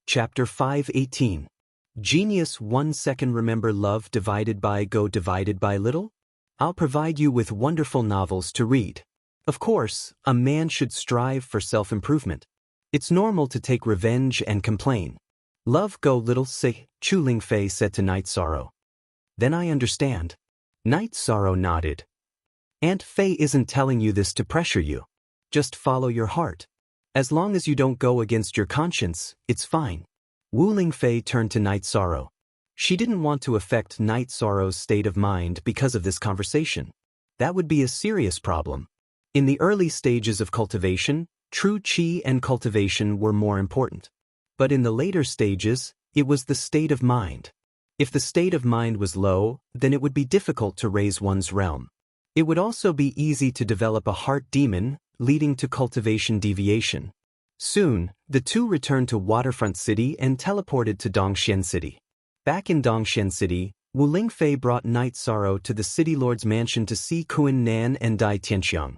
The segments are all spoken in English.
Chapter 5:18. Genius 1 second. Remember love divided by go divided by little? I'll provide you with wonderful novels to read. Of course, a man should strive for self-improvement. It's normal to take revenge and complain. Love go little say, Chu Lingfei said to Night Sorrow. Then I understand. Night Sorrow nodded. Aunt Fei isn't telling you this to pressure you. Just follow your heart. As long as you don't go against your conscience, it's fine. Wu Lingfei turned to Night Sorrow. She didn't want to affect Night Sorrow's state of mind because of this conversation. That would be a serious problem. In the early stages of cultivation, true qi and cultivation were more important. But in the later stages, it was the state of mind. If the state of mind was low, then it would be difficult to raise one's realm. It would also be easy to develop a heart demon, leading to cultivation deviation. Soon, the two returned to Waterfront City and teleported to Dongxian City. Back in Dongxian City, Wu Lingfei brought Night Sorrow to the City Lord's mansion to see Kuan Nan and Dai Tianxiang.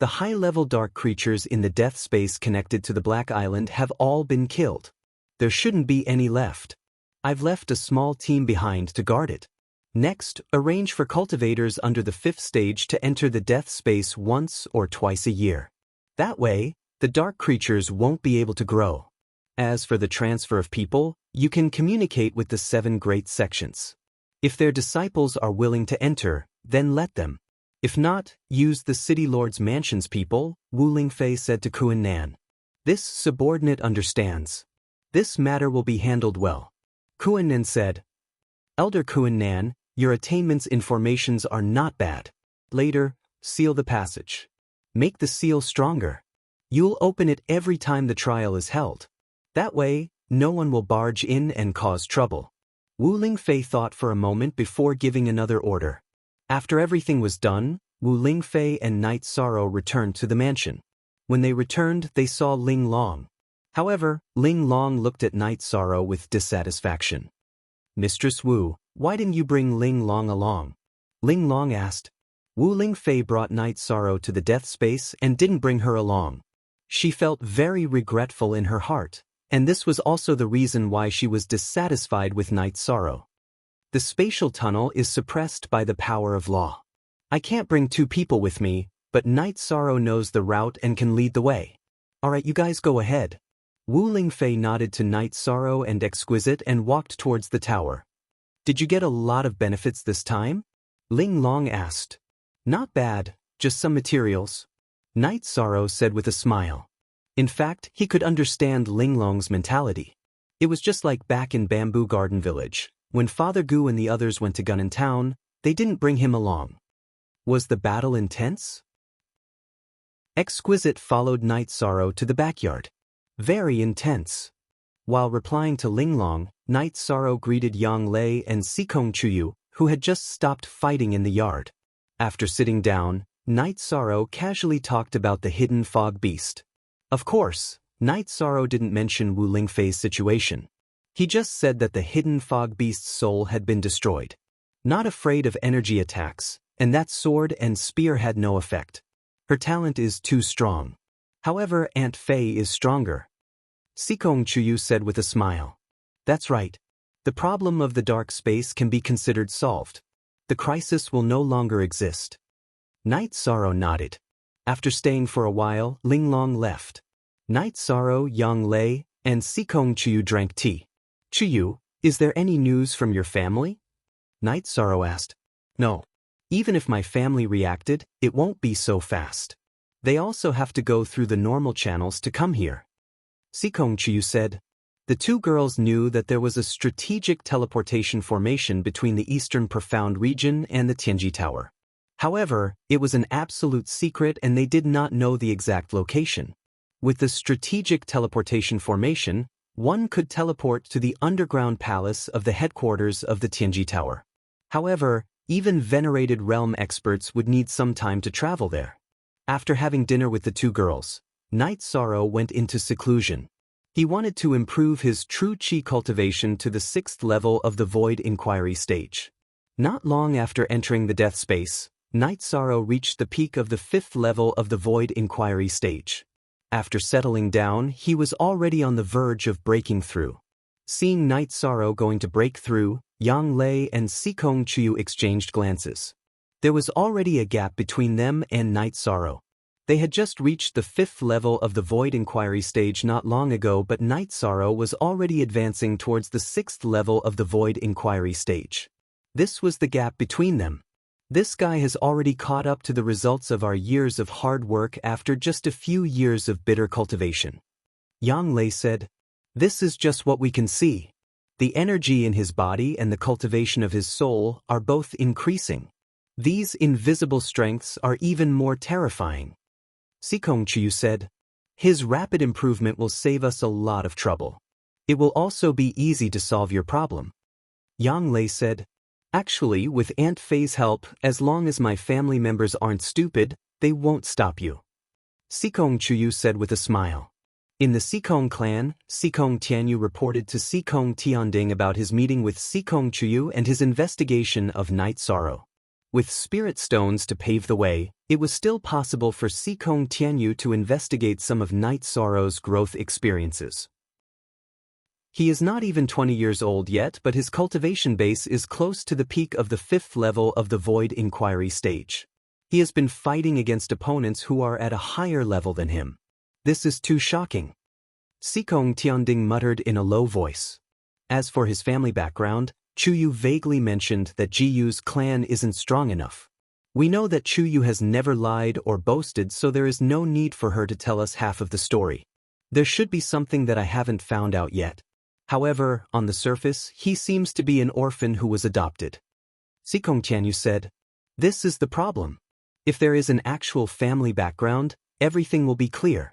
The high-level dark creatures in the death space connected to the Black Island have all been killed. There shouldn't be any left. I've left a small team behind to guard it. Next, arrange for cultivators under the 5th stage to enter the death space once or twice a year. That way, the dark creatures won't be able to grow. As for the transfer of people, you can communicate with the 7 great sections. If their disciples are willing to enter, then let them. If not, use the City Lord's mansion's people, Wu Lingfei said to Kuan Nan. This subordinate understands. This matter will be handled well. Kuan Nan said. Elder Kuan Nan, your attainments in formations are not bad. Later, seal the passage. Make the seal stronger. You'll open it every time the trial is held. That way, no one will barge in and cause trouble. Wu Lingfei thought for a moment before giving another order. After everything was done, Wu Lingfei and Night Sorrow returned to the mansion. When they returned, they saw Ling Long. However, Ling Long looked at Night Sorrow with dissatisfaction. Mistress Wu, why didn't you bring Ling Long along? Ling Long asked. Wu Lingfei brought Night Sorrow to the death space and didn't bring her along. She felt very regretful in her heart, and this was also the reason why she was dissatisfied with Night Sorrow. The spatial tunnel is suppressed by the power of law. I can't bring 2 people with me, but Night Sorrow knows the route and can lead the way. Alright, you guys go ahead. Wu Lingfei nodded to Night Sorrow and Exquisite and walked towards the tower. Did you get a lot of benefits this time? Ling Long asked. Not bad, just some materials. Night Sorrow said with a smile. In fact, he could understand Ling Long's mentality. It was just like back in Bamboo Garden Village. When Father Gu and the others went to Gunnan Town, they didn't bring him along. Was the battle intense? Exquisite followed Night Sorrow to the backyard. Very intense. While replying to Ling Long, Night Sorrow greeted Yang Lei and Sikong Chuyu, who had just stopped fighting in the yard. After sitting down, Night Sorrow casually talked about the hidden fog beast. Of course, Night Sorrow didn't mention Wu Lingfei's situation. He just said that the hidden fog beast's soul had been destroyed. Not afraid of energy attacks, and that sword and spear had no effect. Her talent is too strong. However, Aunt Fei is stronger. Sikong Chuyu said with a smile. That's right. The problem of the dark space can be considered solved. The crisis will no longer exist. Night Sorrow nodded. After staying for a while, Ling Long left. Night Sorrow, Yang Lei, and Sikong Chuyu drank tea. Chuyu, is there any news from your family? Night Sorrow asked. No. Even if my family reacted, it won't be so fast. They also have to go through the normal channels to come here. Sikong Chuyu said. The 2 girls knew that there was a strategic teleportation formation between the Eastern Profound region and the Tianji Tower. However, it was an absolute secret and they did not know the exact location. With the strategic teleportation formation, one could teleport to the underground palace of the headquarters of the Tianji Tower. However, even venerated realm experts would need some time to travel there. After having dinner with the 2 girls, Night Sorrow went into seclusion. He wanted to improve his true qi cultivation to the 6th level of the Void Inquiry stage. Not long after entering the death space, Night Sorrow reached the peak of the 5th level of the Void Inquiry stage. After settling down, he was already on the verge of breaking through. Seeing Night Sorrow going to break through, Yang Lei and Sikong Chuyu exchanged glances. There was already a gap between them and Night Sorrow. They had just reached the 5th level of the Void Inquiry stage not long ago, but Night Sorrow was already advancing towards the 6th level of the Void Inquiry stage. This was the gap between them. This guy has already caught up to the results of our years of hard work after just a few years of bitter cultivation. Yang Lei said, "This is just what we can see. The energy in his body and the cultivation of his soul are both increasing. These invisible strengths are even more terrifying." Sikong Chuyu said, "His rapid improvement will save us a lot of trouble. It will also be easy to solve your problem." Yang Lei said, "Actually, with Aunt Fei's help, as long as my family members aren't stupid, they won't stop you." Sikong Chuyu said with a smile. In the Sikong clan, Sikong Tianyu reported to Sikong Tianding about his meeting with Sikong Chuyu and his investigation of Night Sorrow. With spirit stones to pave the way, it was still possible for Sikong Tianyu to investigate some of Night Sorrow's growth experiences. He is not even 20 years old yet, but his cultivation base is close to the peak of the 5th level of the Void Inquiry stage. He has been fighting against opponents who are at a higher level than him. This is too shocking. Sikong Tianding muttered in a low voice. As for his family background, Chuyu vaguely mentioned that Jiyu's clan isn't strong enough. We know that Chuyu has never lied or boasted, so there is no need for her to tell us half of the story. There should be something that I haven't found out yet. However, on the surface, he seems to be an orphan who was adopted. Sikong Tianyu said, "This is the problem. If there is an actual family background, everything will be clear.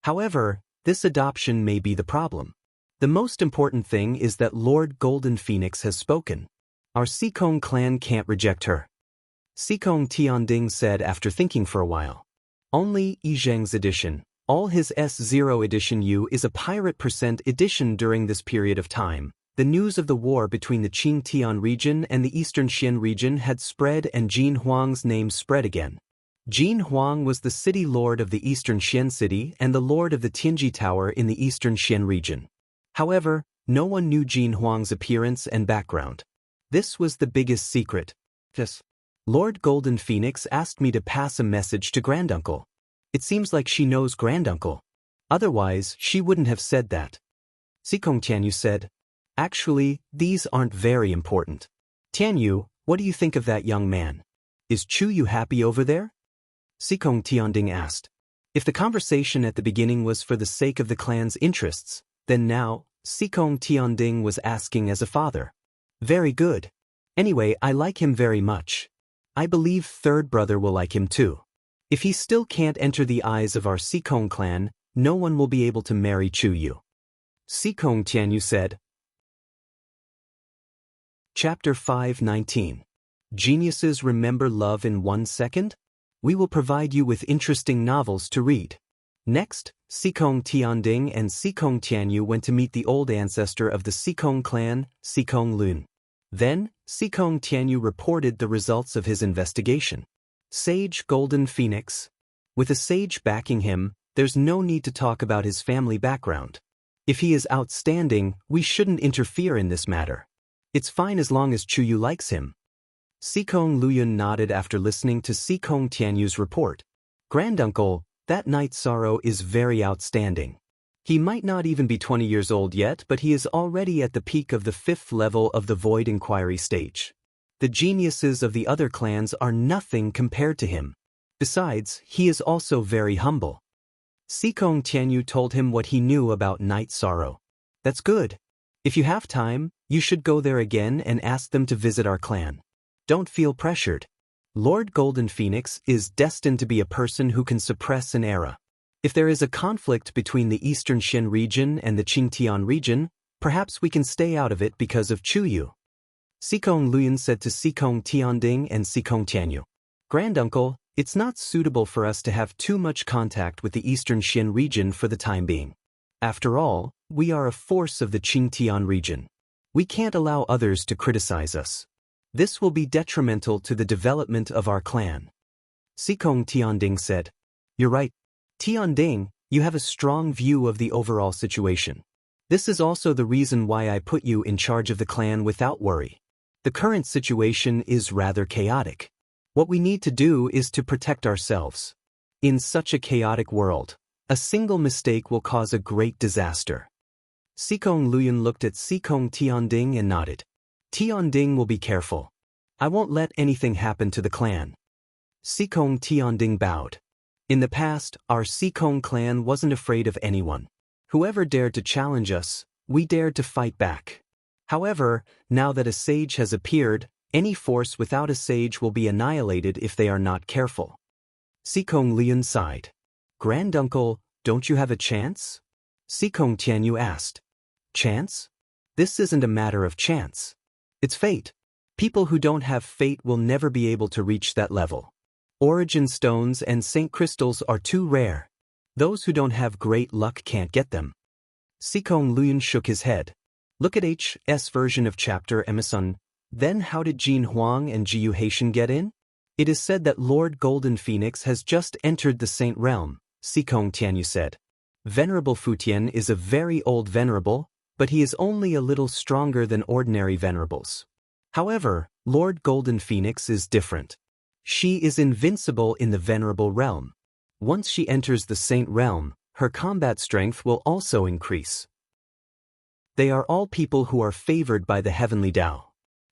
However, this adoption may be the problem. The most important thing is that Lord Golden Phoenix has spoken. Our Sikong clan can't reject her." Sikong Tianding said after thinking for a while. Only Yizheng's edition, all his S0 edition U is a pirate % edition during this period of time. The news of the war between the Qingtian region and the Eastern Xian region had spread and Jin Huang's name spread again. Jin Huang was the city lord of the Eastern Xian city and the lord of the Tianji Tower in the Eastern Xian region. However, no one knew Jin Huang's appearance and background. This was the biggest secret. Yes. Lord Golden Phoenix asked me to pass a message to Granduncle. It seems like she knows Granduncle. Otherwise, she wouldn't have said that. Sikong Tianyu said, "Actually, these aren't very important. Tianyu, what do you think of that young man? Is Chuyu happy over there?" Sikong Tianding asked. If the conversation at the beginning was for the sake of the clan's interests, then now, Sikong Tianding was asking as a father. Very good. Anyway, I like him very much. I believe third brother will like him too. If he still can't enter the eyes of our Sikong clan, no one will be able to marry Chuyu. Sikong Tianyu said. Chapter 5:19. Geniuses remember love in 1 second? We will provide you with interesting novels to read. Next, Sikong Tianding and Sikong Tianyu went to meet the old ancestor of the Sikong clan, Sikong Lun. Then, Sikong Tianyu reported the results of his investigation. Sage Golden Phoenix. With a sage backing him, there's no need to talk about his family background. If he is outstanding, we shouldn't interfere in this matter. It's fine as long as Chuyu likes him. Sikong Luyun nodded after listening to Sikong Tianyu's report. Granduncle, that Night Sorrow is very outstanding. He might not even be 20 years old yet, but he is already at the peak of the 5th level of the Void Inquiry stage. The geniuses of the other clans are nothing compared to him. Besides, he is also very humble. Sikong Tianyu told him what he knew about Night Sorrow. That's good. If you have time, you should go there again and ask them to visit our clan. Don't feel pressured. Lord Golden Phoenix is destined to be a person who can suppress an era. If there is a conflict between the Eastern Xian region and the Qingtian region, perhaps we can stay out of it because of Chuyu. Sikong Luyun said to Sikong Tianding and Sikong Tianyu. Granduncle, it's not suitable for us to have too much contact with the Eastern Xian region for the time being. After all, we are a force of the Qingtian region. We can't allow others to criticize us. This will be detrimental to the development of our clan. Sikong Tianding said. You're right. Tianding, You have a strong view of the overall situation. This is also the reason why I put you in charge of the clan without worry. The current situation is rather chaotic. What we need to do is to protect ourselves. In such a chaotic world, a single mistake will cause a great disaster. Sikong Luyan looked at Sikong Tianding and nodded. Tianding will be careful. I won't let anything happen to the clan. Sikong Tianding bowed. In the past, our Sikong clan wasn't afraid of anyone. Whoever dared to challenge us, we dared to fight back. However, now that a sage has appeared, any force without a sage will be annihilated if they are not careful. Sikong Lian sighed. Granduncle, don't you have a chance? Sikong Tianyu asked. Chance? This isn't a matter of chance. It's fate. People who don't have fate will never be able to reach that level. Origin stones and Saint crystals are too rare. Those who don't have great luck can't get them. Sikong Luyan shook his head. Look at H.'s version of chapter Emerson. Then how did Jin Huang and Jiu Haitian get in? It is said that Lord Golden Phoenix has just entered the Saint Realm, Sikong Tianyu said. Venerable Futian is a very old venerable, but he is only a little stronger than ordinary venerables. However, Lord Golden Phoenix is different. She is invincible in the venerable realm. Once she enters the Saint Realm, her combat strength will also increase. They are all people who are favored by the heavenly Tao.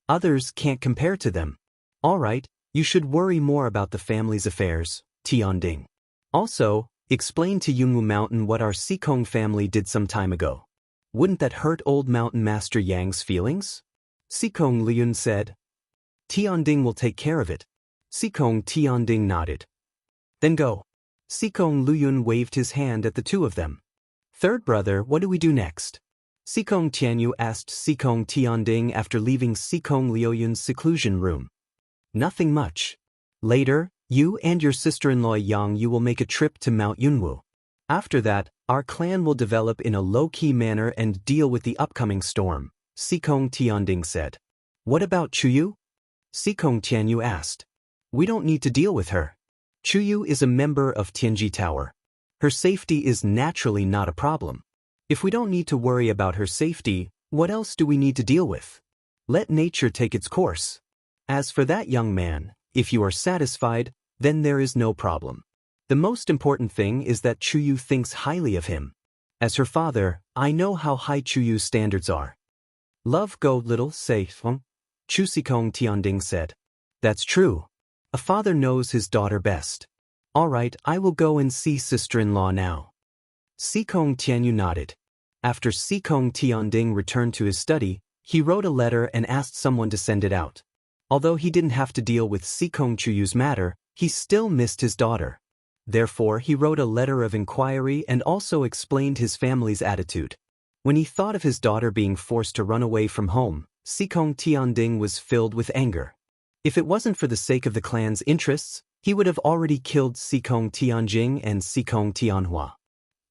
Others can't compare to them. All right, you should worry more about the family's affairs, Tianding. Also, explain to Yunwu Mountain what our Sikong family did some time ago. Wouldn't that hurt old Mountain Master Yang's feelings? Sikong Liun said. Tianding will take care of it. Sikong Tianding nodded. Then go. Sikong Luyun waved his hand at the two of them. Third brother, what do we do next? Sikong Tianyu asked Sikong Tianding after leaving Sikong Liuyun's seclusion room. Nothing much. Later, you and your sister-in-law Yang Yu will make a trip to Mount Yunwu. After that, our clan will develop in a low-key manner and deal with the upcoming storm, Sikong Tianding said. What about Chuyu? Sikong Tianyu asked. We don't need to deal with her. Chuyu is a member of Tianji Tower. Her safety is naturally not a problem. If we don't need to worry about her safety, what else do we need to deal with? Let nature take its course. As for that young man, if you are satisfied, then there is no problem. The most important thing is that Chuyu thinks highly of him. As her father, I know how high Chuyu's standards are. Love go little, say Feng, Chu Sikong Tianding said. That's true. A father knows his daughter best. All right, I will go and see sister-in-law now. Sikong Tianyu nodded. After Sikong Tianding returned to his study, he wrote a letter and asked someone to send it out. Although he didn't have to deal with Sikong Chuyu's matter, he still missed his daughter. Therefore, he wrote a letter of inquiry and also explained his family's attitude. When he thought of his daughter being forced to run away from home, Sikong Tianding was filled with anger. If it wasn't for the sake of the clan's interests, he would have already killed Sikong Tianjing and Sikong Tianhua.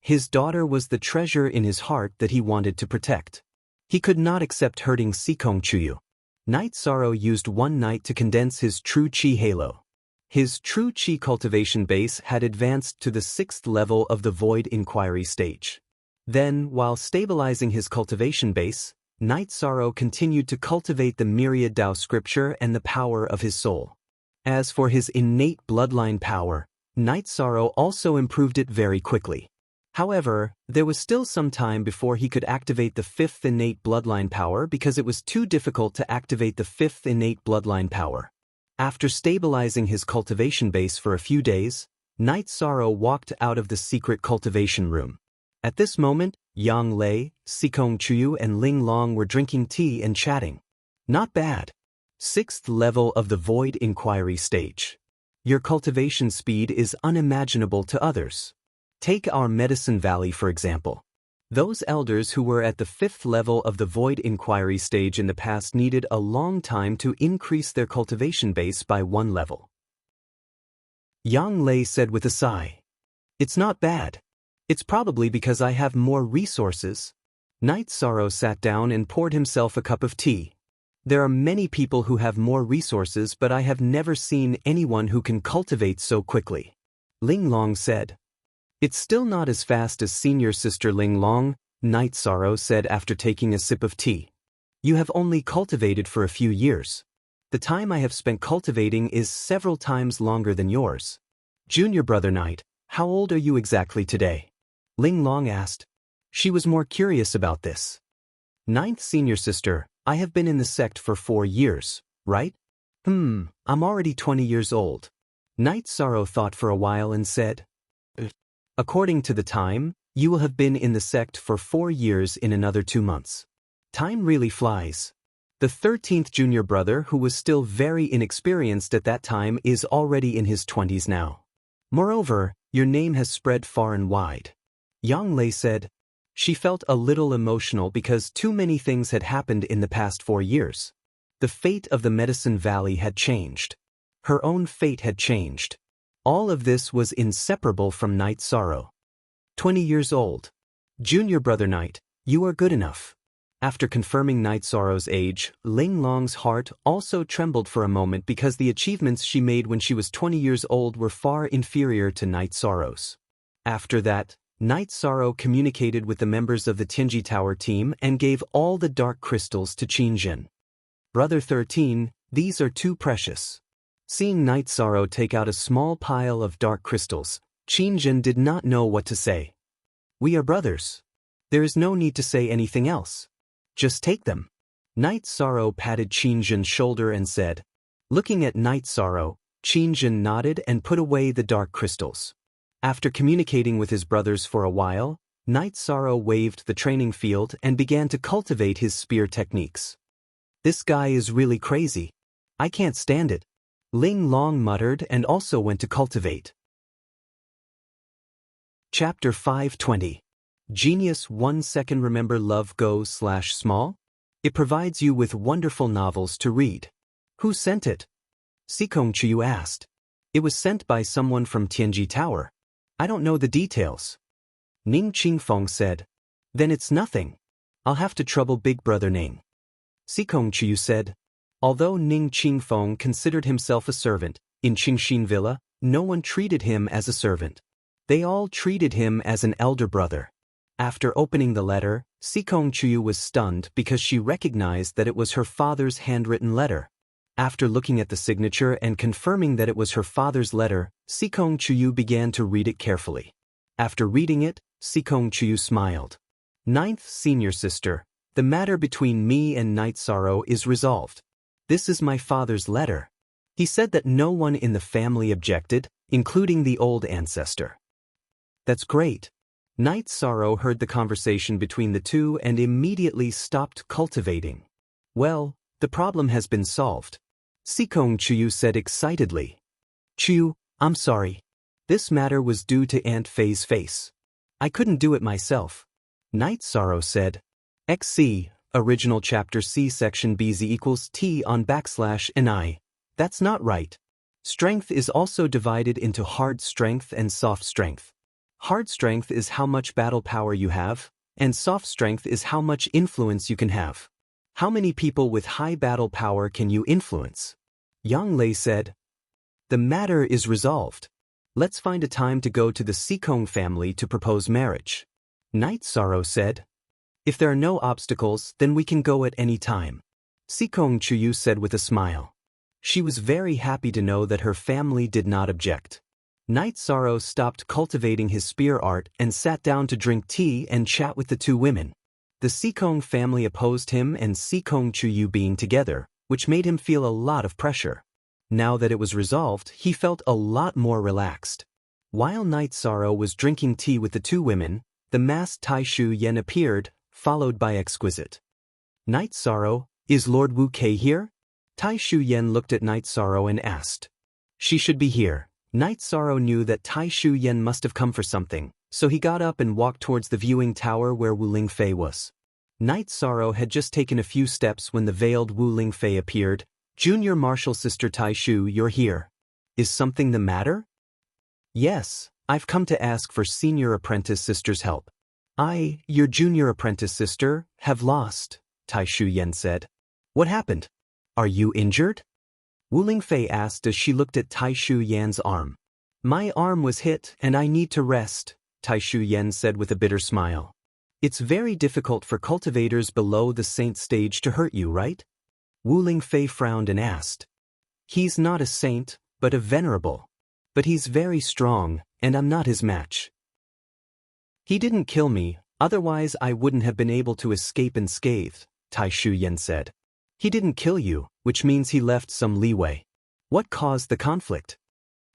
His daughter was the treasure in his heart that he wanted to protect. He could not accept hurting Sikong Chuyu. Night Sorrow used one night to condense his true chi halo. His true chi cultivation base had advanced to the 6th level of the Void Inquiry stage. Then, while stabilizing his cultivation base, Night Sorrow continued to cultivate the myriad Tao scripture and the power of his soul. As for his innate bloodline power, Night Sorrow also improved it very quickly. However, there was still some time before he could activate the 5th innate bloodline power because it was too difficult to activate the 5th innate bloodline power. After stabilizing his cultivation base for a few days, Night Sorrow walked out of the secret cultivation room. At this moment, Yang Lei, Sikong Chuyu and Ling Long were drinking tea and chatting. Not bad. 6th level of the Void Inquiry stage. Your cultivation speed is unimaginable to others. Take our Medicine Valley for example. Those elders who were at the 5th level of the Void Inquiry stage in the past needed a long time to increase their cultivation base by 1 level. Yang Lei said with a sigh. It's not bad. It's probably because I have more resources. Night Sorrow sat down and poured himself a cup of tea. There are many people who have more resources, but I have never seen anyone who can cultivate so quickly. Ling Long said. It's still not as fast as senior sister Ling Long, Night Sorrow said after taking a sip of tea. You have only cultivated for a few years. The time I have spent cultivating is several times longer than yours. Junior brother Night, how old are you exactly today? Ling Long asked. She was more curious about this. Ninth senior sister, I have been in the sect for 4 years, right? I'm already 20 years old. Night Sorrow thought for a while and said, according to the time, you will have been in the sect for 4 years in another 2 months. Time really flies. The 13th junior brother, who was still very inexperienced at that time, is already in his 20s now. Moreover, your name has spread far and wide. Yang Lei said. She felt a little emotional because too many things had happened in the past 4 years. The fate of the Medicine Valley had changed. Her own fate had changed. All of this was inseparable from Night Sorrow. 20 years old. Junior brother Night, you are good enough. After confirming Night Sorrow's age, Ling Long's heart also trembled for a moment because the achievements she made when she was 20 years old were far inferior to Night Sorrow's. After that, Night Sorrow communicated with the members of the Tianji Tower team and gave all the dark crystals to Qingjin. Brother 13, these are too precious. Seeing Night Sorrow take out a small pile of dark crystals, Qingjin did not know what to say. We are brothers. There is no need to say anything else. Just take them. Night Sorrow patted Qingjin's shoulder and said. Looking at Night Sorrow, Qingjin nodded and put away the dark crystals. After communicating with his brothers for a while, Night Sorrow waved the training field and began to cultivate his spear techniques. This guy is really crazy. I can't stand it. Ling Long muttered and also went to cultivate. Chapter 520. Genius 1 second. Remember Love Go/Small? It provides you with wonderful novels to read. Who sent it? Sikong Chiyu asked. It was sent by someone from Tianji Tower. I don't know the details. Ning Qingfeng said. Then it's nothing. I'll have to trouble Big Brother Ning. Sikong Chiyu said. Although Ning Qingfeng considered himself a servant, in Qingxin Villa, no one treated him as a servant. They all treated him as an elder brother. After opening the letter, Sikong Chiyu was stunned because she recognized that it was her father's handwritten letter. After looking at the signature and confirming that it was her father's letter, Sikong Chiyu began to read it carefully. After reading it, Sikong Chiyu smiled. Ninth senior sister, the matter between me and Night Sorrow is resolved. This is my father's letter. He said that no one in the family objected, including the old ancestor. That's great. Night Sorrow heard the conversation between the two and immediately stopped cultivating. Well, the problem has been solved. Sikong Chiyu said excitedly. Chiyu, I'm sorry. This matter was due to Aunt Fei's face. I couldn't do it myself. Night Sorrow said. XC, original chapter C section BZ equals T on /NI. That's not right. Strength is also divided into hard strength and soft strength. Hard strength is how much battle power you have, and soft strength is how much influence you can have. How many people with high battle power can you influence? Yang Lei said. The matter is resolved. Let's find a time to go to the Sikong family to propose marriage. Night Sorrow said. If there are no obstacles, then we can go at any time. Sikong Chiyu said with a smile. She was very happy to know that her family did not object. Night Sorrow stopped cultivating his spear art and sat down to drink tea and chat with the two women. The Sikong family opposed him and Sikong Chiyu being together, which made him feel a lot of pressure. Now that it was resolved, he felt a lot more relaxed. While Night Sorrow was drinking tea with the two women, the masked Taishu Yen appeared, followed by Exquisite. Night Sorrow, is Lord Wu Kei here? Taishu Yen looked at Night Sorrow and asked. She should be here. Night Sorrow knew that Taishu Yen must have come for something, so he got up and walked towards the viewing tower where Wu Lingfei was. Night Sorrow had just taken a few steps when the veiled Wu Lingfei appeared. Junior Martial Sister Taishu, you're here. Is something the matter? Yes, I've come to ask for Senior Apprentice Sister's help. I, your Junior Apprentice Sister, have lost, Taishu Yen said. What happened? Are you injured? Wu Lingfei asked as she looked at Taishu Yan's arm. My arm was hit and I need to rest, Taishu Yen said with a bitter smile. It's very difficult for cultivators below the saint stage to hurt you, right? Wu Lingfei frowned and asked. He's not a saint, but a venerable. But he's very strong, and I'm not his match. He didn't kill me, otherwise I wouldn't have been able to escape unscathed, Taishu Yen said. He didn't kill you, which means he left some leeway. What caused the conflict?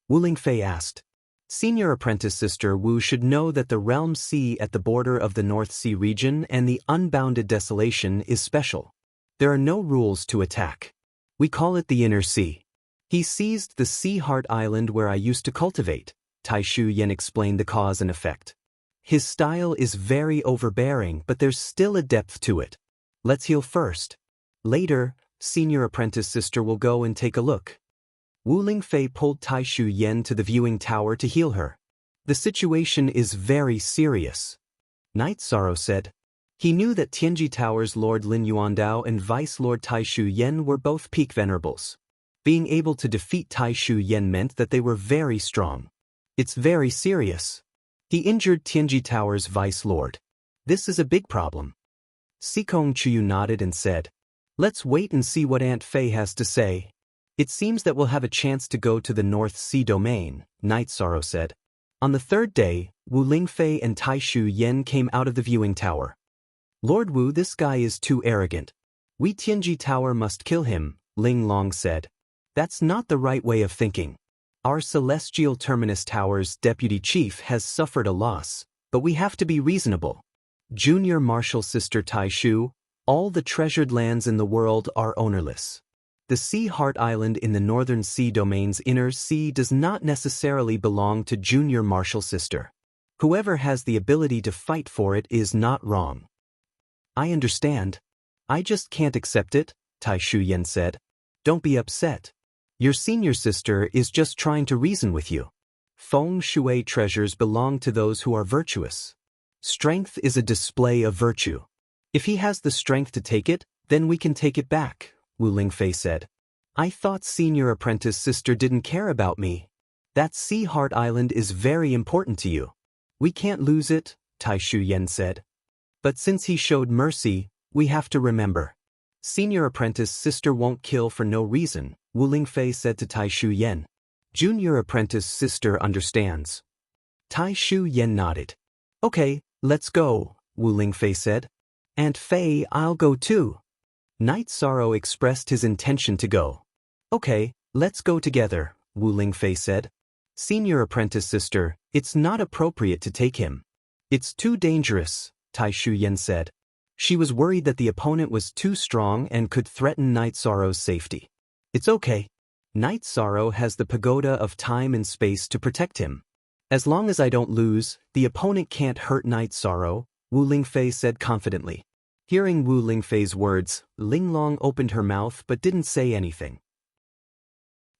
Wu Lingfei asked. Senior apprentice Sister Wu should know that the realm sea at the border of the North Sea region and the unbounded desolation is special. There are no rules to attack. We call it the Inner Sea. He seized the Sea Heart Island where I used to cultivate, Taishu Yen explained the cause and effect. His style is very overbearing, but there's still a depth to it. Let's heal first. Later, Senior Apprentice Sister will go and take a look. Wu Lingfei pulled Taishu Yen to the viewing tower to heal her. The situation is very serious. Night Sorrow said. He knew that Tianji Tower's Lord Lin Yuandao and Vice Lord Taishu Yen were both peak venerables. Being able to defeat Taishu Yen meant that they were very strong. It's very serious. He injured Tianji Tower's Vice Lord. This is a big problem. Sikong Chuyu nodded and said, Let's wait and see what Aunt Fei has to say. It seems that we'll have a chance to go to the North Sea domain, Night Sorrow said. On the third day, Wu Lingfei and Taishu Yen came out of the viewing tower. Lord Wu, this guy is too arrogant. We Tianji Tower must kill him, Ling Long said. That's not the right way of thinking. Our Celestial Terminus Tower's deputy chief has suffered a loss, but we have to be reasonable. Junior Marshal Sister Taishu, all the treasured lands in the world are ownerless. The Sea Heart Island in the Northern Sea Domain's Inner Sea does not necessarily belong to Junior Marshal Sister. Whoever has the ability to fight for it is not wrong. I understand. I just can't accept it, Taishu Yen said. Don't be upset. Your senior sister is just trying to reason with you. Feng Shui treasures belong to those who are virtuous. Strength is a display of virtue. If he has the strength to take it, then we can take it back, Wu Lingfei said. I thought Senior Apprentice Sister didn't care about me. That Sea Heart Island is very important to you. We can't lose it, Taishu Yen said. But since he showed mercy, we have to remember. Senior Apprentice Sister won't kill for no reason, Wu Lingfei said to Taishu Yen. Junior Apprentice Sister understands. Taishu Yen nodded. Okay, let's go, Wu Lingfei said. Aunt Fei, I'll go too. Night Sorrow expressed his intention to go. Okay, let's go together, Wu Lingfei said. Senior Apprentice Sister, it's not appropriate to take him. It's too dangerous, Taishu Yen said. She was worried that the opponent was too strong and could threaten Night Sorrow's safety. It's okay. Night Sorrow has the pagoda of time and space to protect him. As long as I don't lose, the opponent can't hurt Night Sorrow, Wu Lingfei said confidently. Hearing Wu Lingfei's words, Linglong opened her mouth but didn't say anything.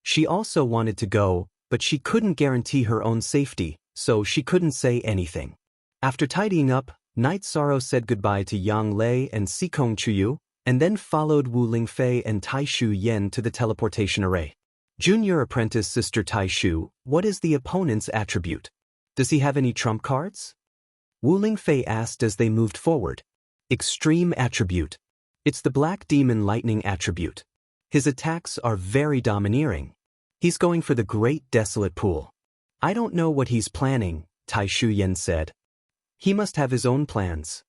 She also wanted to go, but she couldn't guarantee her own safety, so she couldn't say anything. After tidying up, Night Sorrow said goodbye to Yang Lei and Sikong Chuyu, and then followed Wu Lingfei and Taishu Yen to the teleportation array. Junior Apprentice Sister Taishu, what is the opponent's attribute? Does he have any trump cards? Wu Lingfei asked as they moved forward. Extreme attribute. It's the Black Demon Lightning attribute. His attacks are very domineering. He's going for the Great Desolate Pool. I don't know what he's planning, Taishu Yen said. He must have his own plans.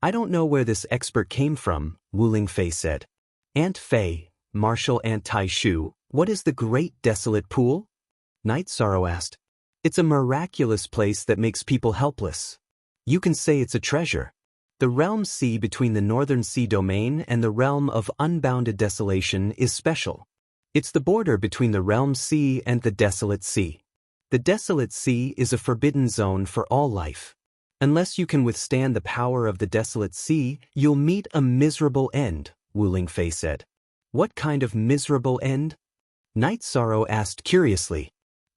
I don't know where this expert came from, Wu Lingfei said. Aunt Fei, Marshal Aunt Taishu, what is the Great Desolate Pool? Night Sorrow asked. It's a miraculous place that makes people helpless. You can say it's a treasure. The realm sea between the Northern Sea Domain and the realm of unbounded desolation is special. It's the border between the realm sea and the desolate sea. The desolate sea is a forbidden zone for all life. Unless you can withstand the power of the desolate sea, you'll meet a miserable end, Wu Lingfei said. What kind of miserable end? Night Sorrow asked curiously.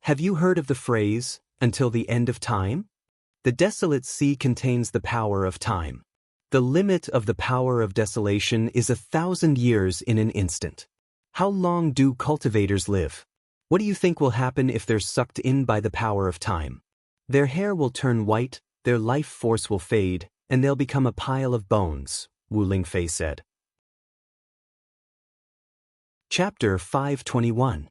Have you heard of the phrase, until the end of time? The desolate sea contains the power of time. The limit of the power of desolation is 1,000 years in an instant. How long do cultivators live? What do you think will happen if they're sucked in by the power of time? Their hair will turn white, their life force will fade, and they'll become a pile of bones, Wu Lingfei said. Chapter 521.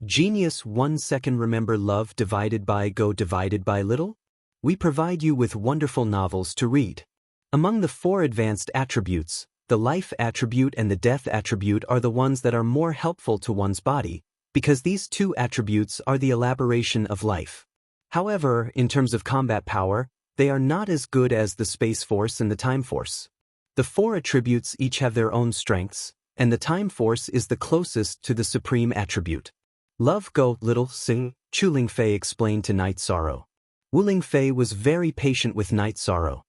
Genius 1 second. Remember love divided by go divided by little? We provide you with wonderful novels to read. Among the 4 advanced attributes, the life attribute and the death attribute are the ones that are more helpful to one's body, because these 2 attributes are the elaboration of life. However, in terms of combat power, they are not as good as the Space Force and the Time Force. The 4 attributes each have their own strengths, and the Time Force is the closest to the supreme attribute. Love go little sing, Chu Lingfei explained to Night Sorrow. Wu Lingfei was very patient with Night Sorrow.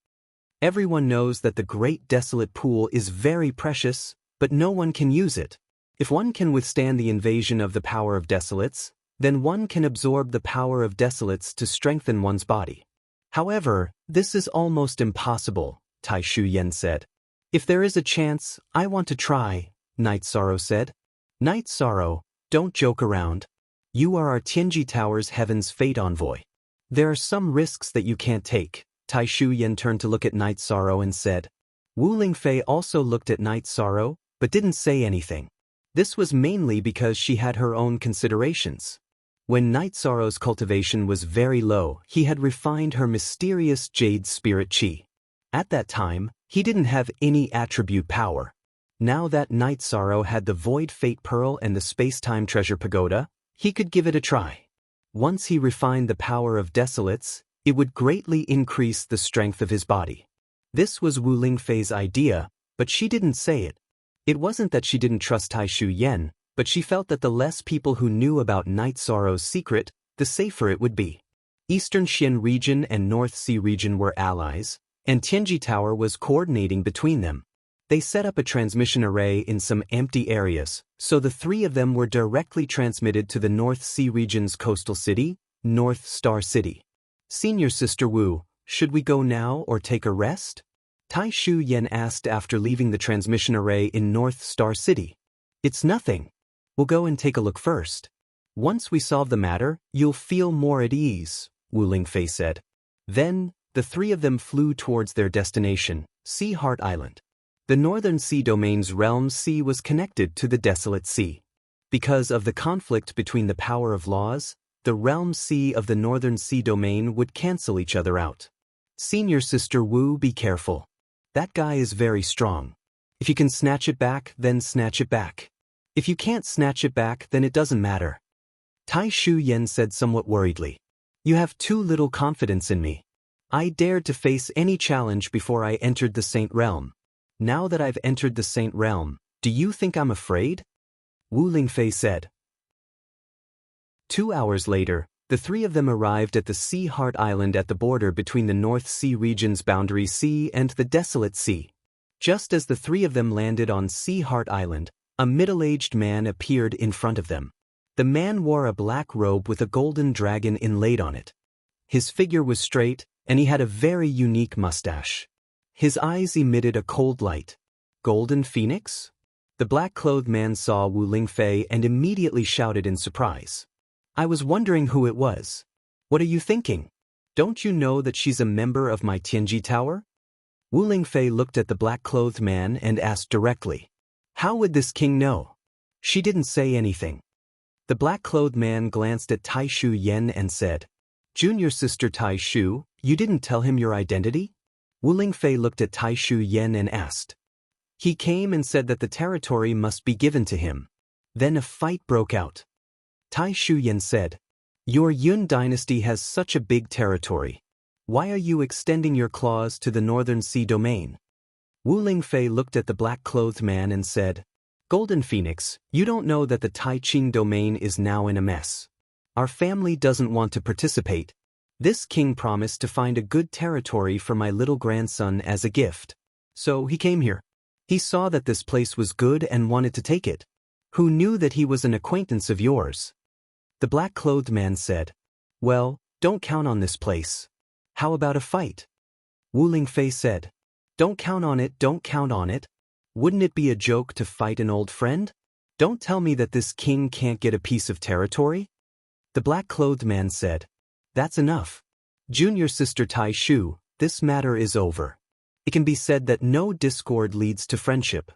Everyone knows that the Great Desolate Pool is very precious, but no one can use it. If one can withstand the invasion of the power of desolates, then one can absorb the power of desolates to strengthen one's body. However, this is almost impossible, Tai Shu Yen said. If there is a chance, I want to try, Night Sorrow said. Night Sorrow, don't joke around. You are our Tianji Tower's Heaven's Fate envoy. There are some risks that you can't take. Tai Shu Yen turned to look at Night Sorrow and said. Wu Lingfei also looked at Night Sorrow, but didn't say anything. This was mainly because she had her own considerations. When Night Sorrow's cultivation was very low, he had refined her mysterious jade spirit chi. At that time, he didn't have any attribute power. Now that Night Sorrow had the Void Fate Pearl and the Space-Time Treasure Pagoda, he could give it a try. Once he refined the power of desolates, it would greatly increase the strength of his body. This was Wu Lingfei's idea, but she didn't say it. It wasn't that she didn't trust Tai Shu Yen, but she felt that the less people who knew about Night Sorrow's secret, the safer it would be. Eastern Xian region and North Sea region were allies, and Tianji Tower was coordinating between them. They set up a transmission array in some empty areas, so the 3 of them were directly transmitted to the North Sea region's coastal city, North Star City. Senior Sister Wu, should we go now or take a rest? Tai Shu Yen asked after leaving the transmission array in North Star City. It's nothing. We'll go and take a look first. Once we solve the matter, you'll feel more at ease, Wu Lingfei said. Then, the 3 of them flew towards their destination, Sea Heart Island. The Northern Sea Domain's Realm Sea was connected to the Desolate Sea. Because of the conflict between the power of laws, the Realm Sea of the Northern Sea Domain would cancel each other out. Senior Sister Wu, be careful. That guy is very strong. If you can snatch it back, then snatch it back. If you can't snatch it back, then it doesn't matter. Tai Shu Yen said somewhat worriedly. You have too little confidence in me. I dared to face any challenge before I entered the Saint Realm. Now that I've entered the Saint Realm, do you think I'm afraid? Wu Lingfei said. 2 hours later, the 3 of them arrived at the Sea Heart Island at the border between the North Sea region's Boundary Sea and the Desolate Sea. Just as the 3 of them landed on Sea Heart Island, a middle-aged man appeared in front of them. The man wore a black robe with a golden dragon inlaid on it. His figure was straight, and he had a very unique mustache. His eyes emitted a cold light. Golden Phoenix? The black-clothed man saw Wu Lingfei and immediately shouted in surprise. I was wondering who it was. What are you thinking? Don't you know that she's a member of my Tianji Tower? Wu Lingfei looked at the black-clothed man and asked directly. How would this king know? She didn't say anything. The black-clothed man glanced at Tai Shu Yen and said, Junior Sister Tai Shu, you didn't tell him your identity? Wu Lingfei looked at Tai Shu Yen and asked. He came and said that the territory must be given to him. Then a fight broke out. Tai Shu Yen said, Your Yun dynasty has such a big territory. Why are you extending your claws to the Northern Sea Domain? Wu Lingfei looked at the black-clothed man and said, Golden Phoenix, you don't know that the Tai Ching domain is now in a mess. Our family doesn't want to participate. This king promised to find a good territory for my little grandson as a gift. So he came here. He saw that this place was good and wanted to take it. Who knew that he was an acquaintance of yours? The black-clothed man said, Well, don't count on this place. How about a fight? Wu Lingfei said, Don't count on it, don't count on it. Wouldn't it be a joke to fight an old friend? Don't tell me that this king can't get a piece of territory. The black-clothed man said, That's enough. Junior Sister Tai Shu, this matter is over. It can be said that no discord leads to friendship.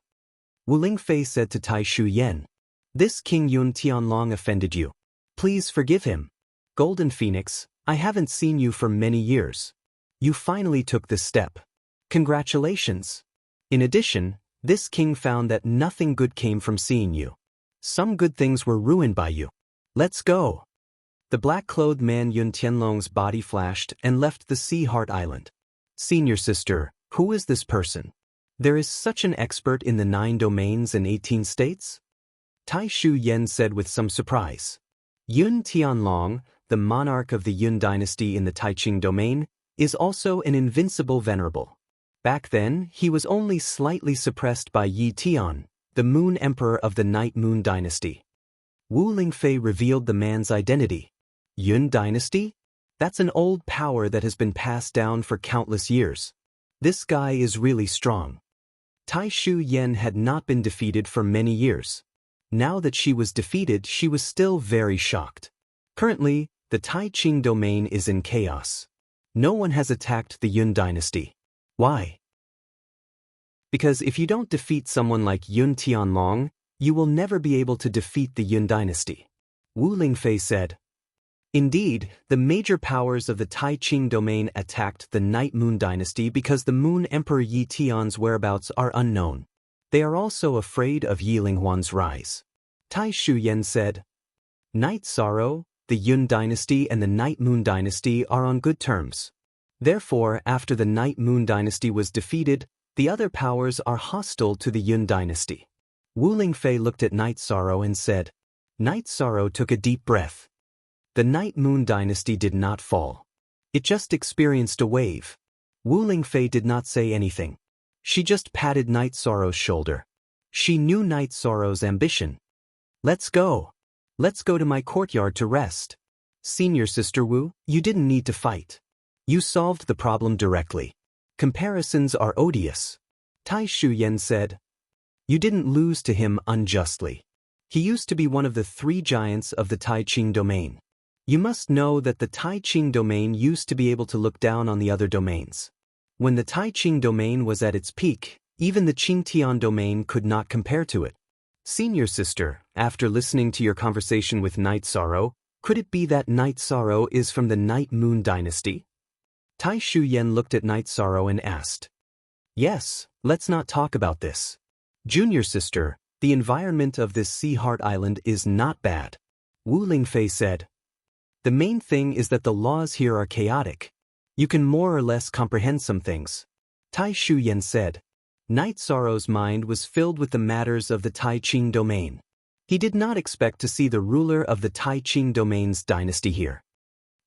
Wu Lingfei said to Tai Shu-yen, this King Yun Tianlong offended you. Please forgive him. Golden Phoenix, I haven't seen you for many years. You finally took this step. Congratulations. In addition, this king found that nothing good came from seeing you. Some good things were ruined by you. Let's go. The black-clothed man Yun Tianlong's body flashed and left the Sea Heart Island. Senior sister, who is this person? There is such an expert in the 9 domains and 18 states? Tai Shu-yen said with some surprise. Yun Tianlong, the monarch of the Yun dynasty in the Taiqing domain, is also an invincible venerable. Back then, he was only slightly suppressed by Yi Tian, the Moon Emperor of the Night Moon dynasty. Wu Lingfei revealed the man's identity. Yun dynasty? That's an old power that has been passed down for countless years. This guy is really strong. Tai Shu-yen had not been defeated for many years. Now that she was defeated, she was still very shocked. Currently, the Taiqing domain is in chaos. No one has attacked the Yun dynasty. Why? Because if you don't defeat someone like Yun Tianlong, you will never be able to defeat the Yun dynasty. Wu Lingfei said. Indeed, the major powers of the Taiqing domain attacked the Night Moon dynasty because the Moon Emperor Yi Tian's whereabouts are unknown. They are also afraid of Yi Linghuan's rise. Tai Shu-yen said. Night Sorrow, the Yun dynasty and the Night Moon dynasty are on good terms. Therefore, after the Night Moon dynasty was defeated, the other powers are hostile to the Yun dynasty. Wu Lingfei looked at Night Sorrow and said. Night Sorrow took a deep breath. The Night Moon dynasty did not fall. It just experienced a wave. Wu Lingfei did not say anything. She just patted Night Sorrow's shoulder. She knew Night Sorrow's ambition. Let's go. Let's go to my courtyard to rest. Senior Sister Wu, you didn't need to fight. You solved the problem directly. Comparisons are odious. Tai Shu-yen said. You didn't lose to him unjustly. He used to be one of the 3 giants of the Taiqing domain. You must know that the Taiqing domain used to be able to look down on the other domains. When the Taiqing domain was at its peak, even the Qingtian domain could not compare to it. Senior sister, after listening to your conversation with Night Sorrow, could it be that Night Sorrow is from the Night Moon dynasty? Tai Shu-yen looked at Night Sorrow and asked. Yes, let's not talk about this. Junior sister, the environment of this Sea Heart Island is not bad. Wu Lingfei said. The main thing is that the laws here are chaotic. You can more or less comprehend some things. Tai Shu-yen said. Night Sorrow's mind was filled with the matters of the Taiqing domain. He did not expect to see the ruler of the Taiqing domain's dynasty here.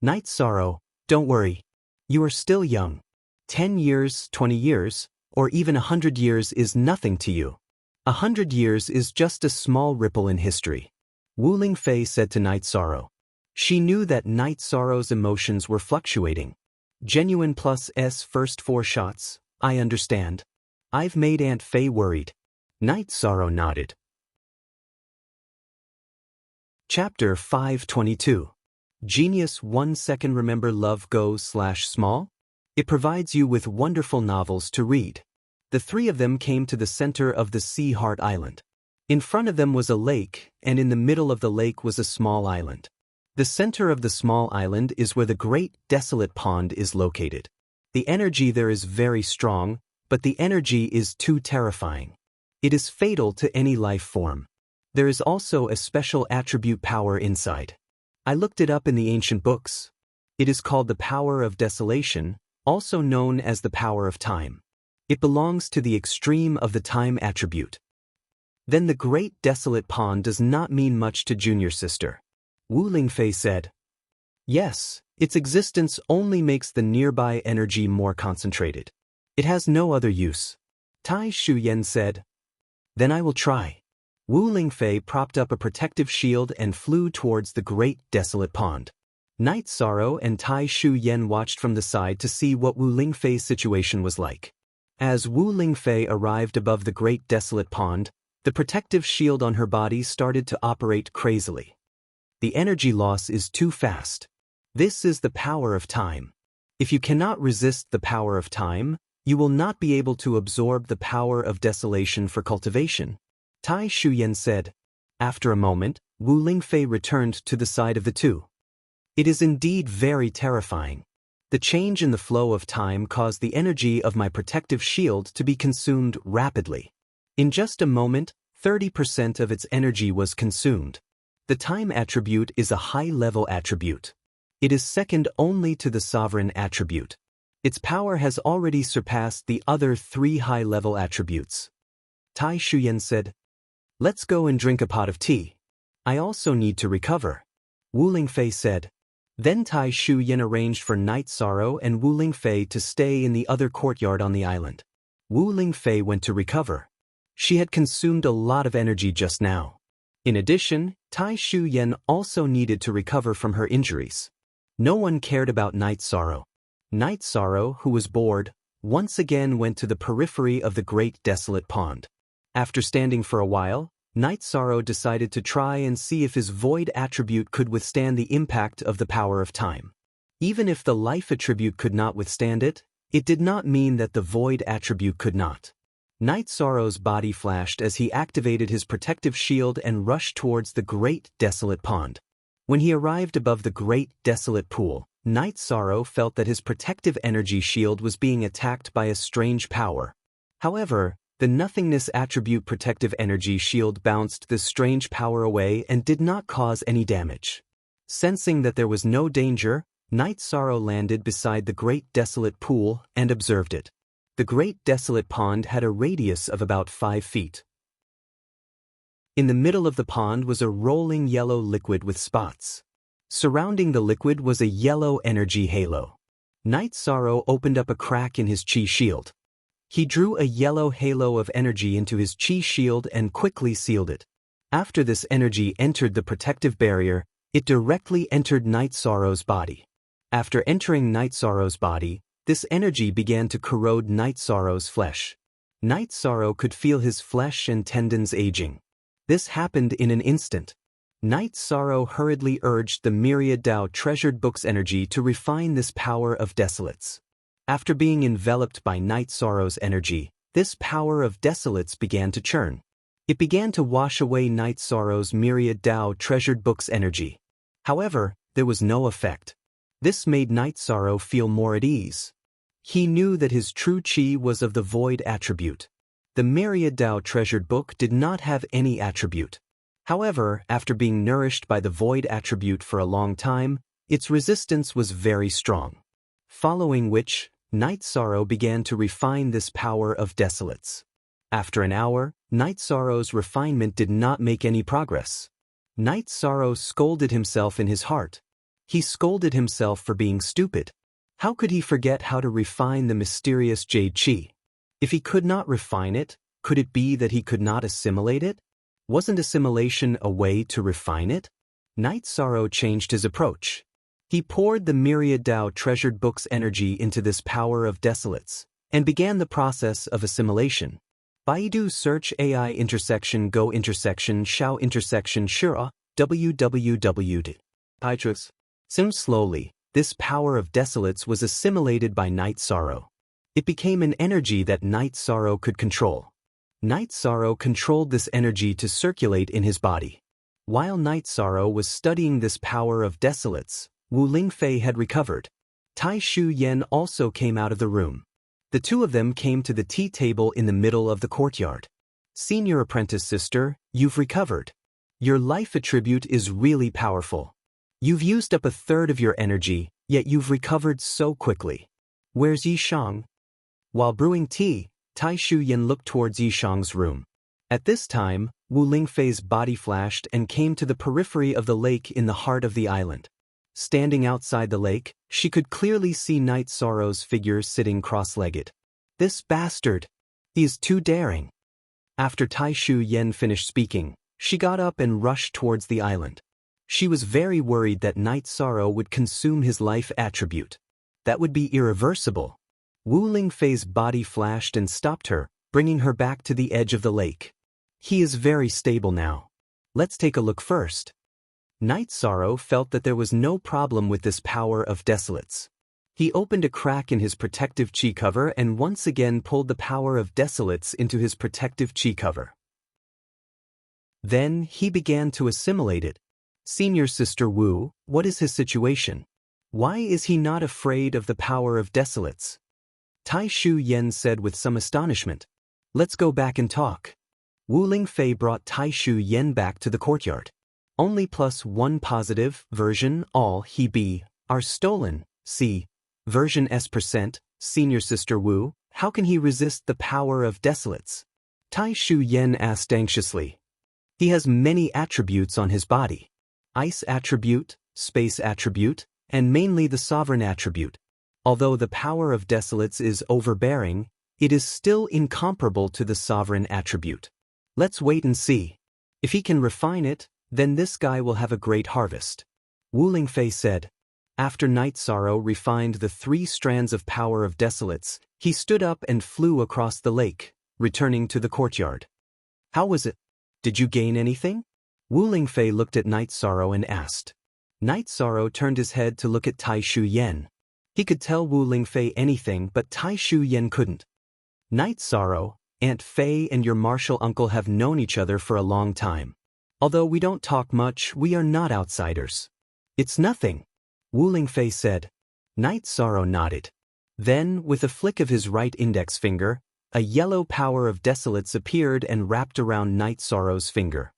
Night Sorrow, don't worry. You are still young. 10 years, 20 years, or even 100 years is nothing to you. 100 years is just a small ripple in history. Wu Lingfei said to Night Sorrow. She knew that Night Sorrow's emotions were fluctuating. Genuine plus S first 4 shots, I understand. I've made Aunt Fei worried. Night Sorrow nodded. Chapter 522. Genius 1 second. Remember Love Go/Small? It provides you with wonderful novels to read. The 3 of them came to the center of the Sea Heart Island. In front of them was a lake, and in the middle of the lake was a small island. The center of the small island is where the great desolate pond is located. The energy there is very strong, but the energy is too terrifying. It is fatal to any life form. There is also a special attribute power inside. I looked it up in the ancient books. It is called the power of desolation, also known as the power of time. It belongs to the extreme of the time attribute. Then the great desolate pond does not mean much to junior sister. Wu Lingfei said. Yes, its existence only makes the nearby energy more concentrated. It has no other use. Tai Shu-yen said. Then I will try. Wu Lingfei propped up a protective shield and flew towards the great desolate pond. Night Sorrow and Tai Shu-yen watched from the side to see what Wu Lingfei's situation was like. As Wu Lingfei arrived above the great desolate pond, the protective shield on her body started to operate crazily. The energy loss is too fast. This is the power of time. If you cannot resist the power of time, you will not be able to absorb the power of desolation for cultivation. Tai Shuyan said. After a moment, Wu Lingfei returned to the side of the two. It is indeed very terrifying. The change in the flow of time caused the energy of my protective shield to be consumed rapidly. In just a moment, 30% of its energy was consumed. The time attribute is a high-level attribute. It is second only to the sovereign attribute. Its power has already surpassed the other 3 high-level attributes. Tai Shuyan said, "Let's go and drink a pot of tea. I also need to recover." Wu Lingfei said. Then Tai Shuyan arranged for Night Sorrow and Wu Lingfei to stay in the other courtyard on the island. Wu Lingfei went to recover. She had consumed a lot of energy just now. In addition, Tai Shuyan also needed to recover from her injuries. No one cared about Night Sorrow. Night Sorrow, who was bored, once again went to the periphery of the great desolate pond. After standing for a while, Night Sorrow decided to try and see if his void attribute could withstand the impact of the power of time. Even if the life attribute could not withstand it, it did not mean that the void attribute could not. Night Sorrow's body flashed as he activated his protective shield and rushed towards the great desolate pond. When he arrived above the great desolate pool, Night Sorrow felt that his protective energy shield was being attacked by a strange power. However, the nothingness attribute protective energy shield bounced this strange power away and did not cause any damage. Sensing that there was no danger, Night Sorrow landed beside the great desolate pool and observed it. The great desolate pond had a radius of about 5 feet. In the middle of the pond was a rolling yellow liquid with spots. Surrounding the liquid was a yellow energy halo. Night Sorrow opened up a crack in his chi shield. He drew a yellow halo of energy into his chi shield and quickly sealed it. After this energy entered the protective barrier, it directly entered Night Sorrow's body. After entering Night Sorrow's body, this energy began to corrode Night Sorrow's flesh. Night Sorrow could feel his flesh and tendons aging. This happened in an instant. Night Sorrow hurriedly urged the myriad Tao treasured book's energy to refine this power of desolates. After being enveloped by Night Sorrow's energy, this power of desolates began to churn. It began to wash away Night Sorrow's myriad Tao treasured book's energy. However, there was no effect. This made Night Sorrow feel more at ease. He knew that his true chi was of the void attribute. The myriad Tao treasured book did not have any attribute. However, after being nourished by the void attribute for a long time, its resistance was very strong. Following which, Night Sorrow began to refine this power of desolates. After an hour, Night Sorrow's refinement did not make any progress. Night Sorrow scolded himself in his heart. He scolded himself for being stupid. How could he forget how to refine the mysterious Jade Chi? If he could not refine it, could it be that he could not assimilate it? Wasn't assimilation a way to refine it? Night Sorrow changed his approach. He poured the myriad Tao treasured book's energy into this power of desolates, and began the process of assimilation. Baidu search AI intersection Go intersection Xiao intersection Shura www. Paitrus. Soon slowly, this power of desolates was assimilated by Night Sorrow. It became an energy that Night Sorrow could control. Night Sorrow controlled this energy to circulate in his body. While Night Sorrow was studying this power of desolates, Wu Lingfei had recovered. Tai Shuyan also came out of the room. The two of them came to the tea table in the middle of the courtyard. "Senior apprentice sister, you've recovered. Your life attribute is really powerful. You've used up a third of your energy, yet you've recovered so quickly. Where's Yishang?" While brewing tea, Tai Shuyan looked towards Yishang's room. At this time, Wu Lingfei's body flashed and came to the periphery of the lake in the heart of the island. Standing outside the lake, she could clearly see Night Sorrow's figure sitting cross-legged. "This bastard! He is too daring." After Tai Shuyan finished speaking, she got up and rushed towards the island. She was very worried that Night Sorrow would consume his life attribute. That would be irreversible. Wu Lingfei's body flashed and stopped her, bringing her back to the edge of the lake. "He is very stable now. Let's take a look first." Night Sorrow felt that there was no problem with this power of desolates. He opened a crack in his protective chi cover and once again pulled the power of desolates into his protective chi cover. Then, he began to assimilate it. Senior Sister Wu, what is his situation? Why is he not afraid of the power of desolates? Tai Shu Yen said with some astonishment. Let's go back and talk. Wu Lingfei brought Tai Shu Yen back to the courtyard. Only +1 positive, version, all he be, are stolen, see, version S%, Senior Sister Wu, how can he resist the power of desolates? Tai Shu Yen asked anxiously. He has many attributes on his body. Ice attribute, space attribute, and mainly the sovereign attribute. Although the power of desolates is overbearing, it is still incomparable to the sovereign attribute. Let's wait and see. If he can refine it, then this guy will have a great harvest. Wu Lingfei said. After Night Sorrow refined the 3 strands of power of desolates, he stood up and flew across the lake, returning to the courtyard. How was it? Did you gain anything? Wu Lingfei looked at Night Sorrow and asked. Night Sorrow turned his head to look at Tai Shu Yen. He could tell Wu Lingfei anything but Tai Shu Yen couldn't. Night Sorrow, Aunt Fei and your martial uncle have known each other for a long time. Although we don't talk much, we are not outsiders. It's nothing, Wu Lingfei said. Night Sorrow nodded. Then, with a flick of his right index finger, a yellow power of desolates appeared and wrapped around Night Sorrow's finger.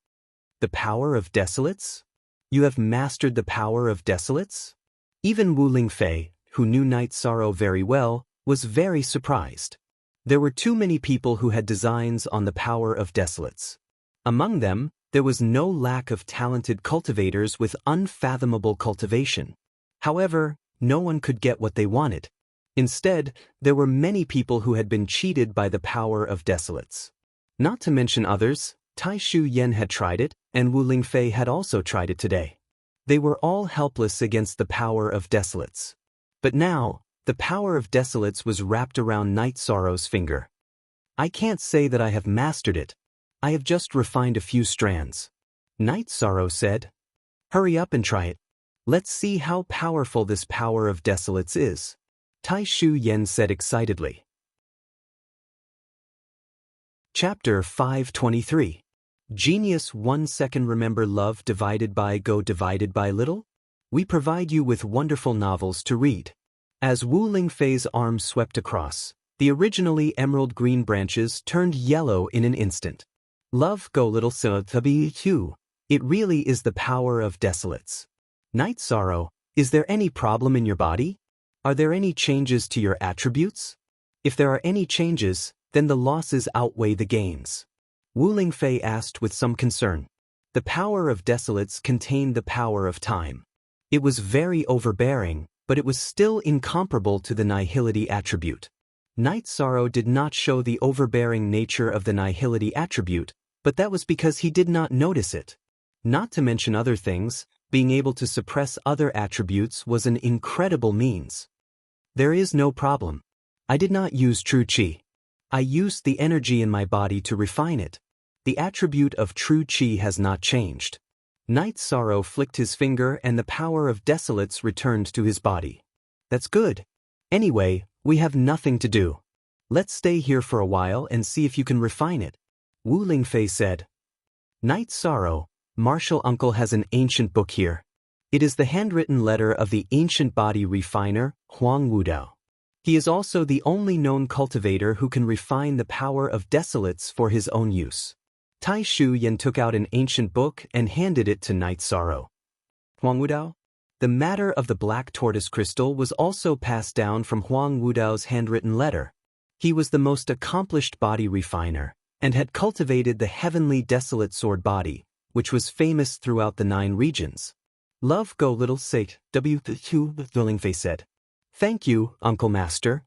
The power of desolates? You have mastered the power of desolates? Even Wu Lingfei, who knew Night Sorrow very well, was very surprised. There were too many people who had designs on the power of desolates. Among them, there was no lack of talented cultivators with unfathomable cultivation. However, no one could get what they wanted. Instead, there were many people who had been cheated by the power of desolates. Not to mention others, Tai Shu Yen had tried it, and Wu Lingfei had also tried it today. They were all helpless against the power of desolates. But now, the power of desolates was wrapped around Night Sorrow's finger. I can't say that I have mastered it. I have just refined a few strands. Night Sorrow said. Hurry up and try it. Let's see how powerful this power of desolates is. Tai Shu Yen said excitedly. Chapter 523. Genius 1 second. Remember love divided by go divided by little? We provide you with wonderful novels to read. As Wu Lingfei's arm swept across, the originally emerald green branches turned yellow in an instant. Love go little so too. It really is the power of desolates. Night Sorrow, is there any problem in your body? Are there any changes to your attributes? If there are any changes, then the losses outweigh the gains. Wu Lingfei asked with some concern. The power of desolates contained the power of time. It was very overbearing, but it was still incomparable to the nihility attribute. Night Sorrow did not show the overbearing nature of the nihility attribute, but that was because he did not notice it. Not to mention other things, being able to suppress other attributes was an incredible means. There is no problem. I did not use true chi. I used the energy in my body to refine it. The attribute of true chi has not changed. Night Sorrow flicked his finger and the power of desolates returned to his body. That's good. Anyway, we have nothing to do. Let's stay here for a while and see if you can refine it, Wu Lingfei said. Night Sorrow, Martial Uncle has an ancient book here. It is the handwritten letter of the ancient body refiner, Huang Wudao. He is also the only known cultivator who can refine the power of desolates for his own use. Tai Shu Yen took out an ancient book and handed it to Night Sorrow. Huang Wudao? The matter of the black tortoise crystal was also passed down from Huang Wudao's handwritten letter. He was the most accomplished body refiner, and had cultivated the heavenly desolate sword body, which was famous throughout the 9 regions. Love go little sate, W2, Wu Lingfei said. Thank you, Uncle Master.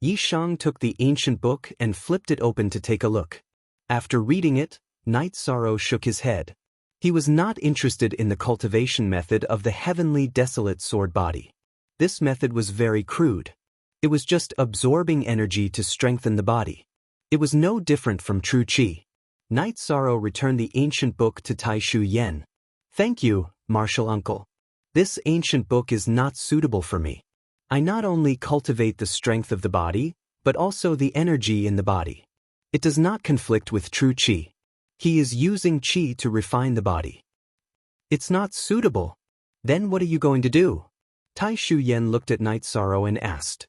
Yi Shang took the ancient book and flipped it open to take a look. After reading it, Night Sorrow shook his head. He was not interested in the cultivation method of the heavenly desolate sword body. This method was very crude. It was just absorbing energy to strengthen the body. It was no different from true chi. Night Sorrow returned the ancient book to Tai Shu Yen. Thank you, Martial Uncle. This ancient book is not suitable for me. I not only cultivate the strength of the body, but also the energy in the body. It does not conflict with true qi. He is using qi to refine the body. It's not suitable. Then what are you going to do? Tai Shu Yen looked at Night Sorrow and asked.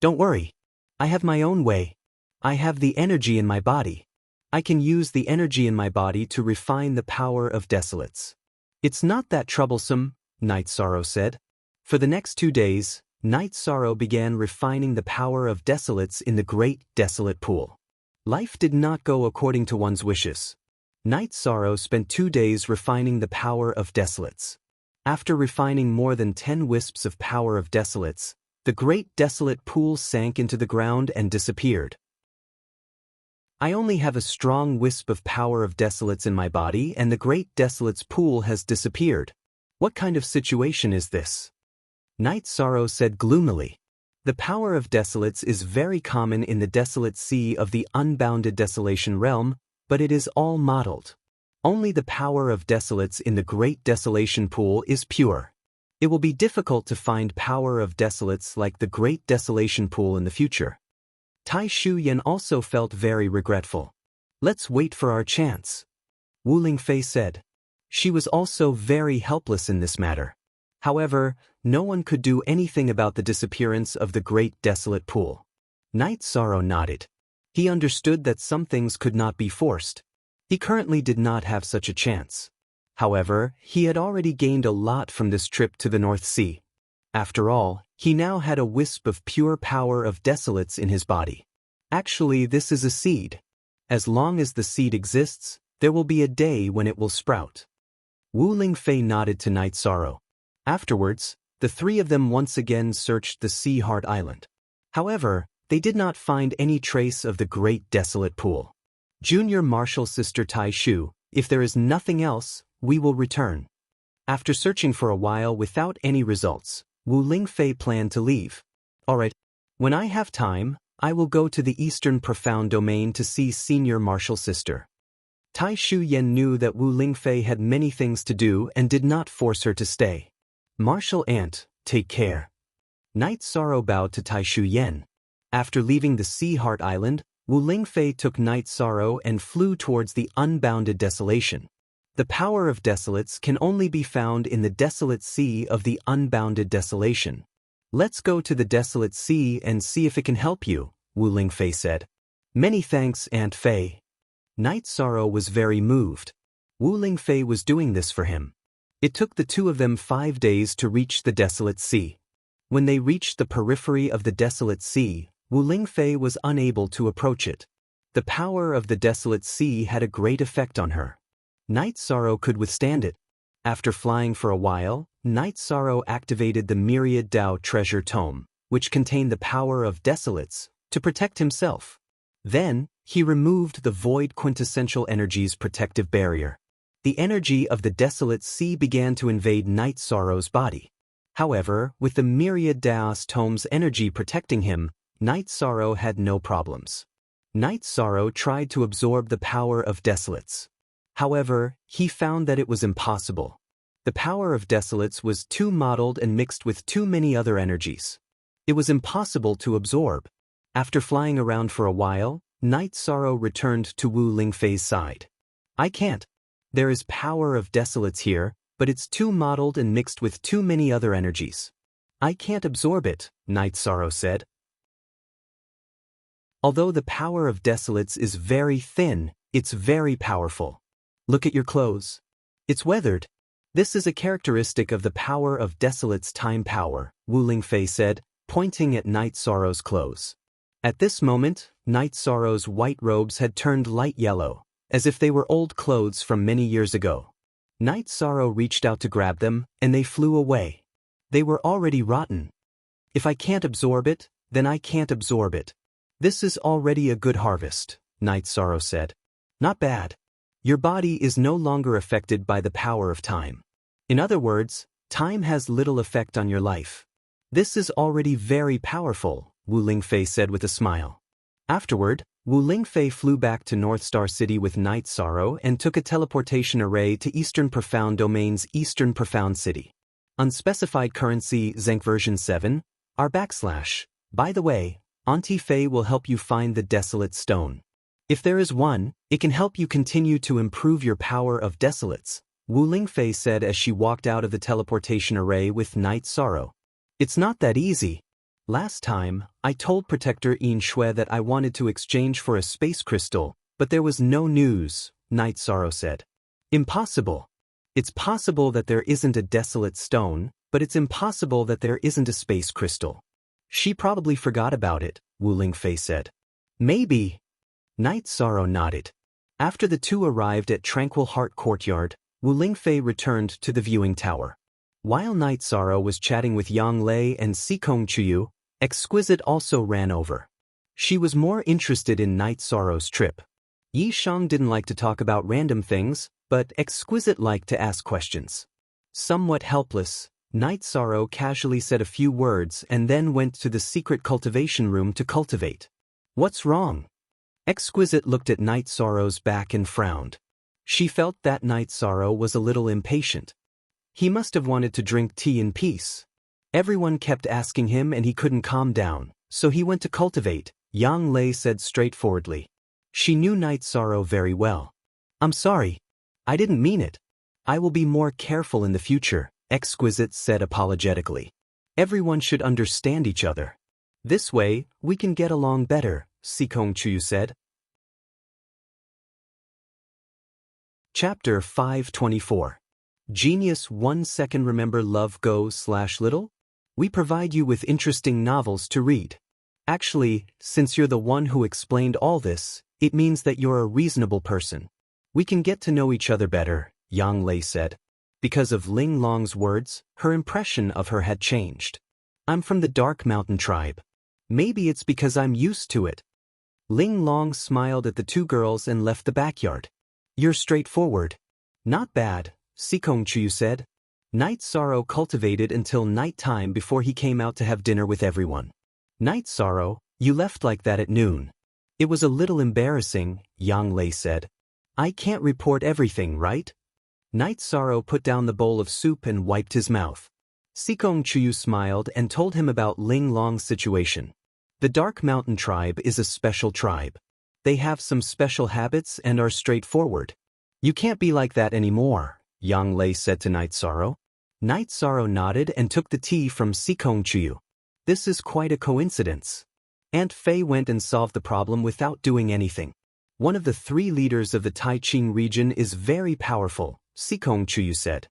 Don't worry. I have my own way. I have the energy in my body. I can use the energy in my body to refine the power of desolates. It's not that troublesome, Night Sorrow said. For the next 2 days, Night Sorrow began refining the power of desolates in the great desolate pool. Life did not go according to one's wishes. Night Sorrow spent 2 days refining the power of desolates. After refining more than 10 wisps of power of desolates, the great desolate pool sank into the ground and disappeared. I only have a strong wisp of power of desolates in my body and the great desolates pool has disappeared. What kind of situation is this? Night Sorrow said gloomily. The power of desolates is very common in the desolate sea of the unbounded desolation realm, but it is all modeled. Only the power of desolates in the great desolation pool is pure. It will be difficult to find power of desolates like the great desolation pool in the future. Tai Shu Yen also felt very regretful. Let's wait for our chance. Wu Lingfei said. She was also very helpless in this matter. However, no one could do anything about the disappearance of the great desolate pool. Night Sorrow nodded. He understood that some things could not be forced. He currently did not have such a chance. However, he had already gained a lot from this trip to the North Sea. After all, he now had a wisp of pure power of desolates in his body. Actually, this is a seed. As long as the seed exists, there will be a day when it will sprout. Wu Lingfei nodded to Night Sorrow. Afterwards, the three of them once again searched the Sea Heart Island. However, they did not find any trace of the great desolate pool. Junior Marshal Sister Tai Shu, if there is nothing else, we will return. After searching for a while without any results, Wu Lingfei planned to leave. Alright, when I have time, I will go to the Eastern Profound Domain to see Senior Marshal Sister. Tai Shu Yen knew that Wu Lingfei had many things to do and did not force her to stay. Marshal Aunt, take care. Night Sorrow bowed to Tai Shu Yen. After leaving the Sea Heart Island, Wu Lingfei took Night Sorrow and flew towards the unbounded desolation. The power of desolates can only be found in the desolate sea of the unbounded desolation. Let's go to the desolate sea and see if it can help you, Wu Lingfei said. Many thanks, Aunt Fei. Night Sorrow was very moved. Wu Lingfei was doing this for him. It took the two of them 5 days to reach the desolate sea. When they reached the periphery of the desolate sea, Wu Lingfei was unable to approach it. The power of the desolate sea had a great effect on her. Night Sorrow could withstand it. After flying for a while, Night Sorrow activated the Myriad Dao Treasure Tome, which contained the power of desolates, to protect himself. Then, he removed the Void Quintessential Energy's protective barrier. The energy of the desolate sea began to invade Night Sorrow's body. However, with the Myriad Daos Tome's energy protecting him, Night Sorrow had no problems. Night Sorrow tried to absorb the power of desolates. However, he found that it was impossible. The power of desolates was too modeled and mixed with too many other energies. It was impossible to absorb. After flying around for a while, Night Sorrow returned to Wu Lingfei's side. I can't. There is power of desolates here, but it's too modeled and mixed with too many other energies. I can't absorb it, Night Sorrow said. Although the power of desolates is very thin, it's very powerful. Look at your clothes. It's weathered. This is a characteristic of the power of desolates' time power, Wu Lingfei said, pointing at Night Sorrow's clothes. At this moment, Night Sorrow's white robes had turned light yellow, as if they were old clothes from many years ago. Night Sorrow reached out to grab them, and they flew away. They were already rotten. If I can't absorb it, then I can't absorb it. This is already a good harvest, Night Sorrow said. Not bad. Your body is no longer affected by the power of time. In other words, time has little effect on your life. This is already very powerful, Wu Lingfei said with a smile. Afterward, Wu Lingfei flew back to North Star City with Night Sorrow and took a teleportation array to Eastern Profound Domain's Eastern Profound City. Unspecified currency Zenk version 7, By the way, Auntie Fei will help you find the desolate stone. If there is one, it can help you continue to improve your power of desolates, Wu Lingfei said as she walked out of the teleportation array with Night Sorrow. It's not that easy. Last time, I told Protector Yin Shui that I wanted to exchange for a space crystal, but there was no news, Night Sorrow said. Impossible. It's possible that there isn't a desolate stone, but it's impossible that there isn't a space crystal. She probably forgot about it, Wu Lingfei said. Maybe. Night Sorrow nodded. After the two arrived at Tranquil Heart Courtyard, Wu Lingfei returned to the viewing tower. While Night Sorrow was chatting with Yang Lei and Sikong Chuyu, Exquisite also ran over. She was more interested in Night Sorrow's trip. Yi Shang didn't like to talk about random things, but Exquisite liked to ask questions. Somewhat helpless, Night Sorrow casually said a few words and then went to the secret cultivation room to cultivate. What's wrong? Exquisite looked at Night Sorrow's back and frowned. She felt that Night Sorrow was a little impatient. He must have wanted to drink tea in peace. Everyone kept asking him and he couldn't calm down, so he went to cultivate, Yang Lei said straightforwardly. She knew Night Sorrow very well. I'm sorry. I didn't mean it. I will be more careful in the future, Exquisite said apologetically. Everyone should understand each other. This way, we can get along better, Sikong Chuyu said. Chapter 524. Genius 1 second. Remember Love Go/Little? We provide you with interesting novels to read. Actually, since you're the one who explained all this, it means that you're a reasonable person. We can get to know each other better, Yang Lei said. Because of Ling Long's words, her impression of her had changed. I'm from the Dark Mountain tribe. Maybe it's because I'm used to it. Ling Long smiled at the two girls and left the backyard. You're straightforward. Not bad, Sikong Chuyu said. Night Sorrow cultivated until nighttime before he came out to have dinner with everyone. Night Sorrow, you left like that at noon. It was a little embarrassing, Yang Lei said. I can't report everything, right? Night Sorrow put down the bowl of soup and wiped his mouth. Sikong Chuyu smiled and told him about Ling Long's situation. The Dark Mountain tribe is a special tribe. They have some special habits and are straightforward. You can't be like that anymore, Yang Lei said to Night Sorrow. Night Sorrow nodded and took the tea from Sikong Chuyu. This is quite a coincidence. Aunt Fei went and solved the problem without doing anything. One of the 3 leaders of the Taiching region is very powerful, Sikong Chuyu said.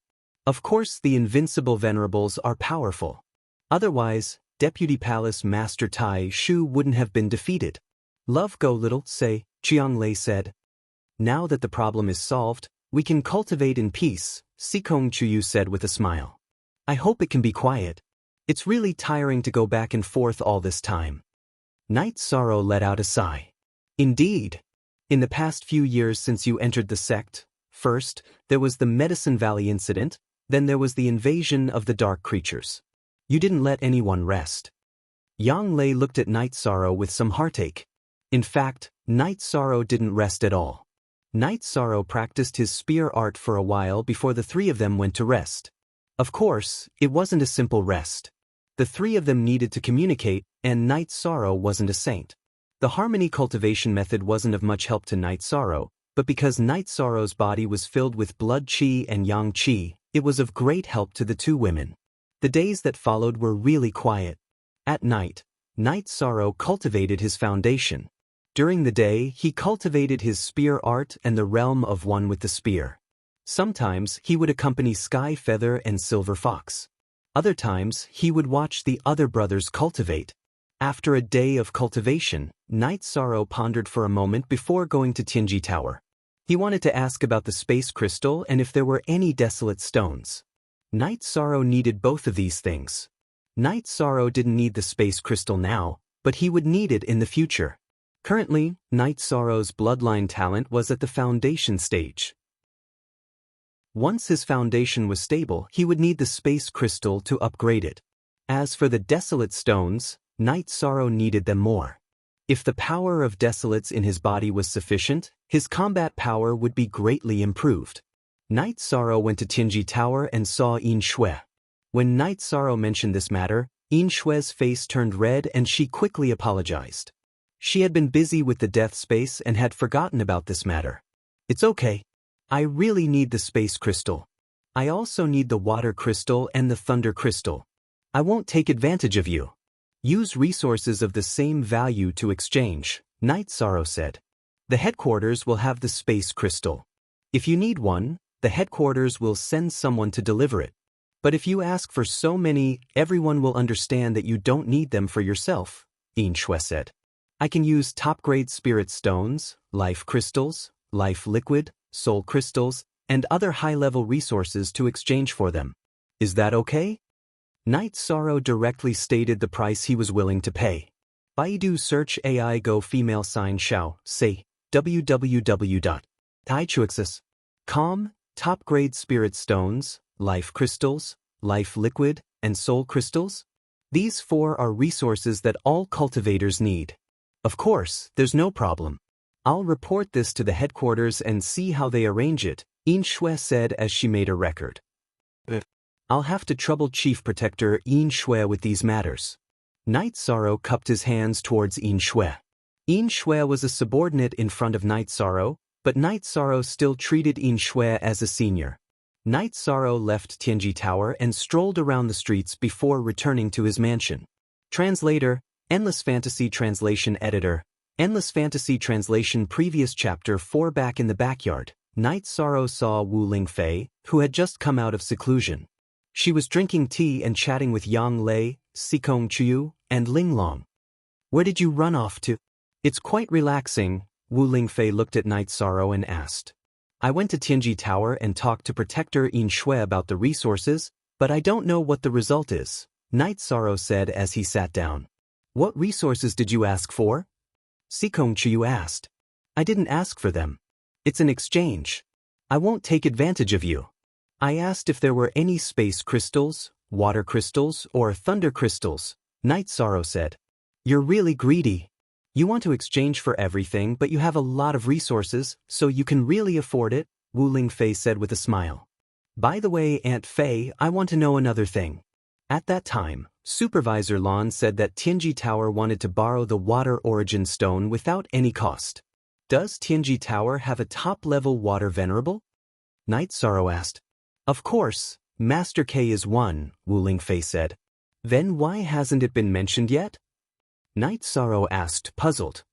Of course the invincible venerables are powerful. Otherwise, Deputy Palace Master Tai Shu wouldn't have been defeated. Love Go Little, say, Chiang Lei said. Now that the problem is solved, we can cultivate in peace, Sikong Chuyu said with a smile. I hope it can be quiet. It's really tiring to go back and forth all this time. Night Sorrow let out a sigh. Indeed. In the past few years since you entered the sect, first, there was the Medicine Valley incident, then there was the invasion of the dark creatures. You didn't let anyone rest. Yang Lei looked at Night Sorrow with some heartache. In fact, Night Sorrow didn't rest at all. Night Sorrow practiced his spear art for a while before the 3 of them went to rest. Of course, it wasn't a simple rest. The 3 of them needed to communicate, and Night Sorrow wasn't a saint. The harmony cultivation method wasn't of much help to Night Sorrow, but because Night Sorrow's body was filled with blood qi and yang qi, it was of great help to the 2 women. The days that followed were really quiet. At night, Night Sorrow cultivated his foundation. During the day, he cultivated his spear art and the realm of one with the spear. Sometimes he would accompany Sky Feather and Silver Fox. Other times he would watch the other brothers cultivate. After a day of cultivation, Night Sorrow pondered for a moment before going to Tianji Tower. He wanted to ask about the space crystal and if there were any desolate stones. Night Sorrow needed both of these things. Night Sorrow didn't need the space crystal now, but he would need it in the future. Currently, Night Sorrow's bloodline talent was at the foundation stage. Once his foundation was stable, he would need the space crystal to upgrade it. As for the desolate stones, Night Sorrow needed them more. If the power of desolates in his body was sufficient, his combat power would be greatly improved. Night Sorrow went to Tianji Tower and saw Yin Shui. When Night Sorrow mentioned this matter, Yin Shue's face turned red and she quickly apologized. She had been busy with the death space and had forgotten about this matter. It's okay. I really need the space crystal. I also need the water crystal and the thunder crystal. I won't take advantage of you. Use resources of the same value to exchange, Night Sorrow said. The headquarters will have the space crystal. If you need one, the headquarters will send someone to deliver it. But if you ask for so many, everyone will understand that you don't need them for yourself, Yin Shui said. I can use top-grade spirit stones, life crystals, life liquid, soul crystals, and other high-level resources to exchange for them. Is that okay? Night Sorrow directly stated the price he was willing to pay. Baidu search AI Go female sign Xiao, say, www.taichuexis.com, top-grade spirit stones, life crystals, life liquid, and soul crystals? These 4 are resources that all cultivators need. Of course, there's no problem. I'll report this to the headquarters and see how they arrange it, Yin Shui said as she made a record. I'll have to trouble Chief Protector Yin Shui with these matters. Night Sorrow cupped his hands towards Yin Shui. Yin Shui was a subordinate in front of Night Sorrow, but Night Sorrow still treated Yin Shui as a senior. Night Sorrow left Tianji Tower and strolled around the streets before returning to his mansion. Translator, Endless Fantasy Translation Editor, Endless Fantasy Translation Previous Chapter 4. Back in the backyard, Night Sorrow saw Wu Lingfei, who had just come out of seclusion. She was drinking tea and chatting with Yang Lei, Sikong Chiu, and Ling Long. Where did you run off to? It's quite relaxing, Wu Lingfei looked at Night Sorrow and asked. I went to Tianji Tower and talked to Protector Yin Shui about the resources, but I don't know what the result is, Night Sorrow said as he sat down. What resources did you ask for? Sikong Chiu asked. I didn't ask for them. It's an exchange. I won't take advantage of you. I asked if there were any space crystals, water crystals, or thunder crystals, Night Sorrow said. You're really greedy. You want to exchange for everything, but you have a lot of resources, so you can really afford it, Wu Lingfei said with a smile. By the way, Aunt Fei, I want to know another thing. At that time, Supervisor Lan said that Tianji Tower wanted to borrow the water origin stone without any cost. Does Tianji Tower have a top-level water venerable? Night Sorrow asked. Of course, Master K is one, Wu Lingfei said. Then why hasn't it been mentioned yet? Night Sorrow asked, puzzled.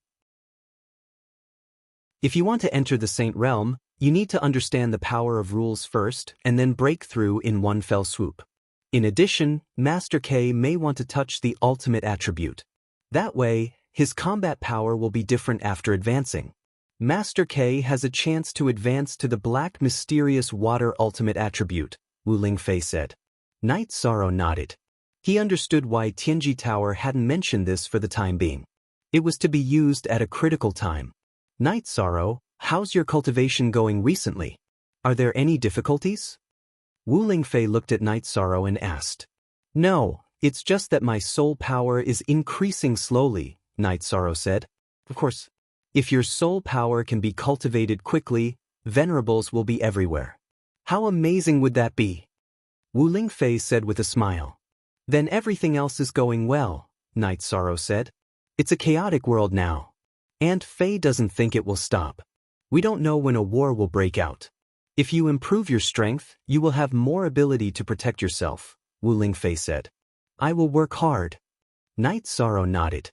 If you want to enter the Saint Realm, you need to understand the power of rules first and then break through in one fell swoop. In addition, Master K may want to touch the ultimate attribute. That way, his combat power will be different after advancing. Master K has a chance to advance to the black mysterious water ultimate attribute, Wu Lingfei said. Night Sorrow nodded. He understood why Tianji Tower hadn't mentioned this for the time being. It was to be used at a critical time. Night Sorrow, how's your cultivation going recently? Are there any difficulties? Wu Lingfei looked at Night Sorrow and asked. No, it's just that my soul power is increasing slowly, Night Sorrow said. Of course, if your soul power can be cultivated quickly, venerables will be everywhere. How amazing would that be? Wu Lingfei said with a smile. Then everything else is going well, Night Sorrow said. It's a chaotic world now. Aunt Fei doesn't think it will stop. We don't know when a war will break out. If you improve your strength, you will have more ability to protect yourself, Wu Lingfei said. I will work hard. Night Sorrow nodded.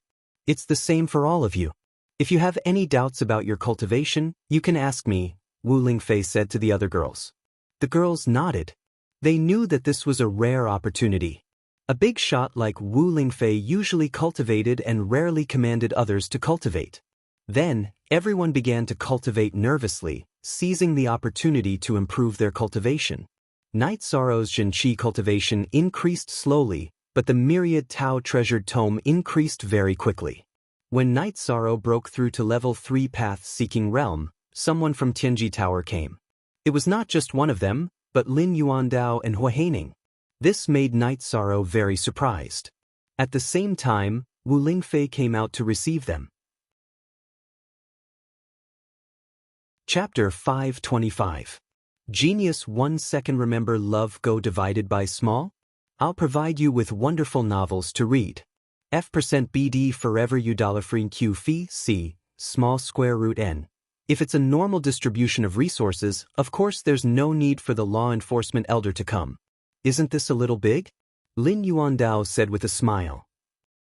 It's the same for all of you. If you have any doubts about your cultivation, you can ask me, Wu Lingfei said to the other girls. The girls nodded. They knew that this was a rare opportunity. A big shot like Wu Lingfei usually cultivated and rarely commanded others to cultivate. Then, everyone began to cultivate nervously, seizing the opportunity to improve their cultivation. Night Sorrow's Jinqi cultivation increased slowly, but the myriad Tao treasured tome increased very quickly. When Night Sorrow broke through to level 3 path-seeking realm, someone from Tianji Tower came. It was not just one of them, but Lin Yuandao and Hua Haining. This made Night Sorrow very surprised. At the same time, Wu Lingfei came out to receive them. Chapter 525. Genius 1 second. Remember love go divided by small? I'll provide you with wonderful novels to read. F% BD forever U dollar free Q fee C, small square root N. If it's a normal distribution of resources, of course there's no need for the law enforcement elder to come. Isn't this a little big? Lin Yuandao said with a smile.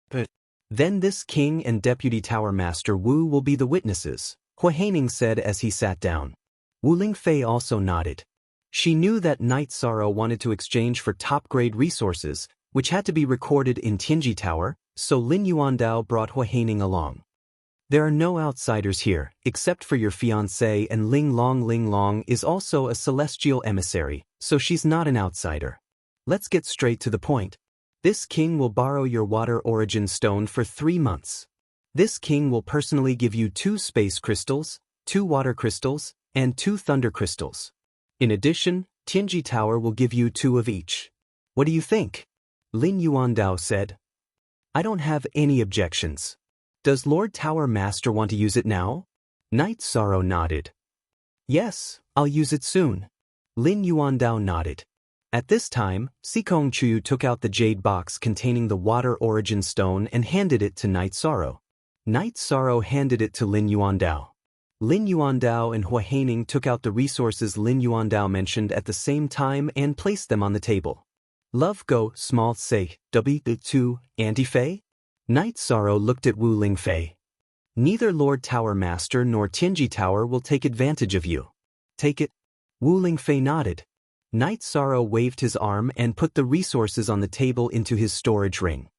But then this king and deputy tower master Wu will be the witnesses, Hua Haining said as he sat down. Wu Lingfei also nodded. She knew that Night Sorrow wanted to exchange for top-grade resources, which had to be recorded in Tianji Tower, so Lin Yuandao brought Hua Haining along. There are no outsiders here, except for your fiancé, and Ling Long is also a celestial emissary, so she's not an outsider. Let's get straight to the point. This king will borrow your water origin stone for 3 months. This king will personally give you 2 space crystals, 2 water crystals, and 2 thunder crystals. In addition, Tianji Tower will give you 2 of each. What do you think? Lin Yuandao said. I don't have any objections. Does Lord Tower Master want to use it now? Night Sorrow nodded. Yes, I'll use it soon. Lin Yuandao nodded. At this time, Sikong Chu took out the jade box containing the water origin stone and handed it to Night Sorrow. Night Sorrow handed it to Lin Yuandao. Lin Yuandao and Hua Haining took out the resources Lin Yuandao mentioned at the same time and placed them on the table. Love Go, Small Say, W2, Anti-Fei? Night Sorrow looked at Wu Lingfei. Neither Lord Tower Master nor Tianji Tower will take advantage of you. Take it? Wu Lingfei nodded. Night Sorrow waved his arm and put the resources on the table into his storage ring.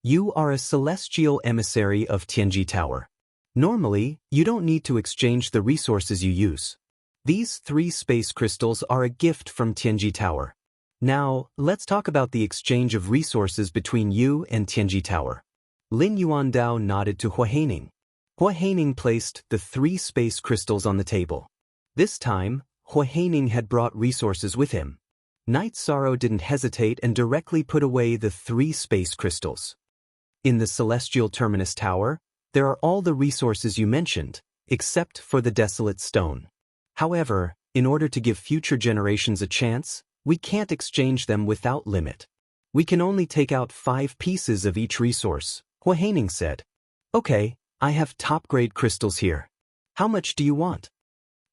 You are a celestial emissary of Tianji Tower. Normally, you don't need to exchange the resources you use. These 3 space crystals are a gift from Tianji Tower. Now, let's talk about the exchange of resources between you and Tianji Tower. Lin Yuandao nodded to Hua Haining. Hua Haining placed the 3 space crystals on the table. This time, Hua Haining had brought resources with him. Night Sorrow didn't hesitate and directly put away the 3 space crystals. In the Celestial Terminus Tower, there are all the resources you mentioned, except for the Desolate Stone. However, in order to give future generations a chance, we can't exchange them without limit. We can only take out 5 pieces of each resource, Hua Haining said. Okay, I have top-grade crystals here. How much do you want?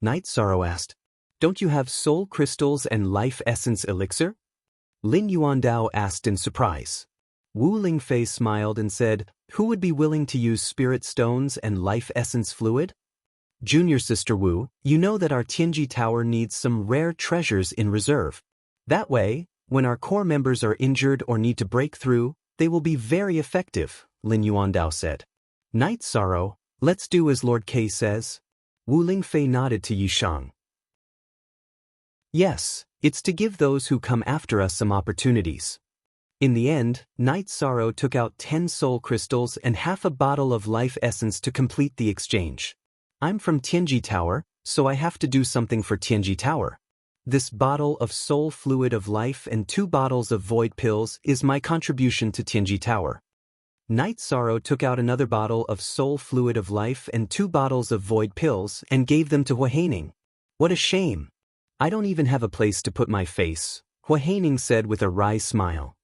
Night Sorrow asked. Don't you have soul crystals and life essence elixir? Lin Yuandao asked in surprise. Wu Lingfei smiled and said, who would be willing to use spirit stones and life essence fluid? Junior Sister Wu, you know that our Tianji Tower needs some rare treasures in reserve. That way, when our core members are injured or need to break through, they will be very effective, Lin Yuandao said. Night Sorrow, let's do as Lord K says. Wu Lingfei nodded to Yishang. Yes, it's to give those who come after us some opportunities. In the end, Night Sorrow took out 10 soul crystals and half a bottle of life essence to complete the exchange. I'm from Tianji Tower, so I have to do something for Tianji Tower. This bottle of soul fluid of life and 2 bottles of void pills is my contribution to Tianji Tower. Night Sorrow took out another bottle of soul fluid of life and 2 bottles of void pills and gave them to Hua Haining. What a shame. I don't even have a place to put my face, Hua Haining said with a wry smile.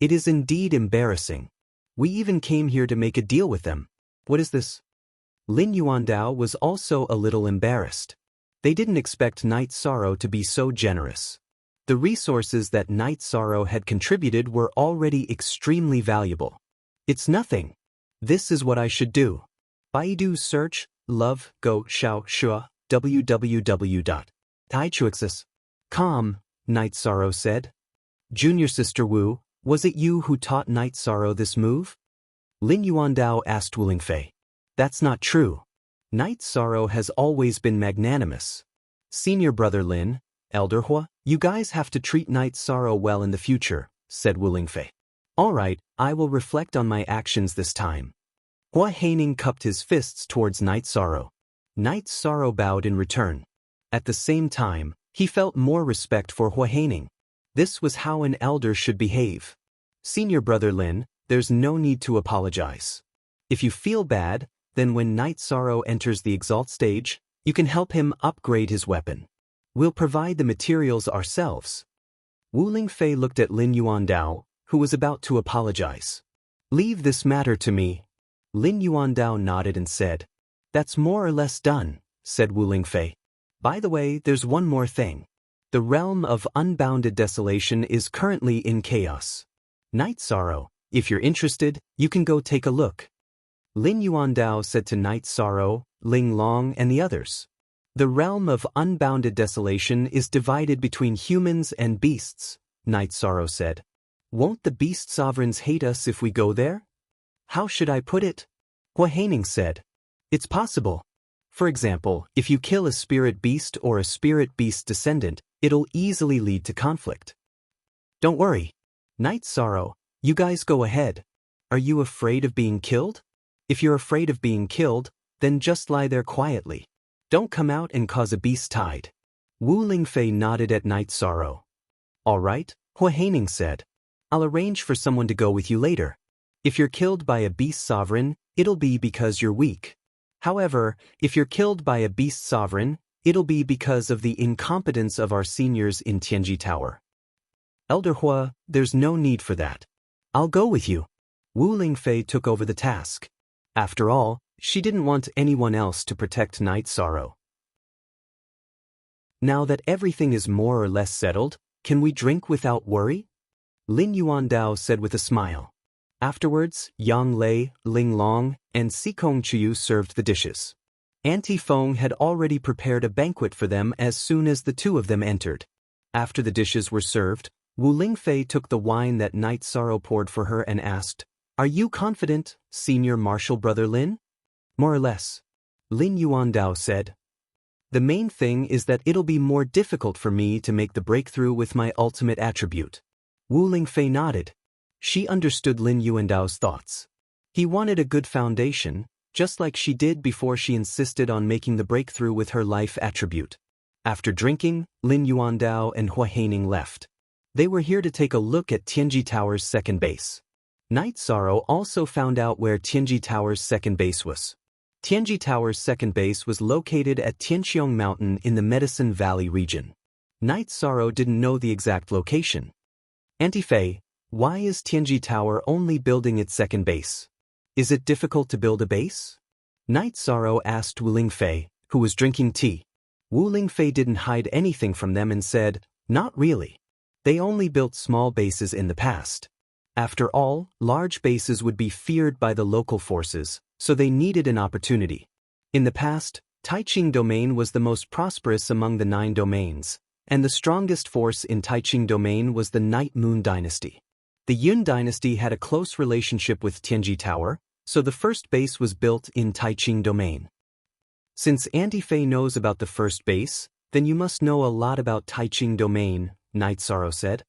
It is indeed embarrassing. We even came here to make a deal with them. What is this? Lin Yuandao was also a little embarrassed. They didn't expect Night Sorrow to be so generous. The resources that Night Sorrow had contributed were already extremely valuable. It's nothing. This is what I should do. Baidu search, love, go, xiao, shua, www.taichuexis.com, Night Sorrow said. Junior Sister Wu, was it you who taught Night Sorrow this move? Lin Yuandao asked Wu Lingfei. That's not true. Night Sorrow has always been magnanimous. Senior brother Lin, Elder Hua, you guys have to treat Night Sorrow well in the future, said Wu Lingfei. All right, I will reflect on my actions this time. Hua Haining cupped his fists towards Night Sorrow. Night Sorrow bowed in return. At the same time, he felt more respect for Hua Haining. This was how an elder should behave. Senior brother Lin, there's no need to apologize. If you feel bad, then when Night Sorrow enters the Exalt stage, you can help him upgrade his weapon. We'll provide the materials ourselves. Wu Lingfei looked at Lin Yuandao, who was about to apologize. Leave this matter to me. Lin Yuandao nodded and said, That's more or less done, said Wu Lingfei. By the way, there's one more thing. The realm of unbounded desolation is currently in chaos. Night Sorrow, if you're interested, you can go take a look. Lin Yuandao said to Night Sorrow, Ling Long and the others. The realm of unbounded desolation is divided between humans and beasts, Night Sorrow said. Won't the beast sovereigns hate us if we go there? How should I put it? Hua Haining said. It's possible. For example, if you kill a spirit beast or a spirit beast descendant, it'll easily lead to conflict. Don't worry. Night Sorrow, you guys go ahead. Are you afraid of being killed? If you're afraid of being killed, then just lie there quietly. Don't come out and cause a beast tide. Wu Lingfei nodded at Night Sorrow. All right, Hua Haining said. I'll arrange for someone to go with you later. If you're killed by a beast sovereign, it'll be because you're weak. However, if you're killed by a beast sovereign, it'll be because of the incompetence of our seniors in Tianji Tower. Elder Hua, there's no need for that. I'll go with you. Wu Lingfei took over the task. After all, she didn't want anyone else to protect Night Sorrow. Now that everything is more or less settled, can we drink without worry? Lin Yuandao said with a smile. Afterwards, Yang Lei, Ling Long, and Sikong Chiyu served the dishes. Auntie Feng had already prepared a banquet for them as soon as the two of them entered. After the dishes were served, Wu Lingfei took the wine that Night Sorrow poured for her and asked, Are you confident, Senior Marshal Brother Lin? More or less. Lin Yuandao said. The main thing is that it'll be more difficult for me to make the breakthrough with my ultimate attribute. Wu Lingfei nodded. She understood Lin Yuandao's thoughts. He wanted a good foundation, just like she did before she insisted on making the breakthrough with her life attribute. After drinking, Lin Yuandao and Hua Haining left. They were here to take a look at Tianji Tower's second base. Night Sorrow also found out where Tianji Tower's second base was. Tianji Tower's second base was located at Tianqiong Mountain in the Medicine Valley region. Night Sorrow didn't know the exact location. Auntie Fei, why is Tianji Tower only building its second base? Is it difficult to build a base? Night Sorrow asked Wu Lingfei, who was drinking tea. Wu Lingfei didn't hide anything from them and said, Not really. They only built small bases in the past. After all, large bases would be feared by the local forces, so they needed an opportunity. In the past, Taiqing Domain was the most prosperous among the 9 domains, and the strongest force in Taiqing Domain was the Night Moon Dynasty. The Yun Dynasty had a close relationship with Tianji Tower, so the first base was built in Taiqing Domain. Since Auntie Fei knows about the first base, then you must know a lot about Taiqing Domain, Night Sorrow said.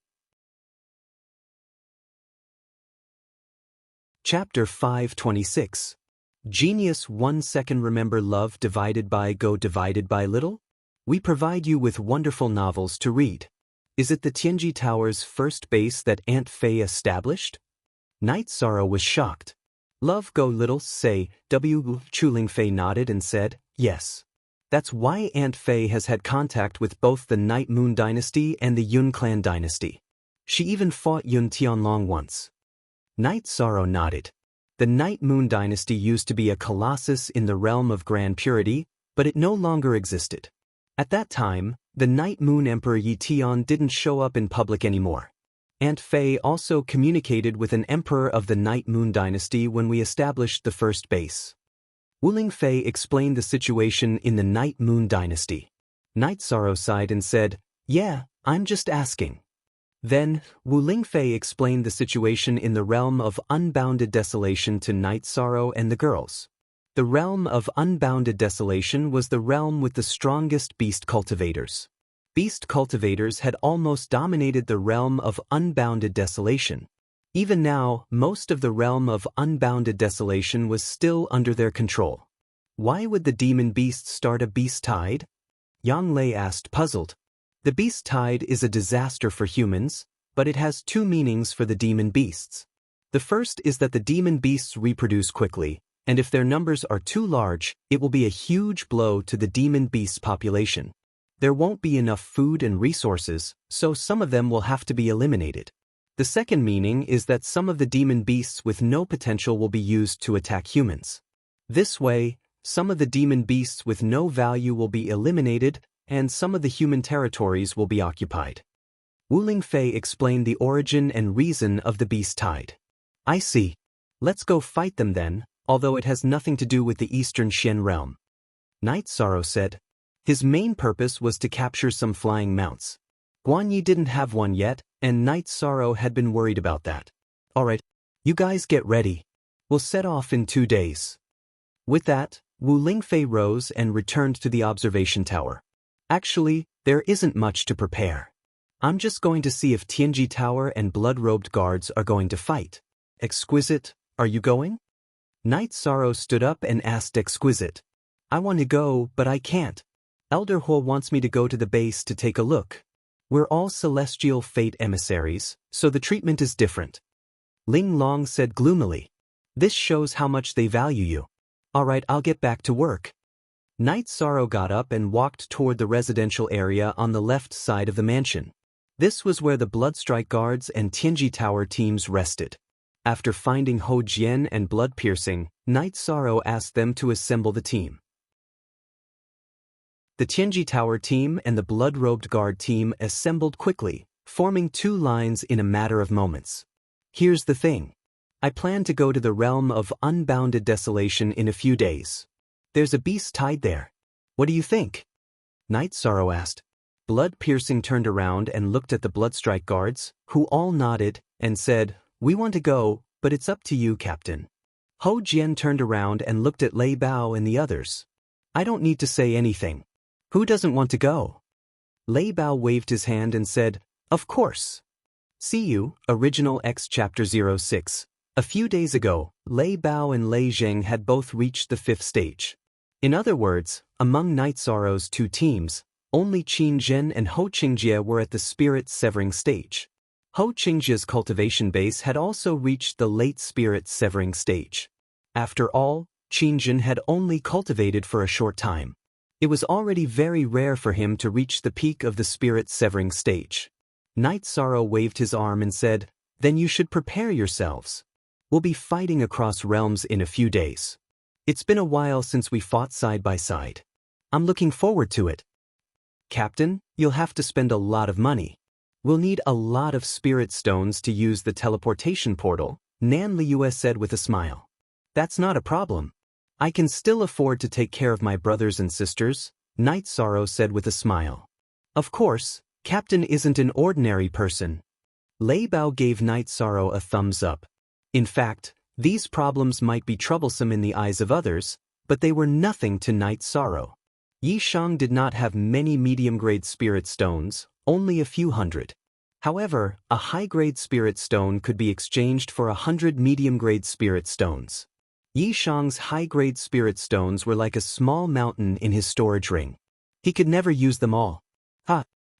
Chapter 526. Genius 1 second remember love divided by go divided by little? We provide you with wonderful novels to read. Is it the Tianji Tower's first base that Aunt Fei established? Night Sorrow was shocked. Love go little say, Chu Lingfei nodded and said, Yes. That's why Aunt Fei has had contact with both the Night Moon Dynasty and the Yun Clan Dynasty. She even fought Yun Tianlong once. Night Sorrow nodded. The Night Moon Dynasty used to be a colossus in the realm of grand purity, but it no longer existed. At that time, the Night Moon Emperor Yi Tian didn't show up in public anymore. Aunt Fei also communicated with an emperor of the Night Moon Dynasty when we established the first base. Wu Lingfei explained the situation in the Night Moon Dynasty. Night Sorrow sighed and said, Yeah, I'm just asking. Then, Wu Lingfei explained the situation in the realm of unbounded desolation to Night Sorrow and the girls. The realm of unbounded desolation was the realm with the strongest beast cultivators. Beast cultivators had almost dominated the realm of unbounded desolation. Even now, most of the realm of unbounded desolation was still under their control. Why would the demon beast start a beast tide? Yang Lei asked, puzzled. The beast tide is a disaster for humans, but it has 2 meanings for the demon beasts. The first is that the demon beasts reproduce quickly, and if their numbers are too large, it will be a huge blow to the demon beast's population. There won't be enough food and resources, so some of them will have to be eliminated. The second meaning is that some of the demon beasts with no potential will be used to attack humans. This way, some of the demon beasts with no value will be eliminated, and some of the human territories will be occupied. Wu Lingfei explained the origin and reason of the beast tide. I see. Let's go fight them then, although it has nothing to do with the Eastern Xian realm. Night Sorrow said. His main purpose was to capture some flying mounts. Guan Yi didn't have one yet, and Night Sorrow had been worried about that. Alright, you guys get ready. We'll set off in 2 days. With that, Wu Lingfei rose and returned to the observation tower. Actually, there isn't much to prepare. I'm just going to see if Tianji Tower and blood-robed guards are going to fight. Exquisite, are you going? Night Sorrow stood up and asked Exquisite. I want to go, but I can't. Elder Huo wants me to go to the base to take a look. We're all celestial fate emissaries, so the treatment is different. Ling Long said gloomily. This shows how much they value you. Alright, I'll get back to work. Night Sorrow got up and walked toward the residential area on the left side of the mansion. This was where the Bloodstrike Guards and Tianji Tower teams rested. After finding Ho Jian and Blood Piercing, Night Sorrow asked them to assemble the team. The Tianji Tower team and the Blood-Robed Guard team assembled quickly, forming 2 lines in a matter of moments. Here's the thing. I plan to go to the realm of unbounded desolation in a few days. There's a beast tied there. What do you think? Night Sorrow asked. Blood Piercing turned around and looked at the Bloodstrike Guards, who all nodded, and said, We want to go, but it's up to you, Captain. Ho Jian turned around and looked at Lei Bao and the others. I don't need to say anything. Who doesn't want to go? Lei Bao waved his hand and said, Of course. See you, Original X Chapter 06. A few days ago, Lei Bao and Lei Zheng had both reached the 5th stage. In other words, among Night Sorrow's 2 teams, only Qin Zhen and Ho Qingjie were at the spirit severing stage. Ho Qingjie's cultivation base had also reached the late spirit severing stage. After all, Qin Zhen had only cultivated for a short time. It was already very rare for him to reach the peak of the spirit severing stage. Night Sorrow waved his arm and said, Then you should prepare yourselves. We'll be fighting across realms in a few days. It's been a while since we fought side by side. I'm looking forward to it. Captain, you'll have to spend a lot of money. We'll need a lot of spirit stones to use the teleportation portal, Nan Liu said with a smile. That's not a problem. I can still afford to take care of my brothers and sisters, Night Sorrow said with a smile. Of course, Captain isn't an ordinary person. Lei Bao gave Night Sorrow a thumbs up. In fact, these problems might be troublesome in the eyes of others, but they were nothing to Night Sorrow. Yi Shang did not have many medium-grade spirit stones, only a few hundred. However, a high-grade spirit stone could be exchanged for 100 medium-grade spirit stones. Yi Shang's high-grade spirit stones were like a small mountain in his storage ring. He could never use them all.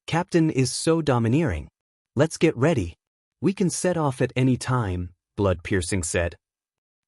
Captain is so domineering. Let's get ready. We can set off at any time, Blood Piercing said.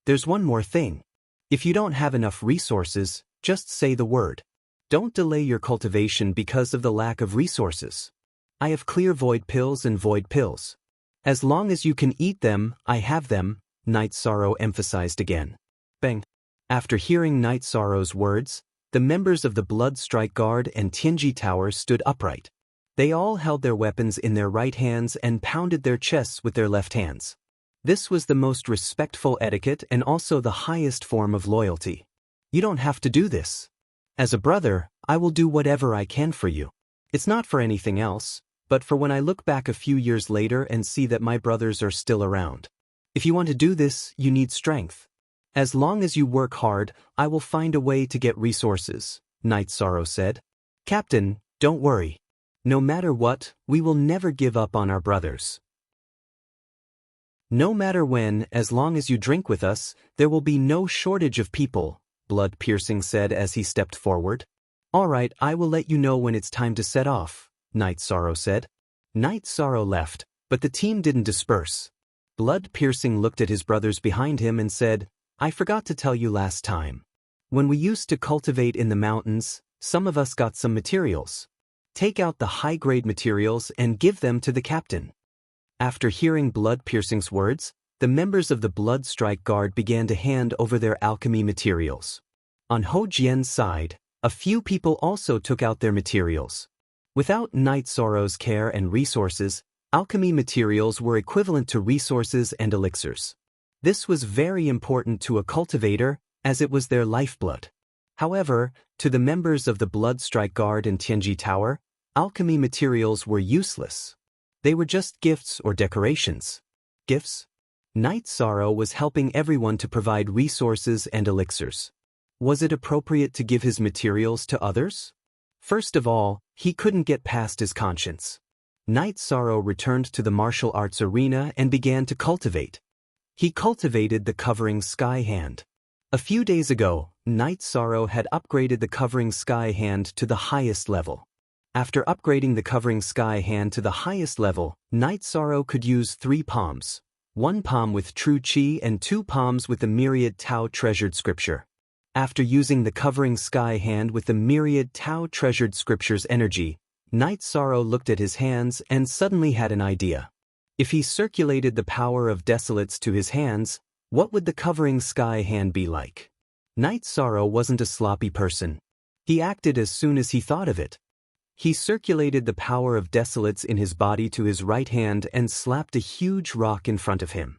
There's one more thing. If you don't have enough resources, just say the word. Don't delay your cultivation because of the lack of resources. I have clear void pills and void pills. As long as you can eat them, I have them, Night Sorrow emphasized again. Bang. After hearing Night Sorrow's words, the members of the Bloodstrike Guard and Tianji Tower stood upright. They all held their weapons in their right hands and pounded their chests with their left hands. This was the most respectful etiquette and also the highest form of loyalty. You don't have to do this. As a brother, I will do whatever I can for you. It's not for anything else, but for when I look back a few years later and see that my brothers are still around. If you want to do this, you need strength. As long as you work hard, I will find a way to get resources, Night Sorrow said. Captain, don't worry. No matter what, we will never give up on our brothers. No matter when, as long as you drink with us, there will be no shortage of people, Blood Piercing said as he stepped forward. All right, I will let you know when it's time to set off, Night Sorrow said. Night Sorrow left, but the team didn't disperse. Blood Piercing looked at his brothers behind him and said, I forgot to tell you last time. When we used to cultivate in the mountains, some of us got some materials. Take out the high-grade materials and give them to the captain. After hearing Blood-Piercing's words, the members of the Blood Strike Guard began to hand over their alchemy materials. On Ho Jian's side, a few people also took out their materials. Without Night Sorrow's care and resources, alchemy materials were equivalent to resources and elixirs. This was very important to a cultivator, as it was their lifeblood. However, to the members of the Blood Strike Guard in Tianji Tower, alchemy materials were useless. They were just gifts or decorations. Gifts? Night Sorrow was helping everyone to provide resources and elixirs. Was it appropriate to give his materials to others? First of all, he couldn't get past his conscience. Night Sorrow returned to the martial arts arena and began to cultivate. He cultivated the Covering Sky Hand. A few days ago, Night Sorrow had upgraded the Covering Sky Hand to the highest level. After upgrading the Covering Sky Hand to the highest level, Night Sorrow could use 3 palms, 1 palm with True Qi and 2 palms with the Myriad Tao Treasured Scripture. After using the Covering Sky Hand with the Myriad Tao Treasured Scripture's energy, Night Sorrow looked at his hands and suddenly had an idea. If he circulated the power of Desolates to his hands, what would the Covering Sky Hand be like? Night Sorrow wasn't a sloppy person. He acted as soon as he thought of it. He circulated the power of Desolates in his body to his right hand and slapped a huge rock in front of him.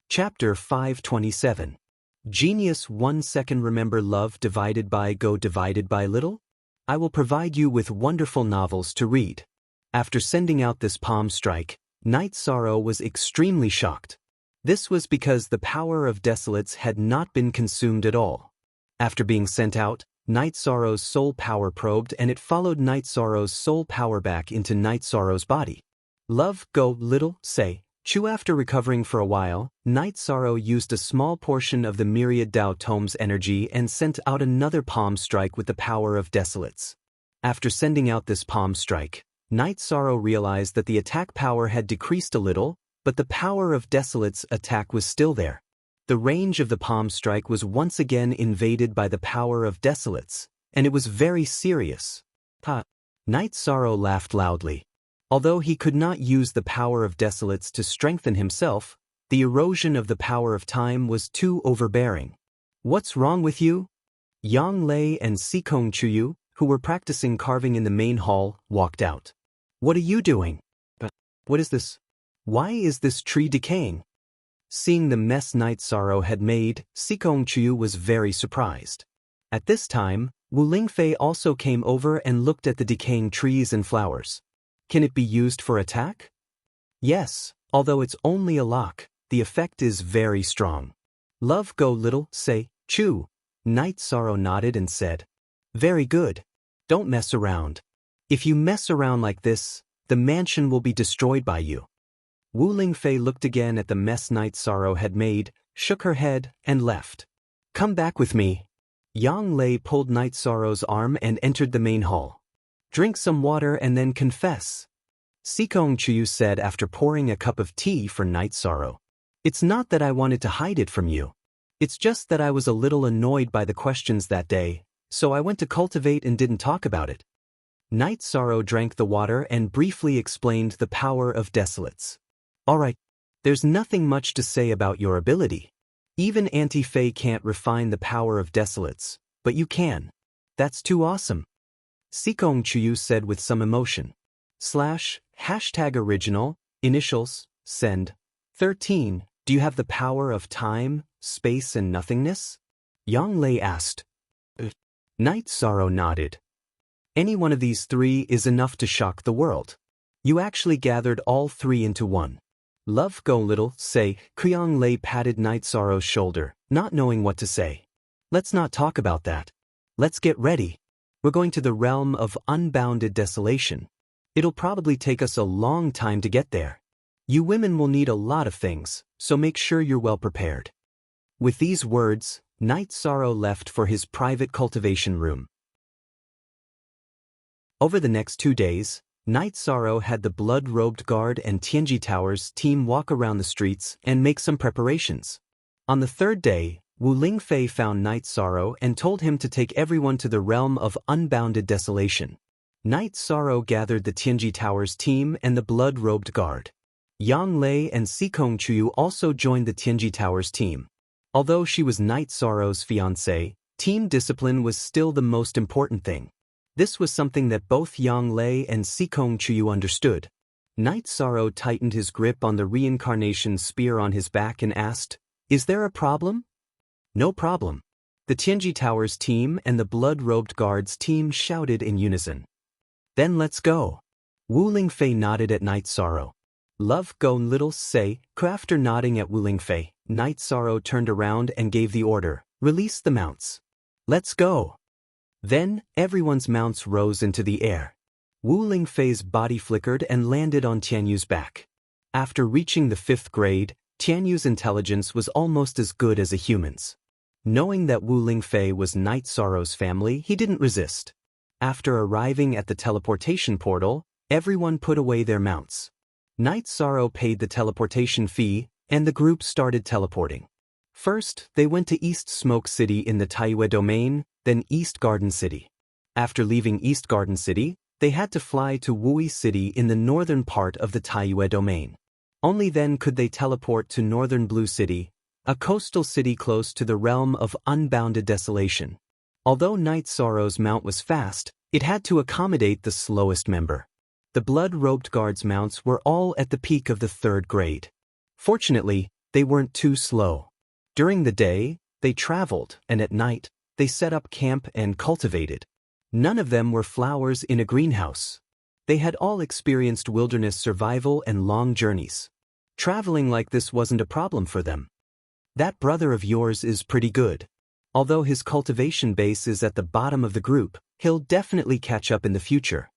Chapter 527. Genius 1 second. Remember love divided by go divided by little? I will provide you with wonderful novels to read. After sending out this palm strike, Night Sorrow was extremely shocked. This was because the power of Desolates had not been consumed at all. After being sent out, Night Sorrow's soul power probed and it followed Night Sorrow's soul power back into Night Sorrow's body. Love, go, little, say, chew. After recovering for a while, Night Sorrow used a small portion of the Myriad Dao Tome's energy and sent out another palm strike with the power of Desolates. After sending out this palm strike, Night Sorrow realized that the attack power had decreased a little, but the power of Desolates' attack was still there. The range of the palm strike was once again invaded by the power of Desolates, and it was very serious. Night Sorrow laughed loudly. Although he could not use the power of Desolates to strengthen himself, the erosion of the power of time was too overbearing. What's wrong with you? Yang Lei and Sikong Chuyu, who were practicing carving in the main hall, walked out. What are you doing? But what is this? Why is this tree decaying? Seeing the mess Night Sorrow had made, Sikong Chuyu was very surprised. At this time, Wu Lingfei also came over and looked at the decaying trees and flowers. Can it be used for attack? Yes, although it's only a lock, the effect is very strong. Love, go, little, say, chew. Night Sorrow nodded and said, very good. Don't mess around. If you mess around like this, the mansion will be destroyed by you. Wu Lingfei looked again at the mess Night Sorrow had made, shook her head, and left. Come back with me. Yang Lei pulled Night Sorrow's arm and entered the main hall. Drink some water and then confess. Sikong Chuyu said after pouring a cup of tea for Night Sorrow. It's not that I wanted to hide it from you. It's just that I was a little annoyed by the questions that day, so I went to cultivate and didn't talk about it. Night Sorrow drank the water and briefly explained the power of Desolates. Alright, there's nothing much to say about your ability. Even Auntie Fei can't refine the power of Desolates, but you can. That's too awesome. Sikong Chuyu said with some emotion. #original, initials, send. 13, do you have the power of time, space and nothingness? Yang Lei asked. Night Sorrow nodded. Any one of these 3 is enough to shock the world. You actually gathered all 3 into one. Love, go, little, say. Yang Lei patted Night Sorrow's shoulder, not knowing what to say. Let's not talk about that. Let's get ready. We're going to the realm of unbounded desolation. It'll probably take us a long time to get there. You women will need a lot of things, so make sure you're well prepared. With these words, Night Sorrow left for his private cultivation room. Over the next 2 days, Night Sorrow had the blood-robed guard and Tianji Tower's team walk around the streets and make some preparations. On the 3rd day, Wu Lingfei found Night Sorrow and told him to take everyone to the realm of unbounded desolation. Night Sorrow gathered the Tianji Tower's team and the blood-robed guard. Yang Lei and Sikong Chuyu also joined the Tianji Tower's team. Although she was Night Sorrow's fiancée, team discipline was still the most important thing. This was something that both Yang Lei and Sikong Chuyu understood. Night Sorrow tightened his grip on the reincarnation spear on his back and asked, "Is there a problem?" "No problem." The Tianji Tower's team and the blood-robed guards team shouted in unison. "Then let's go." Wu Lingfei nodded at Night Sorrow. "Love go little say." After nodding at Wu Lingfei, Night Sorrow turned around and gave the order, "Release the mounts. Let's go." Then, everyone's mounts rose into the air. Wu Lingfei's body flickered and landed on Tianyu's back. After reaching the 5th grade, Tianyu's intelligence was almost as good as a human's. Knowing that Wu Lingfei was Night Sorrow's family, he didn't resist. After arriving at the teleportation portal, everyone put away their mounts. Night Sorrow paid the teleportation fee, and the group started teleporting. First, they went to East Smoke City in the Taiyue domain, then East Garden City. After leaving East Garden City, they had to fly to Wui City in the northern part of the Taiyue domain. Only then could they teleport to Northern Blue City, a coastal city close to the realm of unbounded desolation. Although Night Sorrow's mount was fast, it had to accommodate the slowest member. The blood-robed guards' mounts were all at the peak of the 3rd grade. Fortunately, they weren't too slow. During the day, they traveled, and at night, they set up camp and cultivated. None of them were flowers in a greenhouse. They had all experienced wilderness survival and long journeys. Traveling like this wasn't a problem for them. "That brother of yours is pretty good. Although his cultivation base is at the bottom of the group, he'll definitely catch up in the future.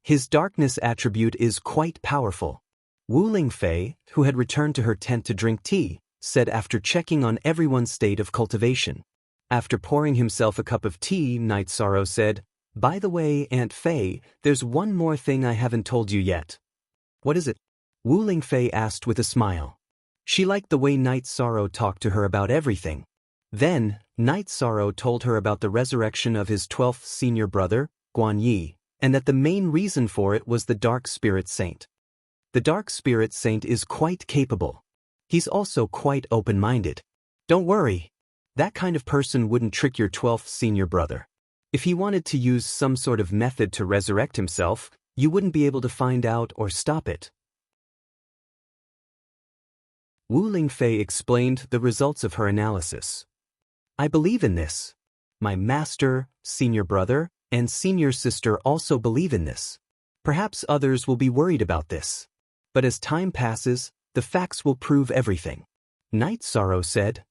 His darkness attribute is quite powerful." Wu Lingfei, who had returned to her tent to drink tea, said after checking on everyone's state of cultivation. After pouring himself a cup of tea, Night Sorrow said, "By the way, Aunt Fei, there's one more thing I haven't told you yet." "What is it?" Wu Lingfei asked with a smile. She liked the way Night Sorrow talked to her about everything. Then, Night Sorrow told her about the resurrection of his 12th senior brother, Guan Yi, and that the main reason for it was the Dark Spirit Saint. The Dark Spirit Saint is quite capable. He's also quite open-minded. Don't worry. That kind of person wouldn't trick your 12th senior brother. If he wanted to use some sort of method to resurrect himself, you wouldn't be able to find out or stop it. Wu Lingfei explained the results of her analysis. "I believe in this. My master, senior brother, and senior sister also believe in this. Perhaps others will be worried about this. But as time passes, the facts will prove everything." Night Sorrow said,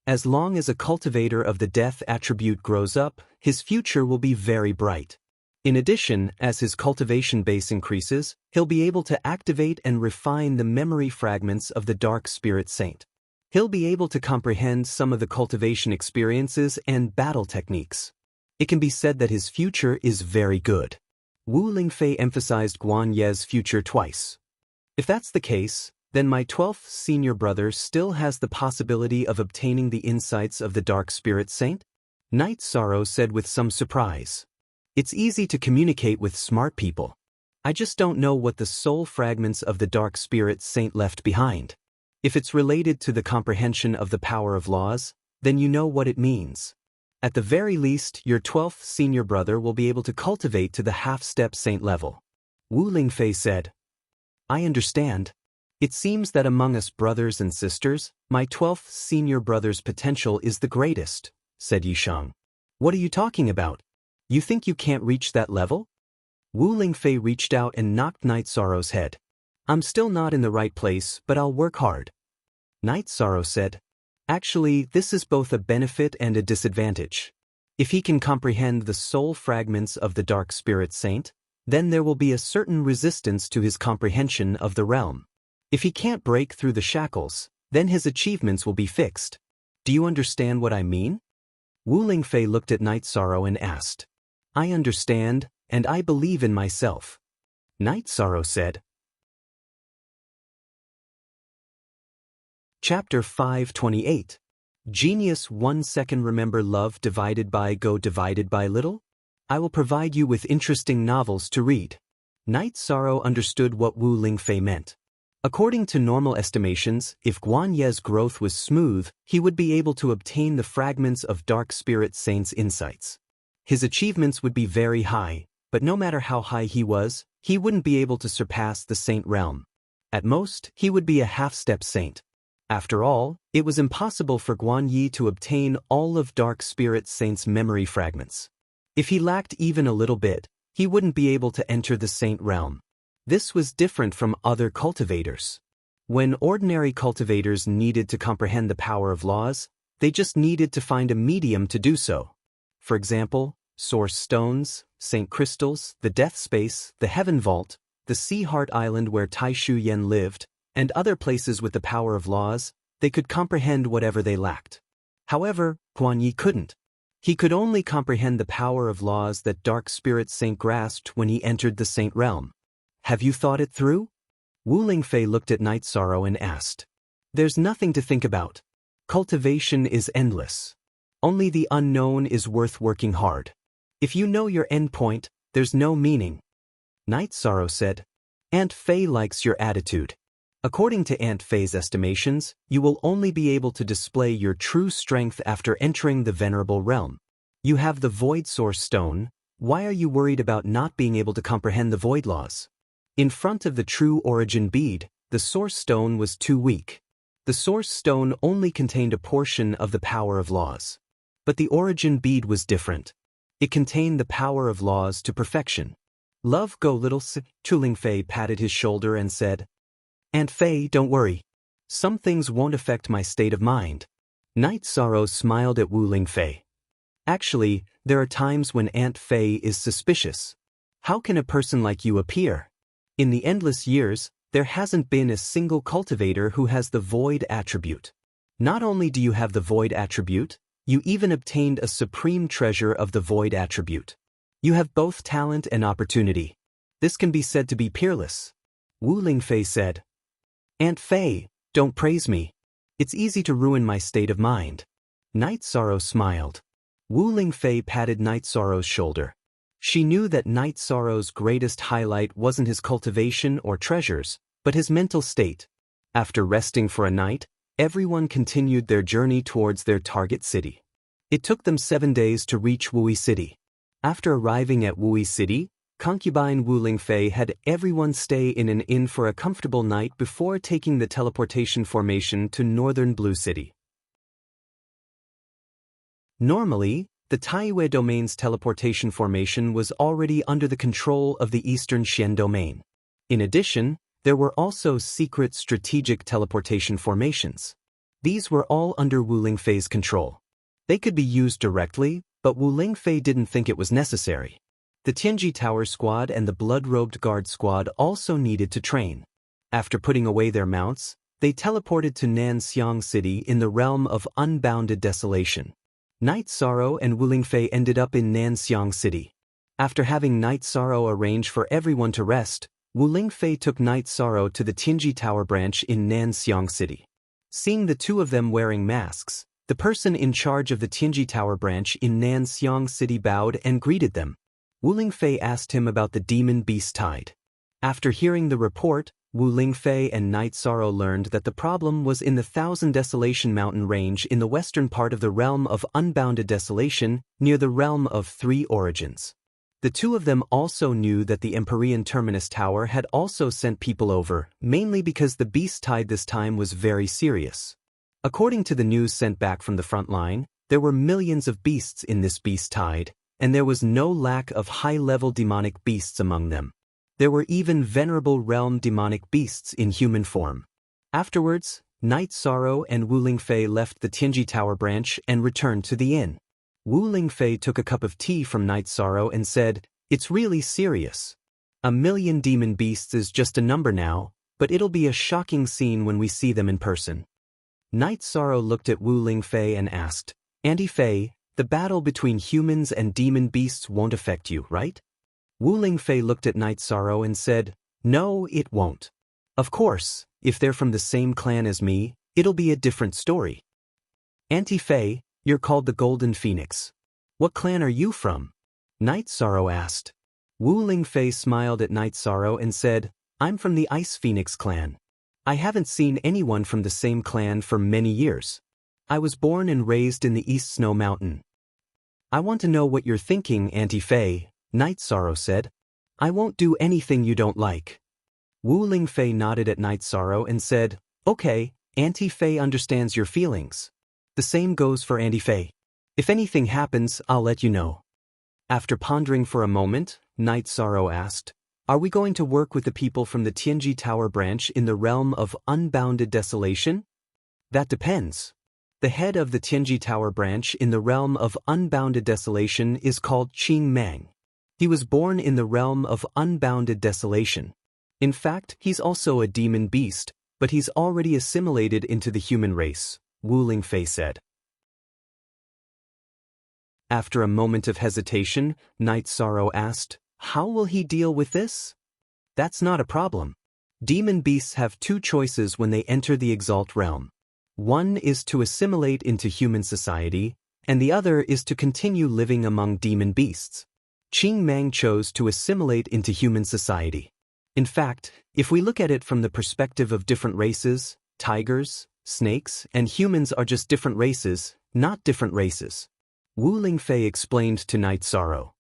"As long as a cultivator of the death attribute grows up, his future will be very bright. In addition, as his cultivation base increases, he'll be able to activate and refine the memory fragments of the Dark Spirit Saint. He'll be able to comprehend some of the cultivation experiences and battle techniques. It can be said that his future is very good." Wu Lingfei emphasized Guan Ye's future twice. "If that's the case, then my 12th senior brother still has the possibility of obtaining the insights of the Dark Spirit Saint?" Night Sorrow said with some surprise. "It's easy to communicate with smart people. I just don't know what the soul fragments of the Dark Spirit Saint left behind. If it's related to the comprehension of the power of laws, then you know what it means. At the very least, your 12th senior brother will be able to cultivate to the half-step saint level." Wu Lingfei said, "I understand. It seems that among us brothers and sisters, my 12th senior brother's potential is the greatest," said Yisheng. "What are you talking about? You think you can't reach that level?" Wu Lingfei reached out and knocked Night Sorrow's head. "I'm still not in the right place, but I'll work hard." Night Sorrow said, "Actually, this is both a benefit and a disadvantage. If he can comprehend the soul fragments of the Dark Spirit Saint, then there will be a certain resistance to his comprehension of the realm. If he can't break through the shackles, then his achievements will be fixed. Do you understand what I mean?" Wu Lingfei looked at Night Sorrow and asked, "I understand, and I believe in myself." Night Sorrow said. Chapter 528. Genius 1 second remember love divided by go divided by little? I will provide you with interesting novels to read. Night Sorrow understood what Wu Lingfei meant. According to normal estimations, if Guan Ye's growth was smooth, he would be able to obtain the fragments of Dark Spirit Saint's insights. His achievements would be very high, but no matter how high he was, he wouldn't be able to surpass the Saint realm. At most, he would be a half-step saint. After all, it was impossible for Guan Yi to obtain all of Dark Spirit Saint's memory fragments. If he lacked even a little bit, he wouldn't be able to enter the Saint realm. This was different from other cultivators. When ordinary cultivators needed to comprehend the power of laws, they just needed to find a medium to do so. For example, Source Stones, Saint Crystals, the Death Space, the Heaven Vault, the Sea Heart Island where Tai Shu Yen lived, and other places with the power of laws, they could comprehend whatever they lacked. However, Guan Yi couldn't. He could only comprehend the power of laws that Dark Spirit Saint grasped when he entered the Saint realm. Have you thought it through? Wu Lingfei looked at Night Sorrow and asked. There's nothing to think about. Cultivation is endless. Only the unknown is worth working hard. If you know your end point, there's no meaning. Night Sorrow said. Aunt Fei likes your attitude. According to Aunt Fei's estimations, you will only be able to display your true strength after entering the Venerable Realm. You have the Void Source Stone. Why are you worried about not being able to comprehend the Void Laws? In front of the True Origin bead, the Source Stone was too weak. The Source Stone only contained a portion of the power of laws. But the Origin bead was different. It contained the power of laws to perfection. Love go little Chu Lingfei patted his shoulder and said, Aunt Fei, don't worry. Some things won't affect my state of mind. Night Sorrow smiled at Wu Lingfei. Actually, there are times when Aunt Fei is suspicious. How can a person like you appear? In the endless years, there hasn't been a single cultivator who has the void attribute. Not only do you have the void attribute, you even obtained a supreme treasure of the void attribute. You have both talent and opportunity. This can be said to be peerless. Wu Lingfei said. Aunt Fei, don't praise me. It's easy to ruin my state of mind. Night Sorrow smiled. Wu Lingfei patted Night Sorrow's shoulder. She knew that Night Sorrow's greatest highlight wasn't his cultivation or treasures, but his mental state. After resting for a night, everyone continued their journey towards their target city. It took them 7 days to reach Wui City. After arriving at Wui City, concubine Wu Lingfei had everyone stay in an inn for a comfortable night before taking the teleportation formation to northern Blue City. Normally, the Taiyue domain's teleportation formation was already under the control of the Eastern Xian domain. In addition, there were also secret strategic teleportation formations. These were all under Wu Lingfei's control. They could be used directly, but Wu Lingfei didn't think it was necessary. The Tianji Tower Squad and the Blood-Robed Guard Squad also needed to train. After putting away their mounts, they teleported to Nanxiang City in the realm of unbounded desolation. Night Sorrow and Wu Lingfei ended up in Nanxiang City. After having Night Sorrow arrange for everyone to rest, Wu Lingfei took Night Sorrow to the Tianji Tower branch in Nanxiang City. Seeing the two of them wearing masks, the person in charge of the Tianji Tower branch in Nanxiang City bowed and greeted them. Wu Lingfei asked him about the demon beast tide. After hearing the report, Wu Lingfei and Night Sorrow learned that the problem was in the Thousand Desolation mountain range in the western part of the realm of unbounded desolation, near the realm of Three Origins. The two of them also knew that the Empyrean Terminus Tower had also sent people over, mainly because the beast tide this time was very serious. According to the news sent back from the front line, there were millions of beasts in this beast tide, and there was no lack of high-level demonic beasts among them. There were even venerable realm demonic beasts in human form. Afterwards, Night Sorrow and Wu Lingfei left the Tianji Tower branch and returned to the inn. Wu Lingfei took a cup of tea from Night Sorrow and said, "It's really serious. 1,000,000 demon beasts is just a number now, but it'll be a shocking scene when we see them in person." Night Sorrow looked at Wu Lingfei and asked, "Auntie Fei, the battle between humans and demon beasts won't affect you, right?" Wu Lingfei looked at Night Sorrow and said, "No, it won't. Of course, if they're from the same clan as me, it'll be a different story." Auntie Faye, you're called the Golden Phoenix. What clan are you from? Night Sorrow asked. Wu Lingfei smiled at Night Sorrow and said, I'm from the Ice Phoenix clan. I haven't seen anyone from the same clan for many years. I was born and raised in the East Snow Mountain. I want to know what you're thinking, Auntie Faye, Night Sorrow said. I won't do anything you don't like. Wu Lingfei nodded at Night Sorrow and said, Okay, Auntie Faye understands your feelings. The same goes for Auntie Faye. If anything happens, I'll let you know. After pondering for a moment, Night Sorrow asked, Are we going to work with the people from the Tianji Tower branch in the realm of unbounded desolation? That depends. The head of the Tianji Tower branch in the realm of unbounded desolation is called Qing Mang. He was born in the realm of unbounded desolation. In fact, he's also a demon beast, but he's already assimilated into the human race, Wu Lingfei said. After a moment of hesitation, Night Sorrow asked, How will he deal with this? That's not a problem. Demon beasts have two choices when they enter the Exalt realm. One is to assimilate into human society, and the other is to continue living among demon beasts. Qing Mang chose to assimilate into human society. In fact, if we look at it from the perspective of different races, tigers, snakes, and humans are just different races, not different races. Wu Lingfei explained to Night Sorrow.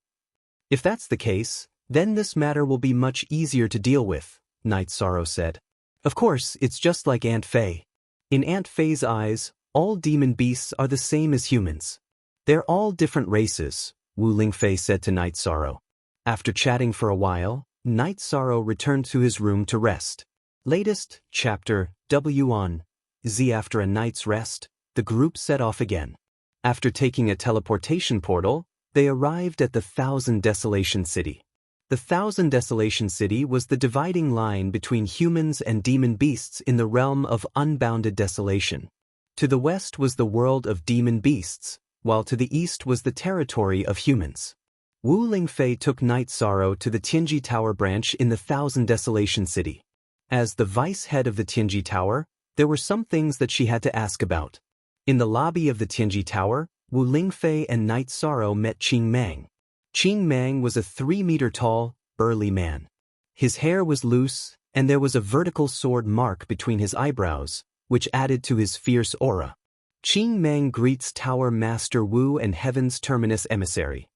If that's the case, then this matter will be much easier to deal with, Night Sorrow said. Of course, it's just like Aunt Faye. In Aunt Faye's eyes, all demon beasts are the same as humans. They're all different races, Wu Lingfei said to Night Sorrow. After chatting for a while, Night Sorrow returned to his room to rest. Latest, chapter, W on Z. After a night's rest, the group set off again. After taking a teleportation portal, they arrived at the Thousand Desolation City. The Thousand Desolation City was the dividing line between humans and demon beasts in the realm of unbounded desolation. To the west was the world of demon beasts, while to the east was the territory of humans. Wu Lingfei took Night Sorrow to the Tianji Tower branch in the Thousand Desolation City. As the vice head of the Tianji Tower, there were some things that she had to ask about. In the lobby of the Tianji Tower, Wu Lingfei and Night Sorrow met Qing Mang. Qing Mang was a 3-meter-tall, burly man. His hair was loose, and there was a vertical sword mark between his eyebrows, which added to his fierce aura. Qing Mang greets Tower Master Wu and Heaven's Terminus Emissary.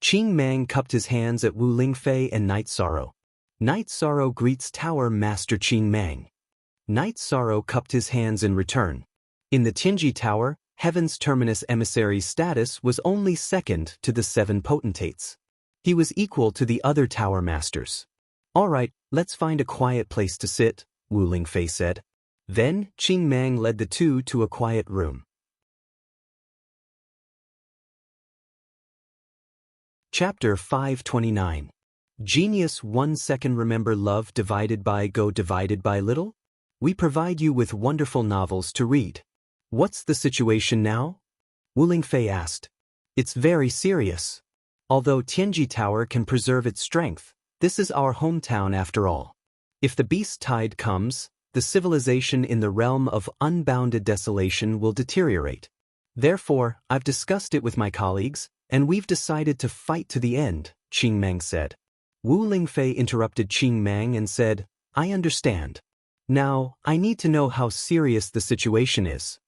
Qing Mang cupped his hands at Wu Lingfei and Night Sorrow. Night Sorrow greets Tower Master Qing Mang. Night Sorrow cupped his hands in return. In the Tianji Tower, Heaven's Terminus Emissary's status was only second to the 7 potentates. He was equal to the other Tower Masters. All right, let's find a quiet place to sit, Wu Lingfei said. Then, Qing Mang led the two to a quiet room. Chapter 529. Genius 1 second. Remember love divided by go divided by little? We provide you with wonderful novels to read. What's the situation now? Wu Lingfei asked. It's very serious. Although Tianji Tower can preserve its strength, this is our hometown after all. If the beast tide comes, the civilization in the realm of unbounded desolation will deteriorate. Therefore, I've discussed it with my colleagues, and we've decided to fight to the end, Qing Mang said. Wu Lingfei interrupted Qing Mang and said, I understand. Now, I need to know how serious the situation is.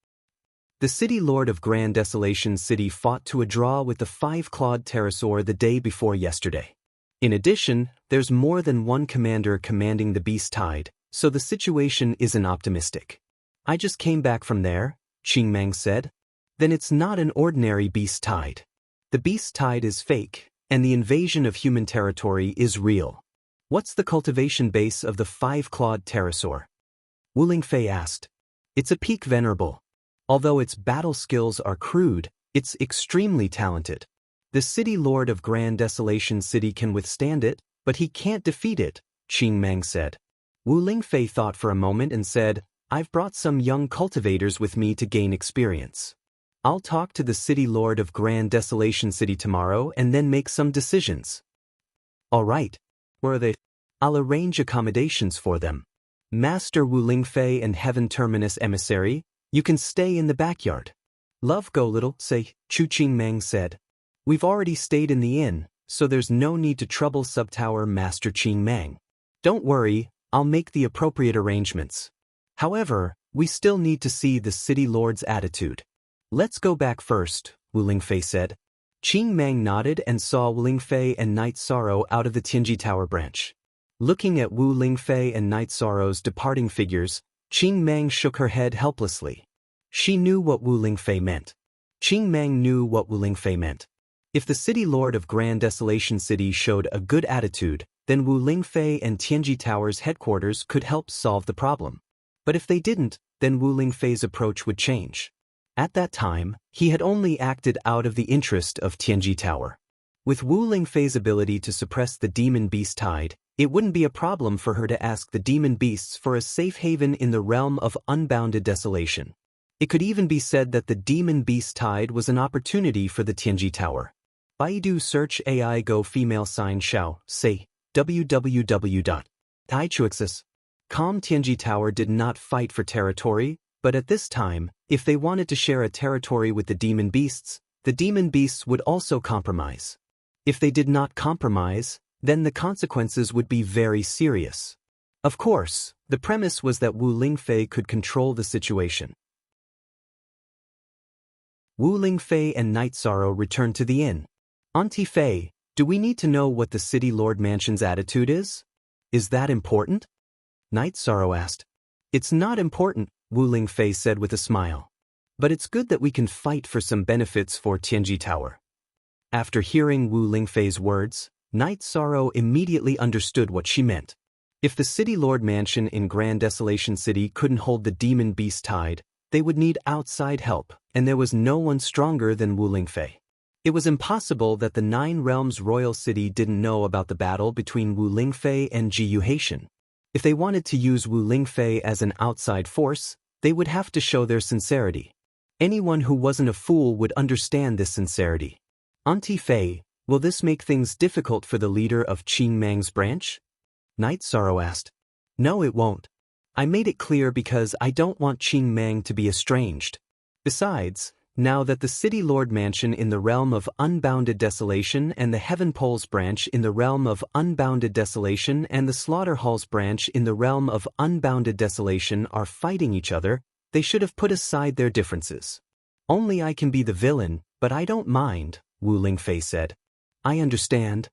The City Lord of Grand Desolation City fought to a draw with the 5-clawed pterosaur the day before yesterday. In addition, there's more than one commander commanding the beast tide, so the situation isn't optimistic. I just came back from there, Qing Mang said. Then it's not an ordinary beast tide. The beast tide is fake, and the invasion of human territory is real. What's the cultivation base of the 5-clawed pterosaur? Wu Lingfei asked. It's a peak venerable. Although its battle skills are crude, it's extremely talented. The City Lord of Grand Desolation City can withstand it, but he can't defeat it, Qing Mang said. Wu Lingfei thought for a moment and said, I've brought some young cultivators with me to gain experience. I'll talk to the City Lord of Grand Desolation City tomorrow and then make some decisions. All right. Where are they? I'll arrange accommodations for them. Master Wu Lingfei and Heaven Terminus Emissary, you can stay in the backyard. Love go little, say, Chu Qingmang said. We've already stayed in the inn, so there's no need to trouble Subtower Master Qingmang. Don't worry, I'll make the appropriate arrangements. However, we still need to see the city lord's attitude. Let's go back first, Wu Lingfei said. Qingmang nodded and saw Wu Lingfei and Night Sorrow out of the Tianji Tower branch. Looking at Wu Lingfei and Night Sorrow's departing figures, Qingmang shook her head helplessly. She knew what Wu Lingfei meant. Qingmang knew what Wu Lingfei meant. If the city lord of Grand Desolation City showed a good attitude, then Wu Lingfei and Tianji Tower's headquarters could help solve the problem. But if they didn't, then Wu Lingfei's approach would change. At that time, he had only acted out of the interest of Tianji Tower. With Wu Lingfei's ability to suppress the demon beast tide, it wouldn't be a problem for her to ask the demon beasts for a safe haven in the realm of unbounded desolation. It could even be said that the demon beast tide was an opportunity for the Tianji Tower. Baidu search AI go female sign Xiao, say, www.taichuexis.com. Tianji Tower did not fight for territory, but at this time, if they wanted to share a territory with the demon beasts would also compromise. If they did not compromise, then the consequences would be very serious. Of course, the premise was that Wu Lingfei could control the situation. Wu Lingfei and Night Sorrow returned to the inn. Auntie Fei, do we need to know what the city lord mansion's attitude is? Is that important? Night Sorrow asked. It's not important, Wu Lingfei said with a smile. But it's good that we can fight for some benefits for Tianji Tower. After hearing Wu Lingfei's words, Night Sorrow immediately understood what she meant. If the city lord mansion in Grand Desolation City couldn't hold the demon beast tide, they would need outside help, and there was no one stronger than Wu Lingfei. It was impossible that the Nine Realms royal city didn't know about the battle between Wu Lingfei and Ji Yuhaitian. If they wanted to use Wu Lingfei as an outside force, they would have to show their sincerity. Anyone who wasn't a fool would understand this sincerity. Auntie Fei, will this make things difficult for the leader of Qingmang's branch? Night Sorrow asked. No, it won't. I made it clear because I don't want Qingmang to be estranged. Besides, now that the City Lord Mansion in the realm of Unbounded Desolation and the Heaven Poles branch in the realm of Unbounded Desolation and the Slaughter Halls branch in the realm of Unbounded Desolation are fighting each other, they should have put aside their differences. Only I can be the villain, but I don't mind, Wu Lingfei said. I understand.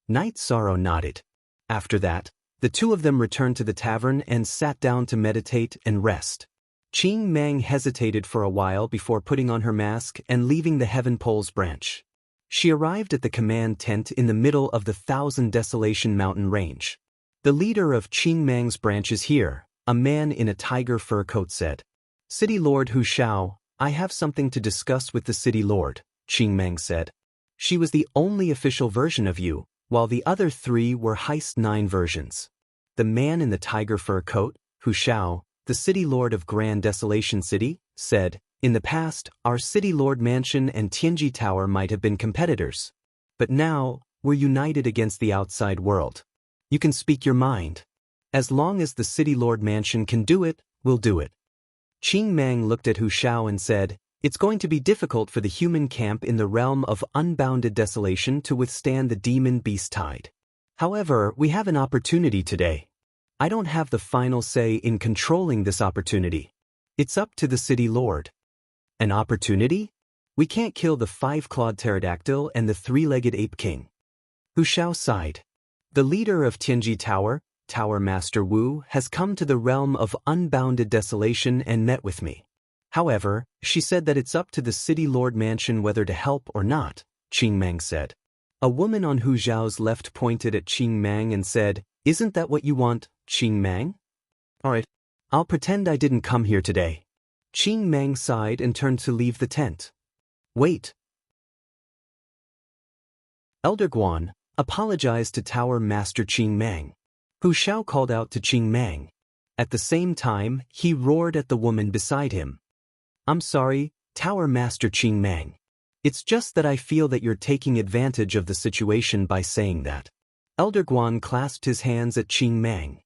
Night Sorrow nodded. After that, the two of them returned to the tavern and sat down to meditate and rest. Qingmang hesitated for a while before putting on her mask and leaving the Heaven Poles branch. She arrived at the command tent in the middle of the Thousand Desolation mountain range. The leader of Qingmang's branch is here, a man in a tiger fur coat said. City Lord Hu Xiao, I have something to discuss with the City Lord, Qingmang said. She was the only official version of you, while the other three were Heist 9 versions. The man in the tiger fur coat, Hu Xiao, the City Lord of Grand Desolation City, said, in the past, our City Lord Mansion and Tianji Tower might have been competitors. But now, we're united against the outside world. You can speak your mind. As long as the City Lord Mansion can do it, we'll do it. Qingmang looked at Hu Xiao and said, it's going to be difficult for the human camp in the realm of Unbounded Desolation to withstand the demon beast tide. However, we have an opportunity today. I don't have the final say in controlling this opportunity. It's up to the City Lord. An opportunity? We can't kill the 5-clawed pterodactyl and the 3-legged ape king. Hu Xiao sighed. The leader of Tianji Tower, Tower Master Wu, has come to the realm of Unbounded Desolation and met with me. However, she said that it's up to the City Lord Mansion whether to help or not, Qingmang said. A woman on Hu Xiao's left pointed at Qingmang and said, isn't that what you want, Qingmang? Alright, I'll pretend I didn't come here today. Qingmang sighed and turned to leave the tent. Wait. Elder Guan apologized to Tower Master Qingmang. Hu Xiao called out to Qingmang. At the same time, he roared at the woman beside him. I'm sorry, Tower Master Qingmang. It's just that I feel that you're taking advantage of the situation by saying that. Elder Guan clasped his hands at Qingmang.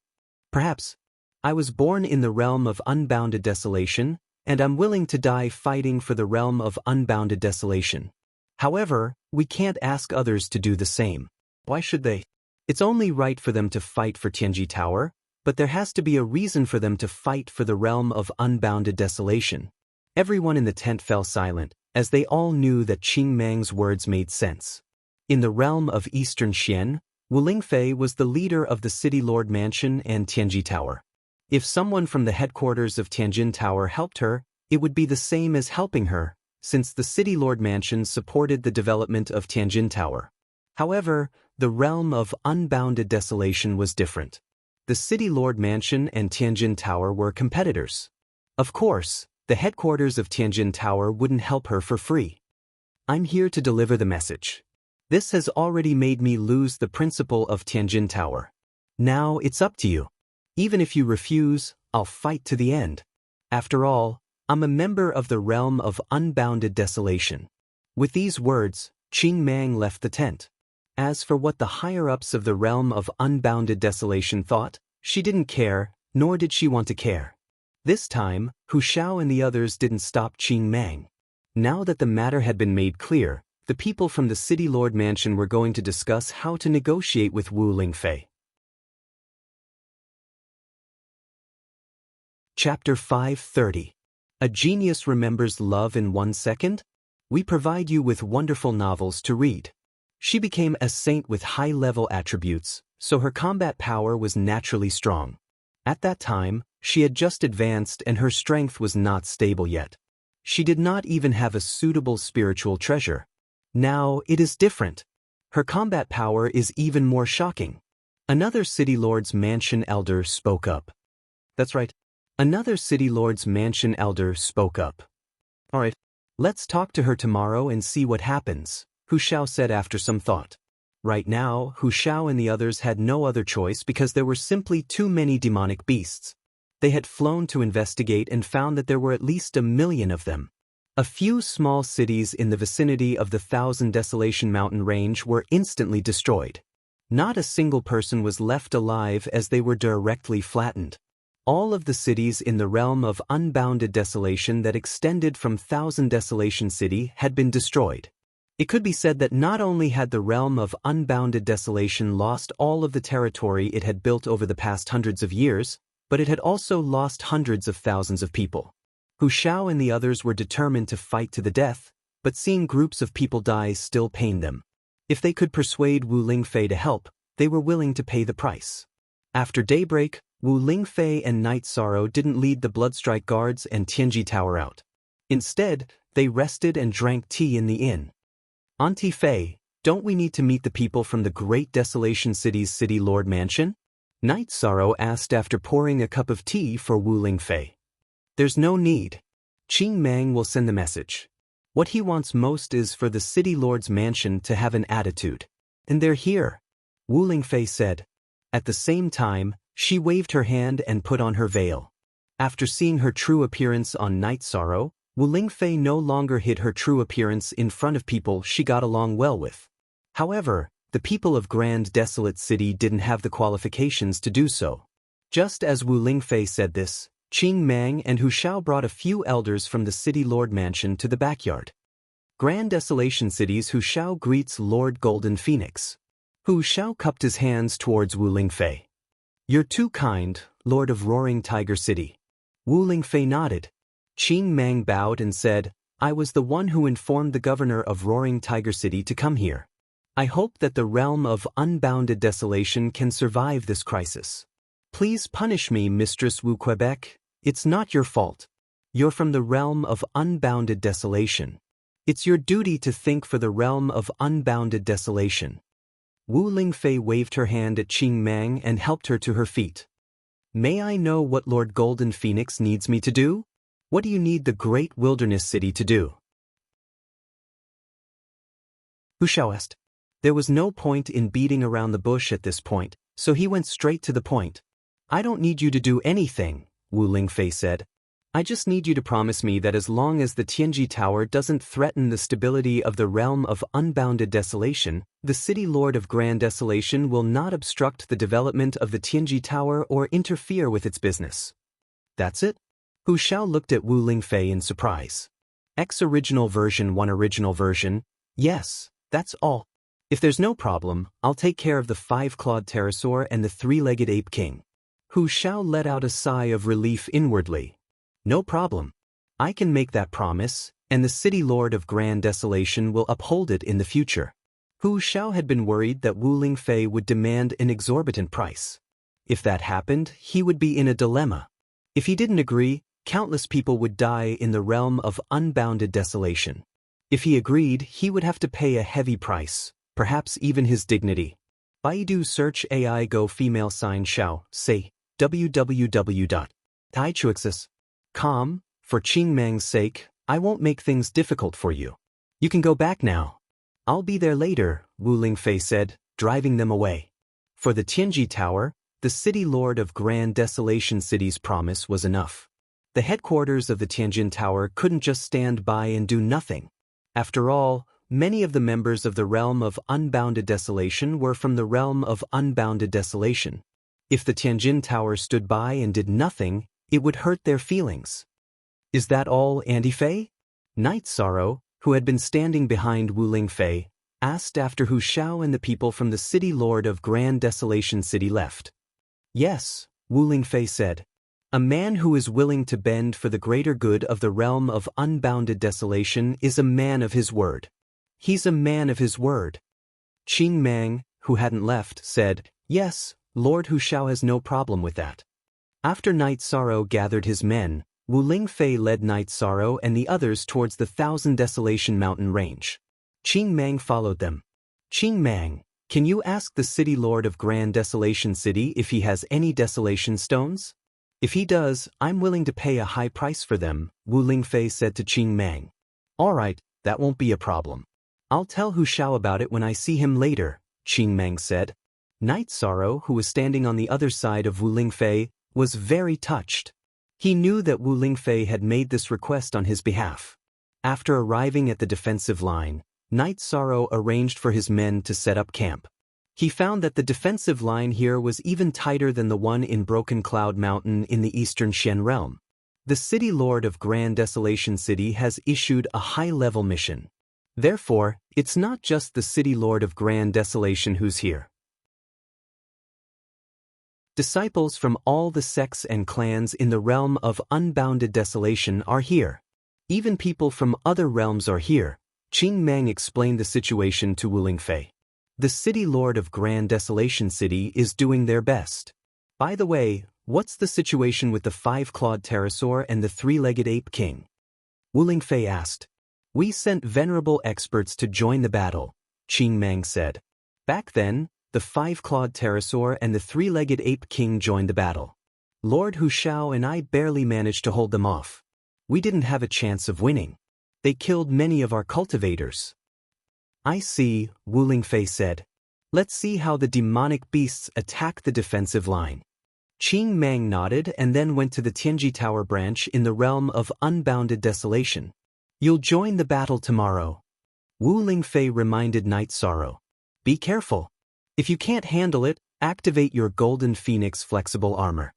Perhaps. I was born in the realm of Unbounded Desolation, and I'm willing to die fighting for the realm of unbounded desolation. However, we can't ask others to do the same. Why should they? It's only right for them to fight for Tianji Tower, but there has to be a reason for them to fight for the realm of unbounded desolation. Everyone in the tent fell silent, as they all knew that Qing Mang's words made sense. In the realm of Eastern Xian, Wu Lingfei was the leader of the City Lord Mansion and Tianji Tower. If someone from the headquarters of Tianjin Tower helped her, it would be the same as helping her, since the City Lord Mansion supported the development of Tianjin Tower. However, the realm of unbounded desolation was different. The City Lord Mansion and Tianjin Tower were competitors. Of course, the headquarters of Tianjin Tower wouldn't help her for free. I'm here to deliver the message. This has already made me lose the principle of Tianjin Tower. Now it's up to you. Even if you refuse, I'll fight to the end. After all, I'm a member of the realm of unbounded desolation. With these words, Qing Mang left the tent. As for what the higher-ups of the realm of unbounded desolation thought, she didn't care, nor did she want to care. This time, Hu Xiao and the others didn't stop Qing Mang. Now that the matter had been made clear, the people from the City Lord Mansion were going to discuss how to negotiate with Wu Lingfei. Chapter 530. A Genius Remembers Love in 1 Second? We provide you with wonderful novels to read. She became a saint with high-level attributes, so her combat power was naturally strong. At that time, she had just advanced and her strength was not stable yet. She did not even have a suitable spiritual treasure. Now it is different. Her combat power is even more shocking. Another City Lord's Mansion elder spoke up. That's right. Another City Lord's Mansion elder spoke up. All right, let's talk to her tomorrow and see what happens, Hu Xiao said after some thought. Right now, Hu Xiao and the others had no other choice because there were simply too many demonic beasts. They had flown to investigate and found that there were at least 1 million of them. A few small cities in the vicinity of the Thousand Desolation mountain range were instantly destroyed. Not a single person was left alive as they were directly flattened. All of the cities in the realm of unbounded desolation that extended from Thousand Desolation City had been destroyed. It could be said that not only had the realm of unbounded desolation lost all of the territory it had built over the past hundreds of years, but it had also lost hundreds of thousands of people. Hu Xiao and the others were determined to fight to the death, but seeing groups of people die still pained them. If they could persuade Wu Lingfei to help, they were willing to pay the price. After daybreak, Wu Lingfei and Night Sorrow didn't lead the Bloodstrike Guards and Tianji Tower out. Instead, they rested and drank tea in the inn. Auntie Fei, don't we need to meet the people from the Great Desolation City's City Lord Mansion? Night Sorrow asked after pouring a cup of tea for Wu Lingfei. There's no need. Qing Mang will send the message. What he wants most is for the City Lord's Mansion to have an attitude. And they're here, Wu Lingfei said. At the same time, she waved her hand and put on her veil. After seeing her true appearance on Night Sorrow, Wu Lingfei no longer hid her true appearance in front of people she got along well with. However, the people of Grand Desolate City didn't have the qualifications to do so. Just as Wu Lingfei said this, Qing Mang and Hu Xiao brought a few elders from the City Lord Mansion to the backyard. Grand Desolation City's Hu Xiao greets Lord Golden Phoenix. Hu Xiao cupped his hands towards Wu Lingfei. You're too kind, Lord of Roaring Tiger City. Wu Lingfei nodded. Qing Mang bowed and said, I was the one who informed the governor of Roaring Tiger City to come here. I hope that the realm of unbounded desolation can survive this crisis. Please punish me, Mistress Wu Quebec. It's not your fault. You're from the realm of unbounded desolation. It's your duty to think for the realm of unbounded desolation. Wu Lingfei waved her hand at Qing Mang and helped her to her feet. May I know what Lord Golden Phoenix needs me to do? What do you need the Great Wilderness City to do? Hu Xiao asked. There was no point in beating around the bush at this point, so he went straight to the point. I don't need you to do anything, Wu Lingfei said. I just need you to promise me that as long as the Tianji Tower doesn't threaten the stability of the realm of unbounded desolation, the City Lord of Grand Desolation will not obstruct the development of the Tianji Tower or interfere with its business. That's it? Hu Xiao looked at Wu Lingfei in surprise. X original version 1 original version, yes, that's all. If there's no problem, I'll take care of the 5-clawed pterosaur and the 3-legged ape king. Hu Xiao let out a sigh of relief inwardly. No problem. I can make that promise, and the city lord of Grand Desolation will uphold it in the future. Hu Xiao had been worried that Wu Lingfei would demand an exorbitant price. If that happened, he would be in a dilemma. If he didn't agree, countless people would die in the realm of unbounded desolation. If he agreed, he would have to pay a heavy price, perhaps even his dignity. Baidu search AI go female sign Xiao, say, www.taichuexis.com. For Qingmang's sake, I won't make things difficult for you. You can go back now. I'll be there later, Wu Lingfei said, driving them away. For the Tianji Tower, the city lord of Grand Desolation City's promise was enough. The headquarters of the Tianjin Tower couldn't just stand by and do nothing. After all, many of the members of the realm of unbounded desolation were from the realm of unbounded desolation. If the Tianjin Tower stood by and did nothing, it would hurt their feelings. Is that all, Andy Fei? Night Sorrow, who had been standing behind Wu Lingfei, asked after Hu Xiao and the people from the city lord of Grand Desolation City left. Yes, Wu Lingfei said. A man who is willing to bend for the greater good of the realm of unbounded desolation is a man of his word. He's a man of his word. Qingmang, who hadn't left, said, Yes, Lord Hu Xiao has no problem with that. After Night Sorrow gathered his men, Wu Lingfei led Night Sorrow and the others towards the 1,000 Desolation Mountain Range. Qingmang followed them. Qingmang, can you ask the city lord of Grand Desolation City if he has any desolation stones? If he does, I'm willing to pay a high price for them, Wu Lingfei said to Qingmang. All right, that won't be a problem. I'll tell Hu Xiao about it when I see him later, Qingmang said. Night Sorrow, who was standing on the other side of Wu Lingfei, was very touched. He knew that Wu Lingfei had made this request on his behalf. After arriving at the defensive line, Night Sorrow arranged for his men to set up camp. He found that the defensive line here was even tighter than the one in Broken Cloud Mountain in the eastern Xian realm. The city lord of Grand Desolation City has issued a high-level mission. Therefore, it's not just the city lord of Grand Desolation who's here. Disciples from all the sects and clans in the realm of unbounded desolation are here. Even people from other realms are here. Qingmang explained the situation to Wu Lingfei. The city lord of Grand Desolation City is doing their best. By the way, what's the situation with the 5-clawed pterosaur and the 3-legged ape king? Wu Lingfei asked. We sent venerable experts to join the battle, Qingmang said. Back then, the 5-clawed pterosaur and the 3-legged ape king joined the battle. Lord Hu Xiao and I barely managed to hold them off. We didn't have a chance of winning. They killed many of our cultivators. I see, Wu Lingfei said. Let's see how the demonic beasts attack the defensive line. Qingmang nodded and then went to the Tianji Tower branch in the realm of unbounded desolation. You'll join the battle tomorrow. Wu Lingfei reminded Night Sorrow. Be careful. If you can't handle it, activate your Golden Phoenix flexible armor.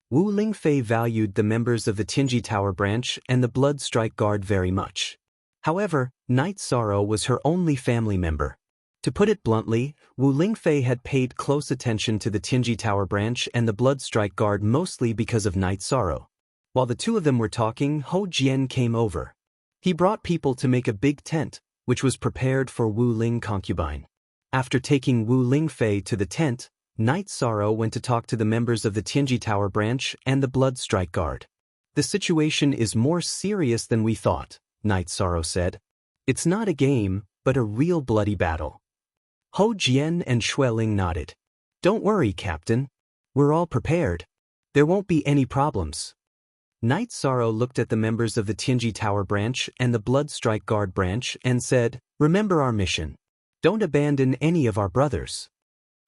Wu Lingfei valued the members of the Tianji Tower branch and the Blood Strike Guard very much. However, Night Sorrow was her only family member. To put it bluntly, Wu Lingfei had paid close attention to the Tianji Tower branch and the Blood Strike Guard mostly because of Night Sorrow. While the two of them were talking, Ho Jian came over. He brought people to make a big tent, which was prepared for Wu Ling concubine. After taking Wu Lingfei to the tent, Night Sorrow went to talk to the members of the Tianji Tower branch and the Blood Strike Guard. The situation is more serious than we thought, Night Sorrow said. It's not a game, but a real bloody battle. Ho Jian and Xueling nodded. Don't worry, Captain. We're all prepared. There won't be any problems. Night Sorrow looked at the members of the Tianji Tower branch and the Blood Strike Guard branch and said, Remember our mission. Don't abandon any of our brothers.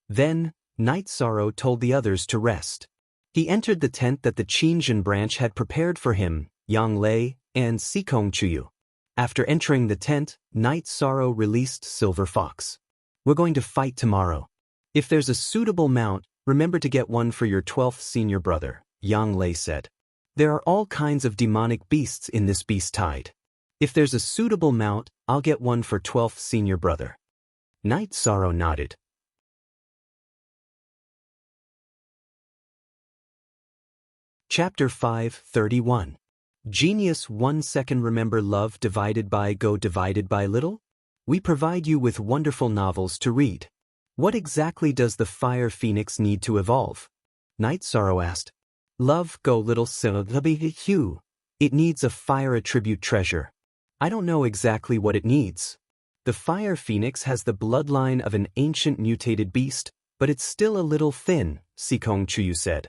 Then, Night Sorrow told the others to rest. He entered the tent that the Qingjin branch had prepared for him, Yang Lei, and Sikong Chuyu. After entering the tent, Night Sorrow released Silver Fox. We're going to fight tomorrow. If there's a suitable mount, remember to get one for your 12th senior brother, Yang Lei said. There are all kinds of demonic beasts in this beast tide. If there's a suitable mount, I'll get one for 12th senior brother. Night Sorrow nodded. Chapter 5:31. Genius 1 second. Remember love divided by go divided by little? We provide you with wonderful novels to read. What exactly does the fire phoenix need to evolve? Night Sorrow asked. Love go little hue. It needs a fire attribute treasure. I don't know exactly what it needs. The fire phoenix has the bloodline of an ancient mutated beast, but it's still a little thin, Sikong Chuyu said.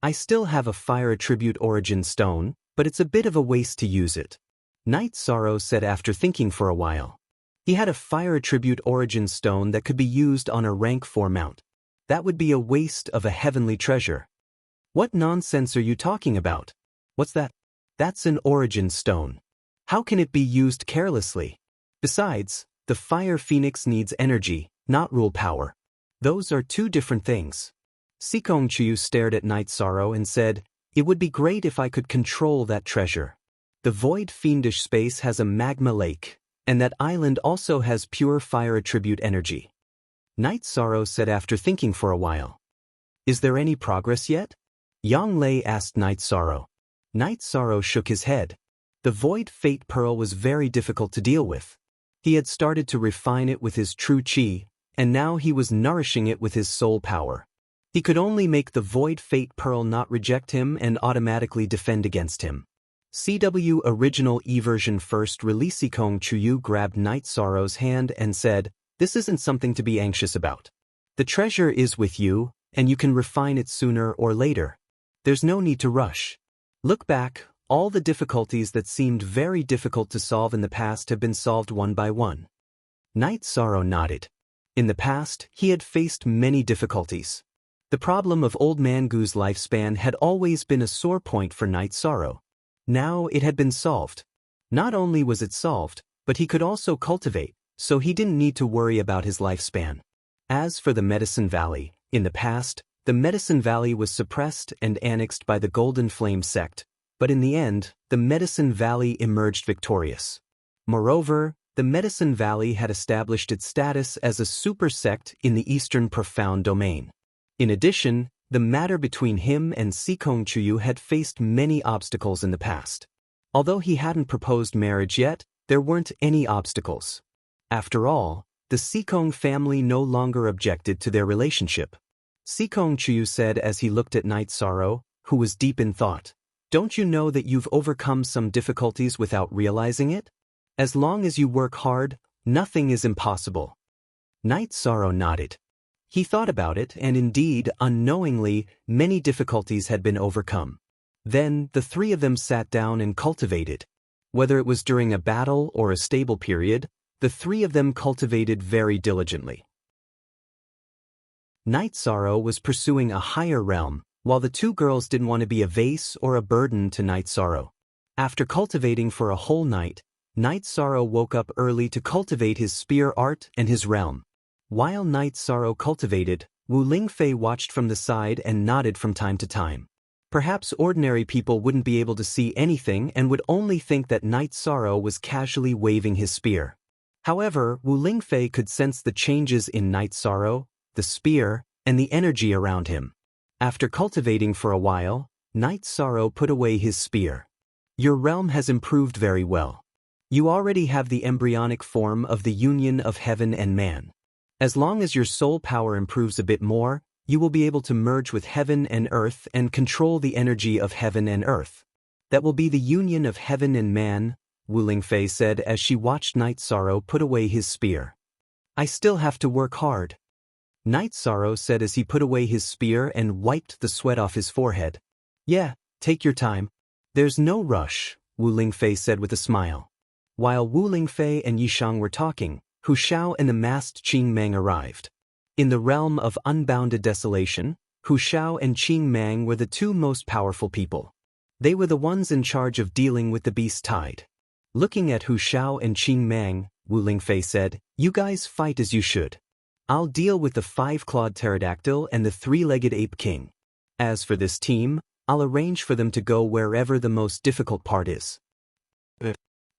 I still have a fire attribute origin stone, but it's a bit of a waste to use it. Night Sorrow said after thinking for a while. He had a fire attribute origin stone that could be used on a rank 4 mount. That would be a waste of a heavenly treasure. What nonsense are you talking about? What's that? That's an origin stone. How can it be used carelessly? Besides, the fire phoenix needs energy, not rule power. Those are two different things. Sikong Chuyu stared at Night Sorrow and said, It would be great if I could control that treasure. The void fiendish space has a magma lake, and that island also has pure fire attribute energy. Night Sorrow said after thinking for a while. Is there any progress yet? Yang Lei asked Night Sorrow. Night Sorrow shook his head. The void fate pearl was very difficult to deal with. He had started to refine it with his true chi, and now he was nourishing it with his soul power. He could only make the void fate pearl not reject him and automatically defend against him. CW Original E-version first release. Sikong Chuyu grabbed Night Sorrow's hand and said, This isn't something to be anxious about. The treasure is with you, and you can refine it sooner or later. There's no need to rush. Look back, all the difficulties that seemed very difficult to solve in the past have been solved one by one. Night Sorrow nodded. In the past, he had faced many difficulties. The problem of Old Man Gu's lifespan had always been a sore point for Night Sorrow. Now it had been solved. Not only was it solved, but he could also cultivate, so he didn't need to worry about his lifespan. As for the Medicine Valley, in the past, the Medicine Valley was suppressed and annexed by the Golden Flame sect, but in the end, the Medicine Valley emerged victorious. Moreover, the Medicine Valley had established its status as a super sect in the Eastern Profound Domain. In addition, the matter between him and Sikong Chuyu had faced many obstacles in the past. Although he hadn't proposed marriage yet, there weren't any obstacles. After all, the Sikong family no longer objected to their relationship. Sikong Chuyu said as he looked at Night Sorrow, who was deep in thought. Don't you know that you've overcome some difficulties without realizing it? As long as you work hard, nothing is impossible. Night Sorrow nodded. He thought about it, and indeed, unknowingly, many difficulties had been overcome. Then, the three of them sat down and cultivated. Whether it was during a battle or a stable period, the three of them cultivated very diligently. Night Sorrow was pursuing a higher realm, while the two girls didn't want to be a vase or a burden to Night Sorrow. After cultivating for a whole night, Night Sorrow woke up early to cultivate his spear art and his realm. While Night Sorrow cultivated, Wu Lingfei watched from the side and nodded from time to time. Perhaps ordinary people wouldn't be able to see anything and would only think that Night Sorrow was casually waving his spear. However, Wu Lingfei could sense the changes in Night Sorrow, the spear, and the energy around him. After cultivating for a while, Night Sorrow put away his spear. Your realm has improved very well. You already have the embryonic form of the union of heaven and man. As long as your soul power improves a bit more, you will be able to merge with heaven and earth and control the energy of heaven and earth. That will be the union of heaven and man, Wu Lingfei said as she watched Night Sorrow put away his spear. I still have to work hard. Night Sorrow said as he put away his spear and wiped the sweat off his forehead. Yeah, take your time. There's no rush, Wu Lingfei said with a smile. While Wu Lingfei and Yishang were talking, Hu Shao and the masked Qing Mang arrived. In the realm of unbounded desolation, Hu Shao and Qing Mang were the two most powerful people. They were the ones in charge of dealing with the beast tide. Looking at Hu Shao and Qing Mang, Wu Lingfei said, You guys fight as you should. I'll deal with the 5-clawed pterodactyl and the 3-legged ape king. As for this team, I'll arrange for them to go wherever the most difficult part is.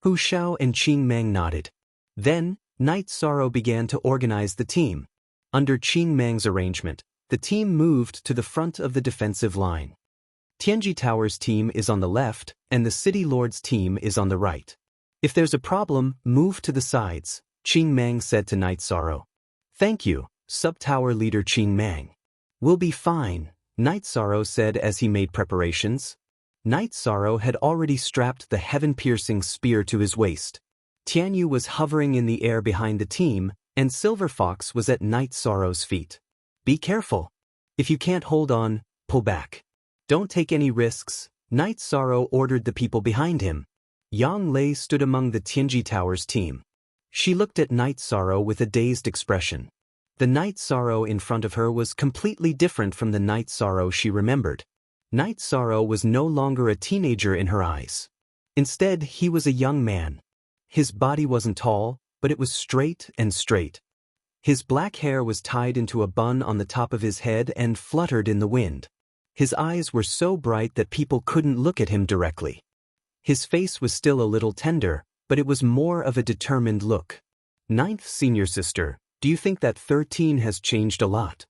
Hu Shao and Qing Mang nodded. Then, Night Sorrow began to organize the team. Under Qing Mang's arrangement, the team moved to the front of the defensive line. Tianji Tower's team is on the left, and the City Lord's team is on the right. If there's a problem, move to the sides, Qing Mang said to Night Sorrow. Thank you, Sub-Tower Leader Qing Mang. We'll be fine, Night Sorrow said as he made preparations. Night Sorrow had already strapped the heaven-piercing spear to his waist. Tianyu was hovering in the air behind the team, and Silver Fox was at Night Sorrow's feet. Be careful. If you can't hold on, pull back. Don't take any risks, Night Sorrow ordered the people behind him. Yang Lei stood among the Tianji Tower's team. She looked at Night Sorrow with a dazed expression. The Night Sorrow in front of her was completely different from the Night Sorrow she remembered. Night Sorrow was no longer a teenager in her eyes. Instead, he was a young man. His body wasn't tall, but it was straight and straight. His black hair was tied into a bun on the top of his head and fluttered in the wind. His eyes were so bright that people couldn't look at him directly. His face was still a little tender, but it was more of a determined look. Ninth Senior Sister, do you think that 13 has changed a lot?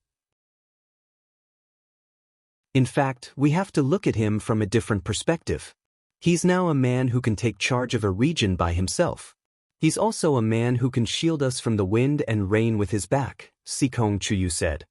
In fact, we have to look at him from a different perspective. He's now a man who can take charge of a region by himself. He's also a man who can shield us from the wind and rain with his back, Sikong Chuyu said.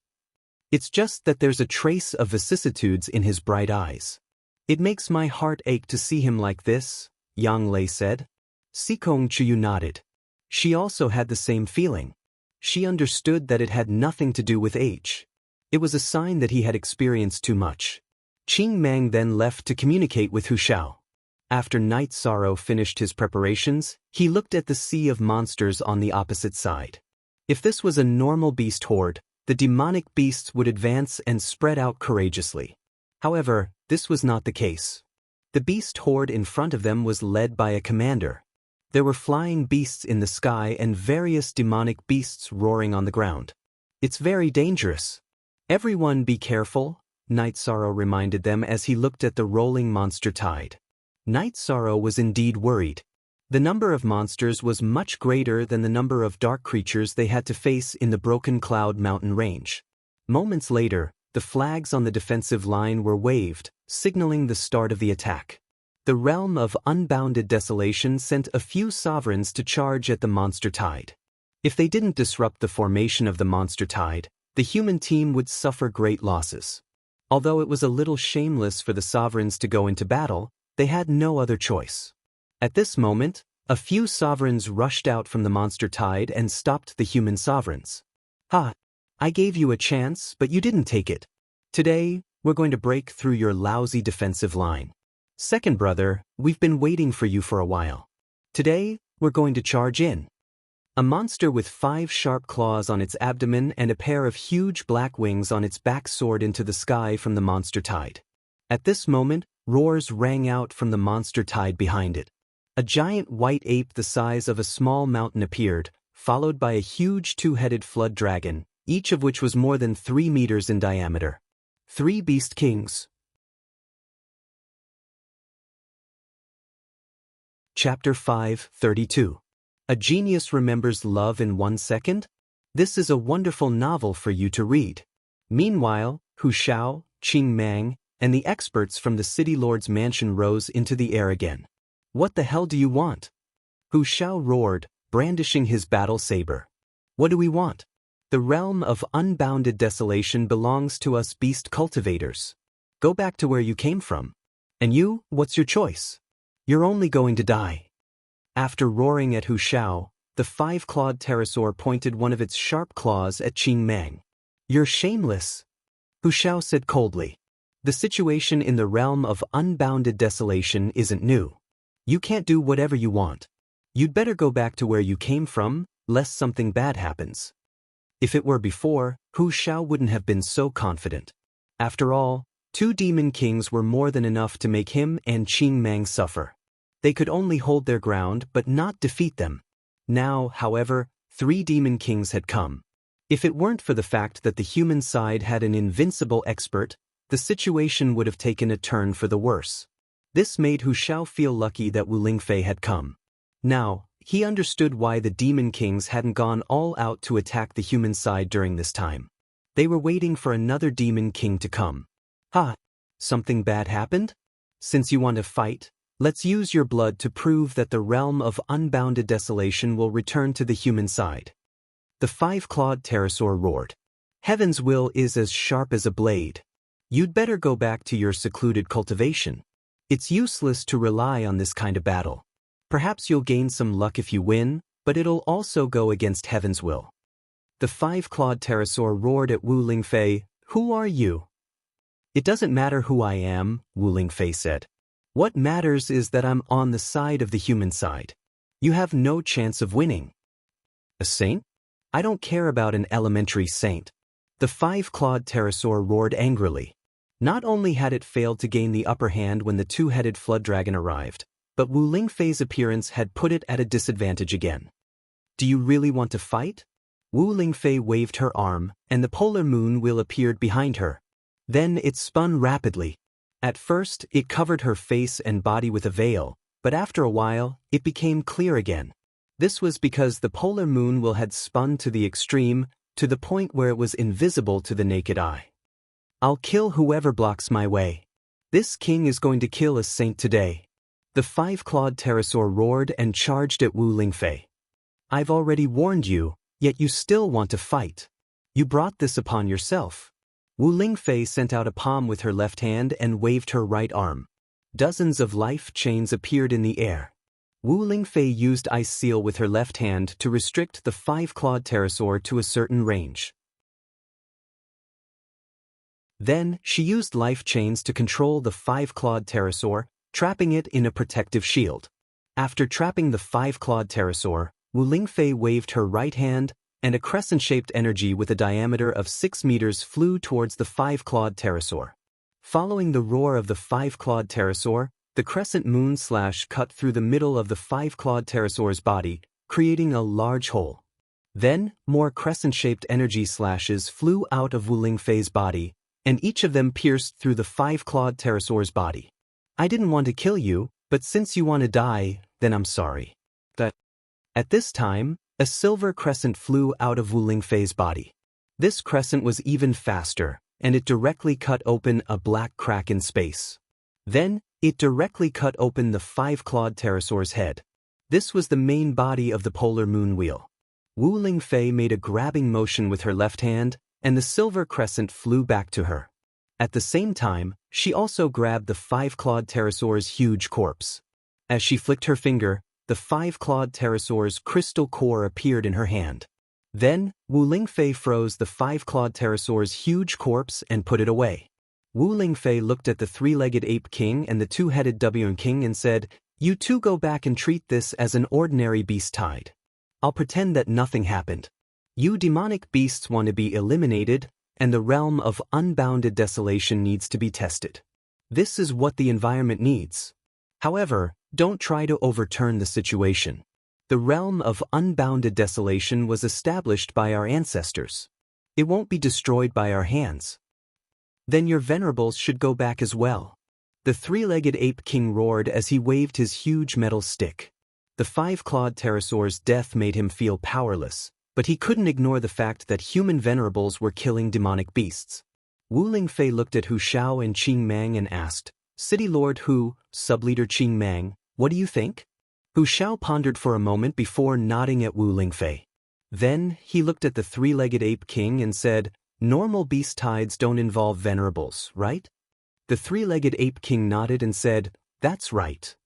It's just that there's a trace of vicissitudes in his bright eyes. It makes my heart ache to see him like this, Yang Lei said. Sikong Chuyu nodded. She also had the same feeling. She understood that it had nothing to do with age. It was a sign that he had experienced too much. Qing Mang then left to communicate with Hu Shao. After Night Sorrow finished his preparations, he looked at the sea of monsters on the opposite side. If this was a normal beast horde, the demonic beasts would advance and spread out courageously. However, this was not the case. The beast horde in front of them was led by a commander. There were flying beasts in the sky and various demonic beasts roaring on the ground. It's very dangerous. Everyone be careful, Night Sorrow reminded them as he looked at the rolling monster tide. Night Sorrow was indeed worried. The number of monsters was much greater than the number of dark creatures they had to face in the Broken Cloud mountain range. Moments later, the flags on the defensive line were waved, signaling the start of the attack. The realm of unbounded desolation sent a few sovereigns to charge at the monster tide. If they didn't disrupt the formation of the monster tide, the human team would suffer great losses. Although it was a little shameless for the sovereigns to go into battle, they had no other choice. At this moment, a few sovereigns rushed out from the monster tide and stopped the human sovereigns. Ha! I gave you a chance, but you didn't take it. Today, we're going to break through your lousy defensive line. Second brother, we've been waiting for you for a while. Today, we're going to charge in. A monster with 5 sharp claws on its abdomen and a pair of huge black wings on its back soared into the sky from the monster tide. At this moment, roars rang out from the monster tide behind it. A giant white ape the size of a small mountain appeared, followed by a huge 2-headed flood dragon, each of which was more than 3 meters in diameter. 3 Beast Kings. Chapter 5:32. A Genius Remembers Love in 1 Second? This is a wonderful novel for you to read. Meanwhile, Hu Shao, Qing Mang, and the experts from the City Lord's mansion rose into the air again. What the hell do you want? Hu Shao roared, brandishing his battle saber. What do we want? The realm of unbounded desolation belongs to us beast cultivators. Go back to where you came from. And you, what's your choice? You're only going to die. After roaring at Hu Shao, the 5-clawed pterosaur pointed one of its sharp claws at Qing Mang. You're shameless, Hu Shao said coldly. The situation in the realm of unbounded desolation isn't new. You can't do whatever you want. You'd better go back to where you came from, lest something bad happens. If it were before, Hu Shao wouldn't have been so confident. After all, 2 demon kings were more than enough to make him and Qing Mang suffer. They could only hold their ground but not defeat them. Now, however, 3 demon kings had come. If it weren't for the fact that the human side had an invincible expert, the situation would have taken a turn for the worse. This made Hu Shao feel lucky that Wu Lingfei had come. Now, he understood why the Demon Kings hadn't gone all out to attack the human side during this time. They were waiting for another Demon King to come. Ha! Something bad happened? Since you want to fight, let's use your blood to prove that the realm of unbounded desolation will return to the human side. The five-clawed pterosaur roared. Heaven's will is as sharp as a blade. You'd better go back to your secluded cultivation. It's useless to rely on this kind of battle. Perhaps you'll gain some luck if you win, but it'll also go against Heaven's will. The five-clawed pterosaur roared at Wu Lingfei. Who are you? It doesn't matter who I am, Wu Lingfei said. What matters is that I'm on the side of the human side. You have no chance of winning. A saint? I don't care about an elementary saint. The five-clawed pterosaur roared angrily. Not only had it failed to gain the upper hand when the two-headed flood dragon arrived, but Wu Lingfei's appearance had put it at a disadvantage again. Do you really want to fight? Wu Lingfei waved her arm, and the polar moon wheel appeared behind her. Then it spun rapidly. At first, it covered her face and body with a veil, but after a while, it became clear again. This was because the polar moon wheel had spun to the extreme, to the point where it was invisible to the naked eye. I'll kill whoever blocks my way. This king is going to kill a saint today. The five-clawed pterosaur roared and charged at Wu Lingfei. I've already warned you, yet you still want to fight. You brought this upon yourself. Wu Lingfei sent out a palm with her left hand and waved her right arm. Dozens of life chains appeared in the air. Wu Lingfei used Ice Seal with her left hand to restrict the five-clawed pterosaur to a certain range. Then, she used life chains to control the five-clawed pterosaur, trapping it in a protective shield. After trapping the five-clawed pterosaur, Wu Lingfei waved her right hand, and a crescent-shaped energy with a diameter of 6 meters flew towards the five-clawed pterosaur. Following the roar of the five-clawed pterosaur, the crescent moon slash cut through the middle of the five-clawed pterosaur's body, creating a large hole. Then, more crescent-shaped energy slashes flew out of Wu Lingfei's body, and each of them pierced through the five-clawed pterosaur's body. I didn't want to kill you, but since you want to die, then I'm sorry. At this time, a silver crescent flew out of Wu Lingfei's body. This crescent was even faster, and it directly cut open a black crack in space. Then, it directly cut open the five-clawed pterosaur's head. This was the main body of the polar moon wheel. Wu Lingfei made a grabbing motion with her left hand, and the silver crescent flew back to her. At the same time, she also grabbed the five-clawed pterosaur's huge corpse. As she flicked her finger, the five-clawed pterosaur's crystal core appeared in her hand. Then, Wu Lingfei froze the five-clawed pterosaur's huge corpse and put it away. Wu Lingfei looked at the three-legged ape king and the two-headed W king and said, "You two go back and treat this as an ordinary beast tide. I'll pretend that nothing happened. You demonic beasts want to be eliminated, and the realm of unbounded desolation needs to be tested. This is what the environment needs. However, don't try to overturn the situation. The realm of unbounded desolation was established by our ancestors. It won't be destroyed by our hands. Then your venerables should go back as well." The three-legged ape king roared as he waved his huge metal stick. The five-clawed pterosaur's death made him feel powerless, but he couldn't ignore the fact that human venerables were killing demonic beasts. Wu Lingfei looked at Hu Shao and Qing Mang and asked, "City Lord Hu, Subleader Qing Mang, what do you think?" Hu Shao pondered for a moment before nodding at Wu Lingfei. Then, he looked at the three-legged ape king and said, "Normal beast tides don't involve venerables, right?" The three-legged ape king nodded and said, "That's right."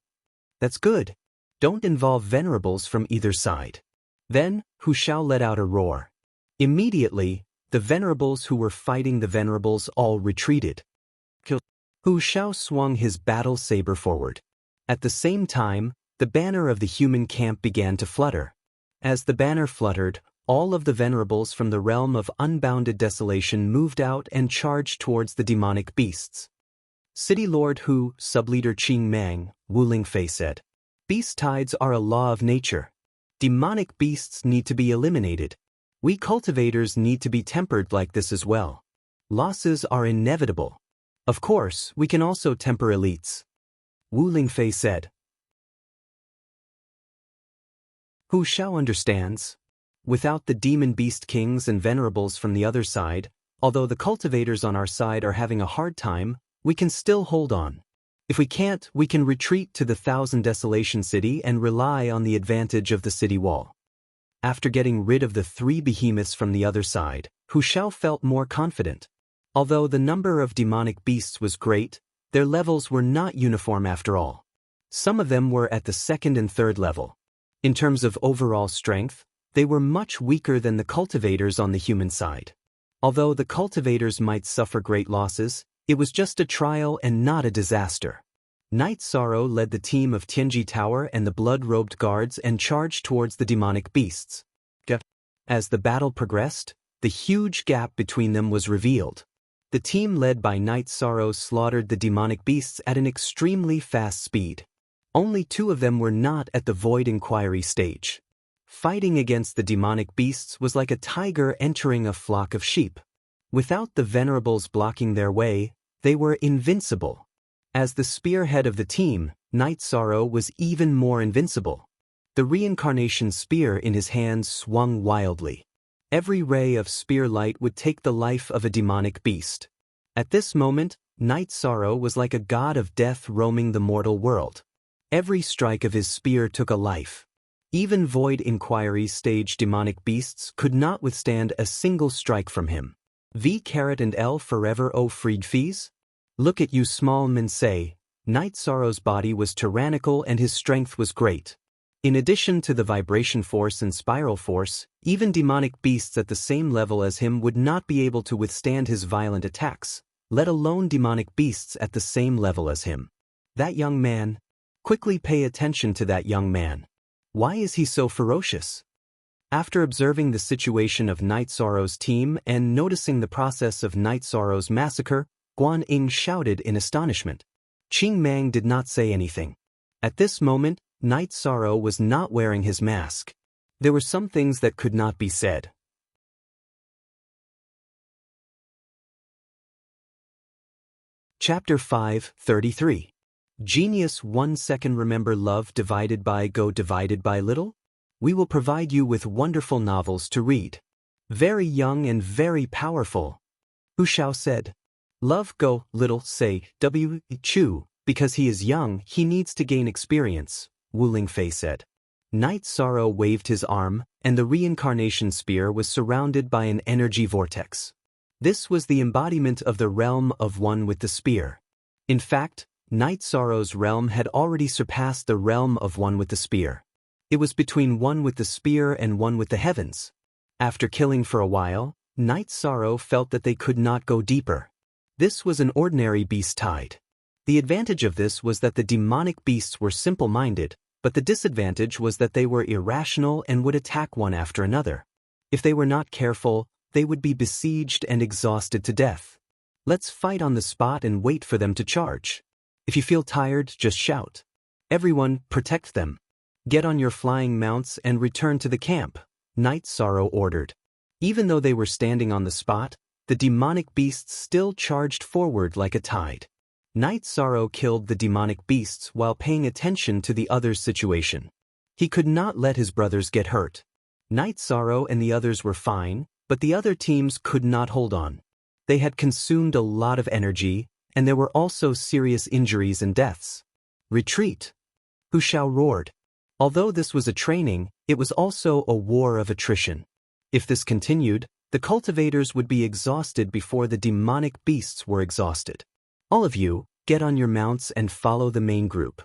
"That's good. Don't involve venerables from either side." Then, Hu Shao let out a roar. Immediately, the venerables who were fighting the venerables all retreated. Hu Shao swung his battle saber forward. At the same time, the banner of the human camp began to flutter. As the banner fluttered, all of the venerables from the realm of unbounded desolation moved out and charged towards the demonic beasts. "City Lord Hu, Subleader Qing Mang," Wu Lingfei said. "Beast tides are a law of nature. Demonic beasts need to be eliminated. We cultivators need to be tempered like this as well. Losses are inevitable. Of course, we can also temper elites, Wu Lingfei said. Hu Shao understands. Without the demon beast kings and venerables from the other side, although the cultivators on our side are having a hard time, we can still hold on. If we can't, we can retreat to the Thousand Desolation City and rely on the advantage of the city wall. After getting rid of the 3 behemoths from the other side, Hu Shao felt more confident. Although the number of demonic beasts was great, their levels were not uniform after all. Some of them were at the 2nd and 3rd level. In terms of overall strength, they were much weaker than the cultivators on the human side. Although the cultivators might suffer great losses, it was just a trial and not a disaster. Night Sorrow led the team of Tianji Tower and the blood-robed guards and charged towards the demonic beasts. As the battle progressed, the huge gap between them was revealed. The team led by Night Sorrow slaughtered the demonic beasts at an extremely fast speed. Only 2 of them were not at the Void Inquiry stage. Fighting against the demonic beasts was like a tiger entering a flock of sheep. Without the venerables blocking their way, they were invincible. As the spearhead of the team, Night Sorrow was even more invincible. The reincarnation spear in his hands swung wildly. Every ray of spear light would take the life of a demonic beast. At this moment, Night Sorrow was like a god of death roaming the mortal world. Every strike of his spear took a life. Even Void Inquiry stage demonic beasts could not withstand a single strike from him. V. and L. Forever O Friedfies? Look at you small men say. Night Sorrow's body was tyrannical and his strength was great. In addition to the vibration force and spiral force, even demonic beasts at the same level as him would not be able to withstand his violent attacks, let alone demonic beasts at the same level as him. That young man. Quickly pay attention to that young man. Why is he so ferocious? After observing the situation of Night Sorrow's team and noticing the process of Night Sorrow's massacre, Guan Ying shouted in astonishment. Qing Mang did not say anything. At this moment, Night Sorrow was not wearing his mask. There were some things that could not be said. Chapter 5:33. Genius 1 second. Remember love divided by go divided by little? We will provide you with wonderful novels to read. Very young and very powerful. Hu Shao said. Love go little say W. Chu, because he is young he needs to gain experience, Wu Lingfei said. Night Sorrow waved his arm, and the reincarnation spear was surrounded by an energy vortex. This was the embodiment of the realm of one with the spear. In fact, Night Sorrow's realm had already surpassed the realm of one with the spear. It was between one with the spear and one with the heavens. After killing for a while, Night Sorrow felt that they could not go deeper. This was an ordinary beast tide. The advantage of this was that the demonic beasts were simple-minded, but the disadvantage was that they were irrational and would attack one after another. If they were not careful, they would be besieged and exhausted to death. Let's fight on the spot and wait for them to charge. If you feel tired, just shout. Everyone, protect them. Get on your flying mounts and return to the camp, Night Sorrow ordered. Even though they were standing on the spot, the demonic beasts still charged forward like a tide. Night Sorrow killed the demonic beasts while paying attention to the others' situation. He could not let his brothers get hurt. Night Sorrow and the others were fine, but the other teams could not hold on. They had consumed a lot of energy, and there were also serious injuries and deaths. Retreat! Hu Shao roared. Although this was a training, it was also a war of attrition. If this continued, the cultivators would be exhausted before the demonic beasts were exhausted. All of you, get on your mounts and follow the main group.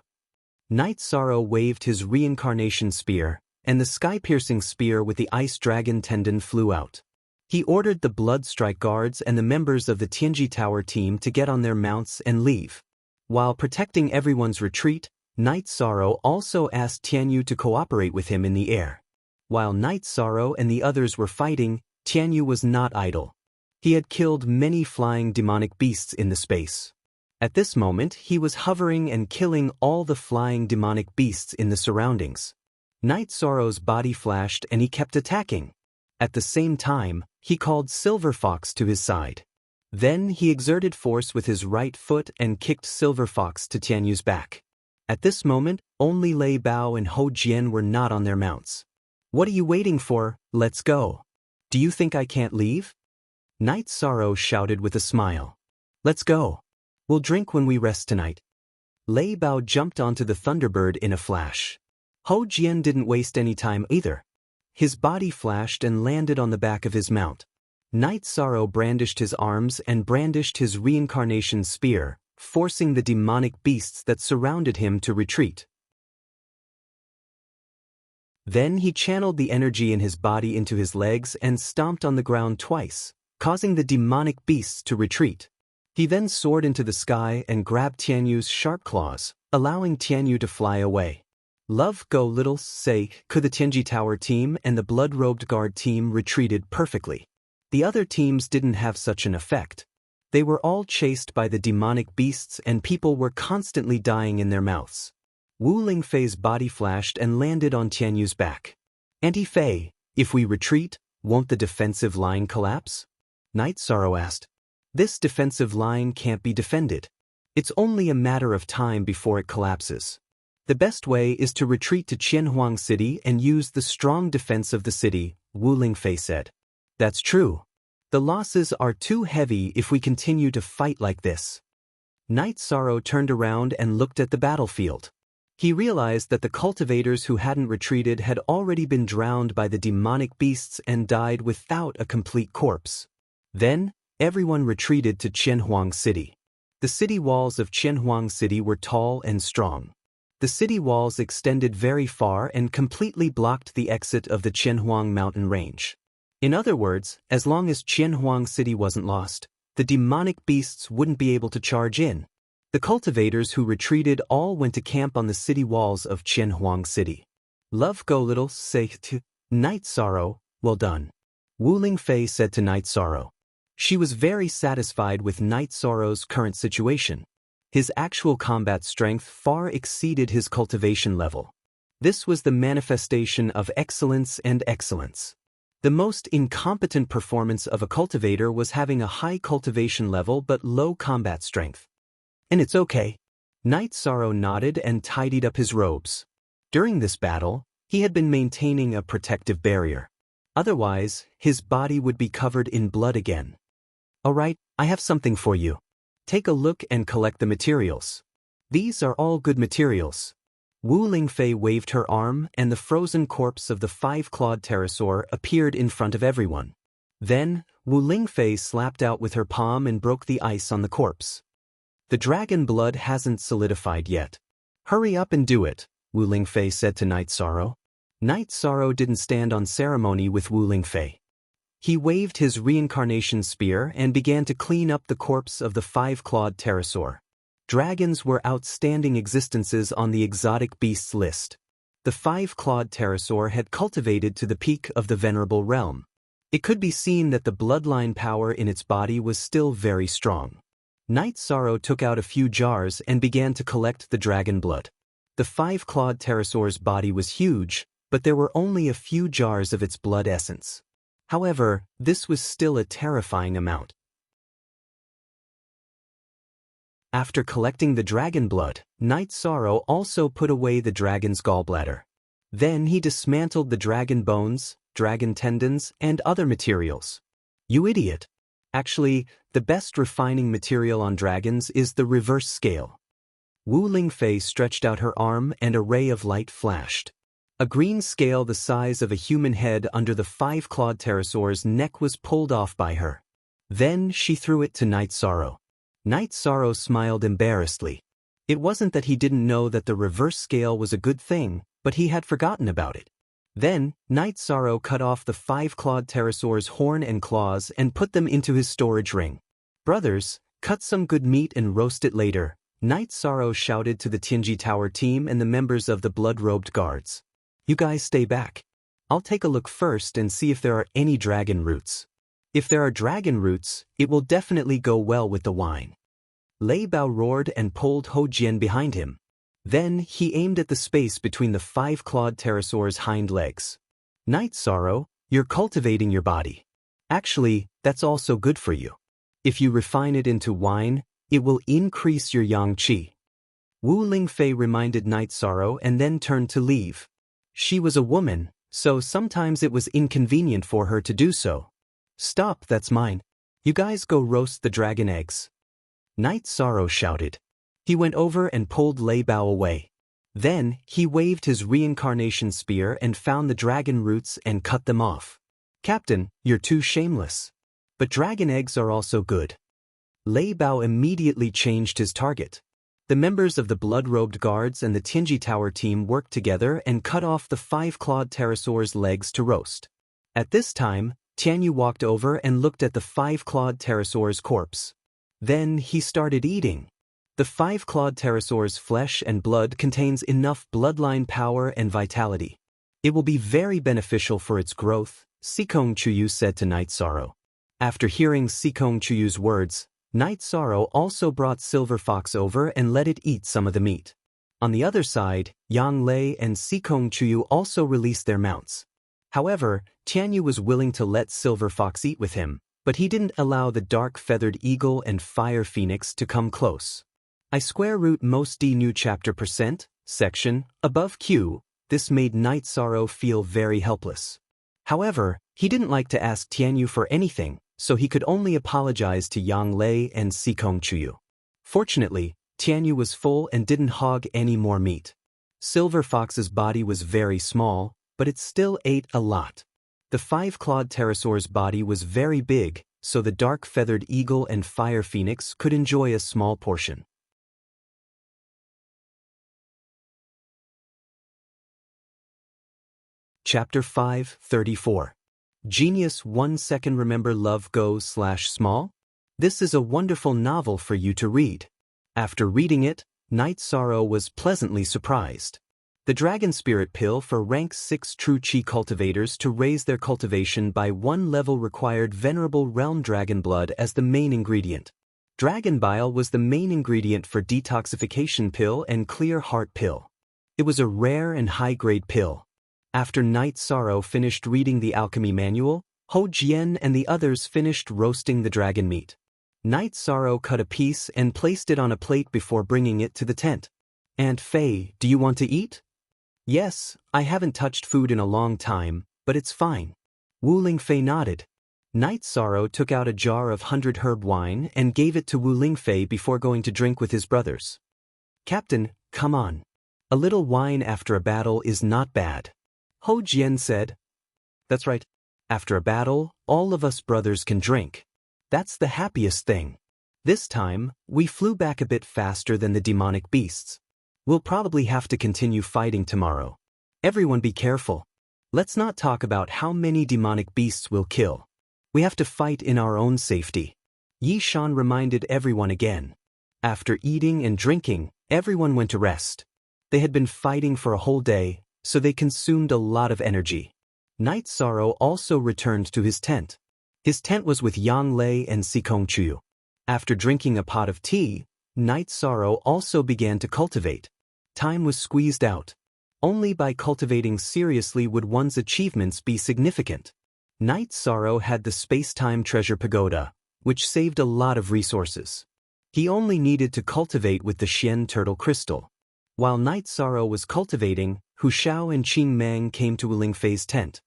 Night Sorrow waved his reincarnation spear, and the sky-piercing spear with the ice dragon tendon flew out. He ordered the Blood Strike Guards and the members of the Tianji Tower team to get on their mounts and leave. While protecting everyone's retreat, Night Sorrow also asked Tianyu to cooperate with him in the air. While Night Sorrow and the others were fighting, Tianyu was not idle. He had killed many flying demonic beasts in the space. At this moment, he was hovering and killing all the flying demonic beasts in the surroundings. Night Sorrow's body flashed and he kept attacking. At the same time, he called Silver Fox to his side. Then he exerted force with his right foot and kicked Silver Fox to Tianyu's back. At this moment, only Lei Bao and Hou Jian were not on their mounts. "What are you waiting for? Let's go. Do you think I can't leave?" Night Sorrow shouted with a smile. "Let's go. We'll drink when we rest tonight." Lei Bao jumped onto the Thunderbird in a flash. Hou Jian didn't waste any time either. His body flashed and landed on the back of his mount. Night Sorrow brandished his arms and brandished his reincarnation spear, forcing the demonic beasts that surrounded him to retreat. Then he channeled the energy in his body into his legs and stomped on the ground twice, causing the demonic beasts to retreat. He then soared into the sky and grabbed Tianyu's sharp claws, allowing Tianyu to fly away. Love Go Little Say could the Tianji Tower team and the Blood-Robed Guard team retreated perfectly. The other teams didn't have such an effect. They were all chased by the demonic beasts and people were constantly dying in their mouths. Wu Lingfei's body flashed and landed on Tianyu's back. "Auntie Fei, if we retreat, won't the defensive line collapse?" Night Sorrow asked. "This defensive line can't be defended. It's only a matter of time before it collapses. The best way is to retreat to Qianhuang City and use the strong defense of the city," Wu Lingfei said. "That's true. The losses are too heavy if we continue to fight like this." Night Sorrow turned around and looked at the battlefield. He realized that the cultivators who hadn't retreated had already been drowned by the demonic beasts and died without a complete corpse. Then, everyone retreated to Qianhuang City. The city walls of Qianhuang City were tall and strong. The city walls extended very far and completely blocked the exit of the Qianhuang mountain range. In other words, as long as Qianhuang City wasn't lost, the demonic beasts wouldn't be able to charge in. The cultivators who retreated all went to camp on the city walls of Qianhuang City. Love Go Little Say to Night Sorrow, "Well done." Wu Lingfei said to Night Sorrow. She was very satisfied with Night Sorrow's current situation. His actual combat strength far exceeded his cultivation level. This was the manifestation of excellence and excellence. The most incompetent performance of a cultivator was having a high cultivation level but low combat strength. "And it's okay." Night Sorrow nodded and tidied up his robes. During this battle, he had been maintaining a protective barrier. Otherwise, his body would be covered in blood again. "All right, I have something for you. Take a look and collect the materials. These are all good materials." Wu Lingfei waved her arm and the frozen corpse of the five-clawed pterosaur appeared in front of everyone. Then, Wu Lingfei slapped out with her palm and broke the ice on the corpse. "The dragon blood hasn't solidified yet. Hurry up and do it," Wu Lingfei said to Night Sorrow. Night Sorrow didn't stand on ceremony with Wu Lingfei. He waved his reincarnation spear and began to clean up the corpse of the five-clawed pterosaur. Dragons were outstanding existences on the exotic beasts list. The five-clawed pterosaur had cultivated to the peak of the venerable realm. It could be seen that the bloodline power in its body was still very strong. Night Sorrow took out a few jars and began to collect the dragon blood. The five-clawed pterosaur's body was huge, but there were only a few jars of its blood essence. However, this was still a terrifying amount. After collecting the dragon blood, Night Sorrow also put away the dragon's gallbladder. Then he dismantled the dragon bones, dragon tendons, and other materials. "You idiot! Actually, the best refining material on dragons is the reverse scale." Wu Lingfei stretched out her arm and a ray of light flashed. A green scale the size of a human head under the five-clawed pterosaur's neck was pulled off by her. Then she threw it to Night Sorrow. Night Sorrow smiled embarrassedly. It wasn't that he didn't know that the reverse scale was a good thing, but he had forgotten about it. Then, Night Sorrow cut off the five-clawed pterosaur's horn and claws and put them into his storage ring. "Brothers, cut some good meat and roast it later," Night Sorrow shouted to the Tianji Tower team and the members of the blood-robed guards. "You guys stay back. I'll take a look first and see if there are any dragon roots. If there are dragon roots, it will definitely go well with the wine." Lei Bao roared and pulled Hou Jian behind him. Then he aimed at the space between the five-clawed pterosaur's hind legs. "Night Sorrow, you're cultivating your body. Actually, that's also good for you. If you refine it into wine, it will increase your yang qi. Wu Lingfei reminded Night Sorrow and then turned to leave. She was a woman, so sometimes it was inconvenient for her to do so. Stop, that's mine. You guys go roast the dragon eggs. Night Sorrow shouted. He went over and pulled Lei Bao away. Then, he waved his reincarnation spear and found the dragon roots and cut them off. Captain, you're too shameless. But dragon eggs are also good. Lei Bao immediately changed his target. The members of the blood-robed guards and the Tianji Tower team worked together and cut off the 5-clawed pterosaur's legs to roast. At this time, Tianyu walked over and looked at the 5-clawed pterosaur's corpse. Then he started eating. The 5-clawed pterosaur's flesh and blood contains enough bloodline power and vitality. It will be very beneficial for its growth, Sikong Chuyu said to Night Sorrow. After hearing Sikong Chuyu's words, Night Sorrow also brought Silver Fox over and let it eat some of the meat. On the other side, Yang Lei and Sikong Chuyu also released their mounts. However, Tianyu was willing to let Silver Fox eat with him, but he didn't allow the dark-feathered eagle and fire phoenix to come close. I square root most D new chapter %, section, above Q, this made Night Sorrow feel very helpless. However, he didn't like to ask Tianyu for anything, so he could only apologize to Yang Lei and Sikong Chuyu. Fortunately, Tianyu was full and didn't hog any more meat. Silver Fox's body was very small, but it still ate a lot. The 5-clawed pterosaur's body was very big, so the dark-feathered eagle and fire phoenix could enjoy a small portion. Chapter 5:34. Genius 1 second remember love go/small? This is a wonderful novel for you to read. After reading it, Night Sorrow was pleasantly surprised. The Dragon Spirit Pill for rank 6 True Qi cultivators to raise their cultivation by 1 level required Venerable Realm Dragon Blood as the main ingredient. Dragon Bile was the main ingredient for Detoxification Pill and Clear Heart Pill. It was a rare and high-grade pill. After Night Sorrow finished reading the alchemy manual, Ho Jian and the others finished roasting the dragon meat. Night Sorrow cut a piece and placed it on a plate before bringing it to the tent. Aunt Fei, do you want to eat? Yes, I haven't touched food in a long time, but it's fine. Wu Lingfei nodded. Night Sorrow took out a jar of 100 herb wine and gave it to Wu Lingfei before going to drink with his brothers. Captain, come on. A little wine after a battle is not bad. Ho Jian said. That's right. After a battle, all of us brothers can drink. That's the happiest thing. This time, we flew back a bit faster than the demonic beasts. We'll probably have to continue fighting tomorrow. Everyone be careful. Let's not talk about how many demonic beasts we'll kill. We have to fight in our own safety. Yi Shan reminded everyone again. After eating and drinking, everyone went to rest. They had been fighting for a whole day, so they consumed a lot of energy. Night Sorrow also returned to his tent. His tent was with Yang Lei and Sikong Chuyu. After drinking a pot of tea, Night Sorrow also began to cultivate. Time was squeezed out. Only by cultivating seriously would one's achievements be significant. Night Sorrow had the space-time treasure pagoda, which saved a lot of resources. He only needed to cultivate with the Xian turtle crystal. While Night Sorrow was cultivating, Hu Xiao and Qing Mang came to Wu Lingfei's tent.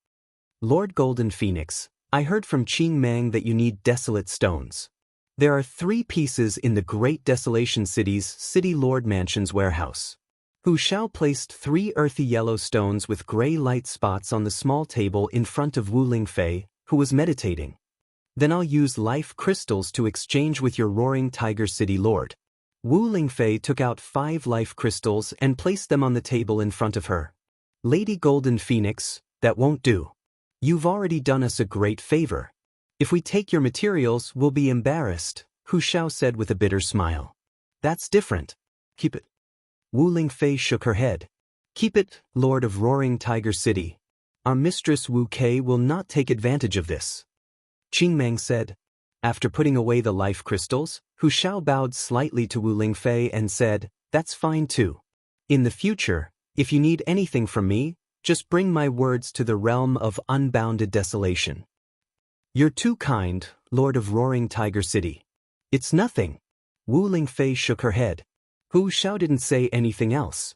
Lord Golden Phoenix, I heard from Qing Mang that you need desolate stones. There are 3 pieces in the Great Desolation City's City Lord Mansion's warehouse. Hu Xiao placed 3 earthy yellow stones with gray light spots on the small table in front of Wu Lingfei, who was meditating. Then I'll use life crystals to exchange with your Roaring Tiger City Lord. Wu Lingfei took out 5 life crystals and placed them on the table in front of her. Lady Golden Phoenix, that won't do. You've already done us a great favor. If we take your materials, we'll be embarrassed, Hu Xiao said with a bitter smile. That's different. Keep it. Wu Lingfei shook her head. Keep it, Lord of Roaring Tiger City. Our mistress Wu Kei will not take advantage of this. Qing Mang said. After putting away the life crystals, Hu Xiao bowed slightly to Wu Lingfei and said, That's fine too. In the future, if you need anything from me, just bring my words to the realm of unbounded desolation. You're too kind, Lord of Roaring Tiger City. It's nothing. Wu Lingfei shook her head. Hu Xiao didn't say anything else.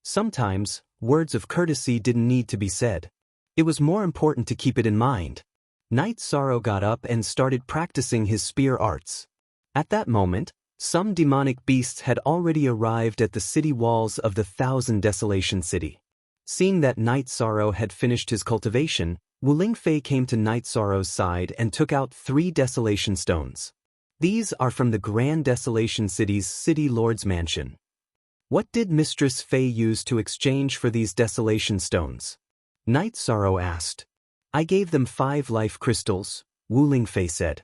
Sometimes, words of courtesy didn't need to be said. It was more important to keep it in mind. Night Sorrow got up and started practicing his spear arts. At that moment, some demonic beasts had already arrived at the city walls of the 1,000 Desolation City. Seeing that Night Sorrow had finished his cultivation, Wu Lingfei came to Night Sorrow's side and took out 3 desolation stones. These are from the Grand Desolation City's City Lord's Mansion. What did Mistress Fei use to exchange for these desolation stones? Night Sorrow asked. I gave them 5 life crystals, Wu Lingfei said.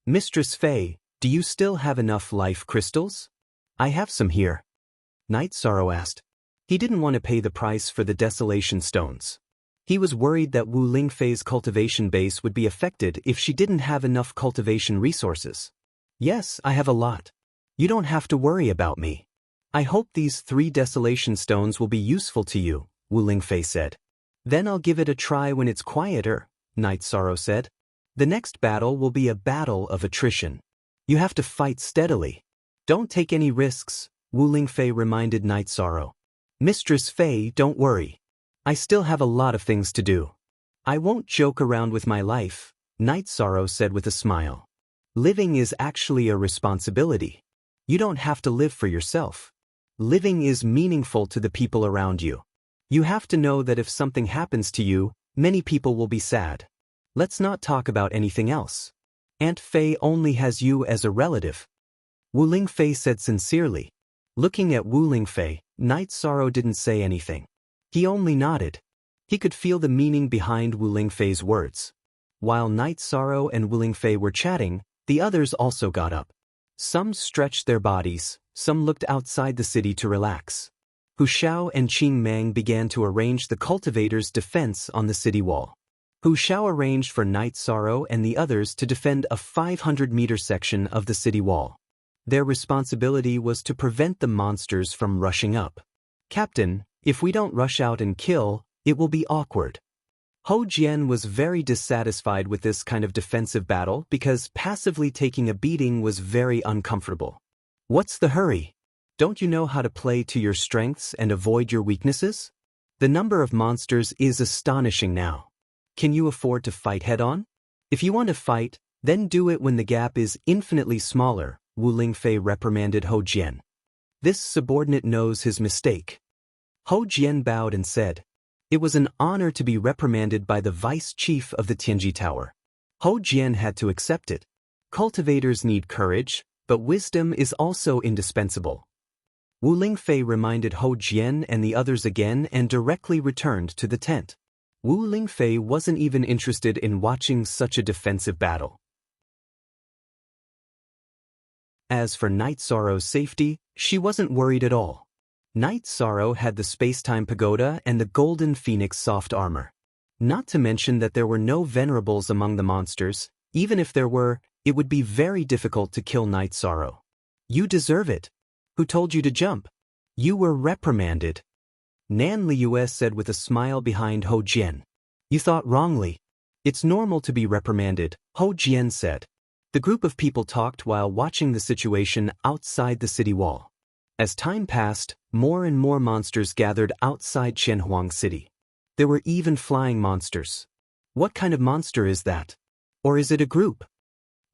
Mistress Fei, do you still have enough life crystals? I have some here. Night Sorrow asked. He didn't want to pay the price for the desolation stones. He was worried that Wu Lingfei's cultivation base would be affected if she didn't have enough cultivation resources. Yes, I have a lot. You don't have to worry about me. I hope these 3 desolation stones will be useful to you, Wu Lingfei said. Then I'll give it a try when it's quieter, Night Sorrow said. The next battle will be a battle of attrition. You have to fight steadily. Don't take any risks, Wu Lingfei reminded Night Sorrow. Mistress Fei, don't worry. I still have a lot of things to do. I won't joke around with my life, Night Sorrow said with a smile. Living is actually a responsibility. You don't have to live for yourself. Living is meaningful to the people around you. You have to know that if something happens to you, many people will be sad. Let's not talk about anything else. Aunt Fei only has you as a relative. Wu Lingfei said sincerely. Looking at Wu Lingfei, Night Sorrow didn't say anything. He only nodded. He could feel the meaning behind Wu Lingfei's words. While Night Sorrow and Wu Lingfei were chatting, the others also got up. Some stretched their bodies, some looked outside the city to relax. Hu Xiao and Qing Mang began to arrange the cultivators' defense on the city wall. Hu Xiao arranged for Night Sorrow and the others to defend a 500-meter section of the city wall. Their responsibility was to prevent the monsters from rushing up. Captain, if we don't rush out and kill, it will be awkward. Hou Jian was very dissatisfied with this kind of defensive battle because passively taking a beating was very uncomfortable. What's the hurry? Don't you know how to play to your strengths and avoid your weaknesses? The number of monsters is astonishing now. Can you afford to fight head-on? If you want to fight, then do it when the gap is infinitely smaller, Wu Lingfei reprimanded Hou Jian. This subordinate knows his mistake. Hou Jian bowed and said, it was an honor to be reprimanded by the vice chief of the Tianji Tower. Hou Jian had to accept it. Cultivators need courage, but wisdom is also indispensable. Wu Lingfei reminded Hou Jian and the others again and directly returned to the tent. Wu Lingfei wasn't even interested in watching such a defensive battle. As for Night Sorrow's safety, she wasn't worried at all. Night Sorrow had the Space-Time Pagoda and the Golden Phoenix soft armor. Not to mention that there were no venerables among the monsters. Even if there were, it would be very difficult to kill Night Sorrow. You deserve it. Who told you to jump? You were reprimanded. Nan Liu said with a smile behind Hou Jian. You thought wrongly. It's normal to be reprimanded, Hou Jian said. The group of people talked while watching the situation outside the city wall. As time passed, more and more monsters gathered outside Qianhuang City. There were even flying monsters. What kind of monster is that? Or is it a group?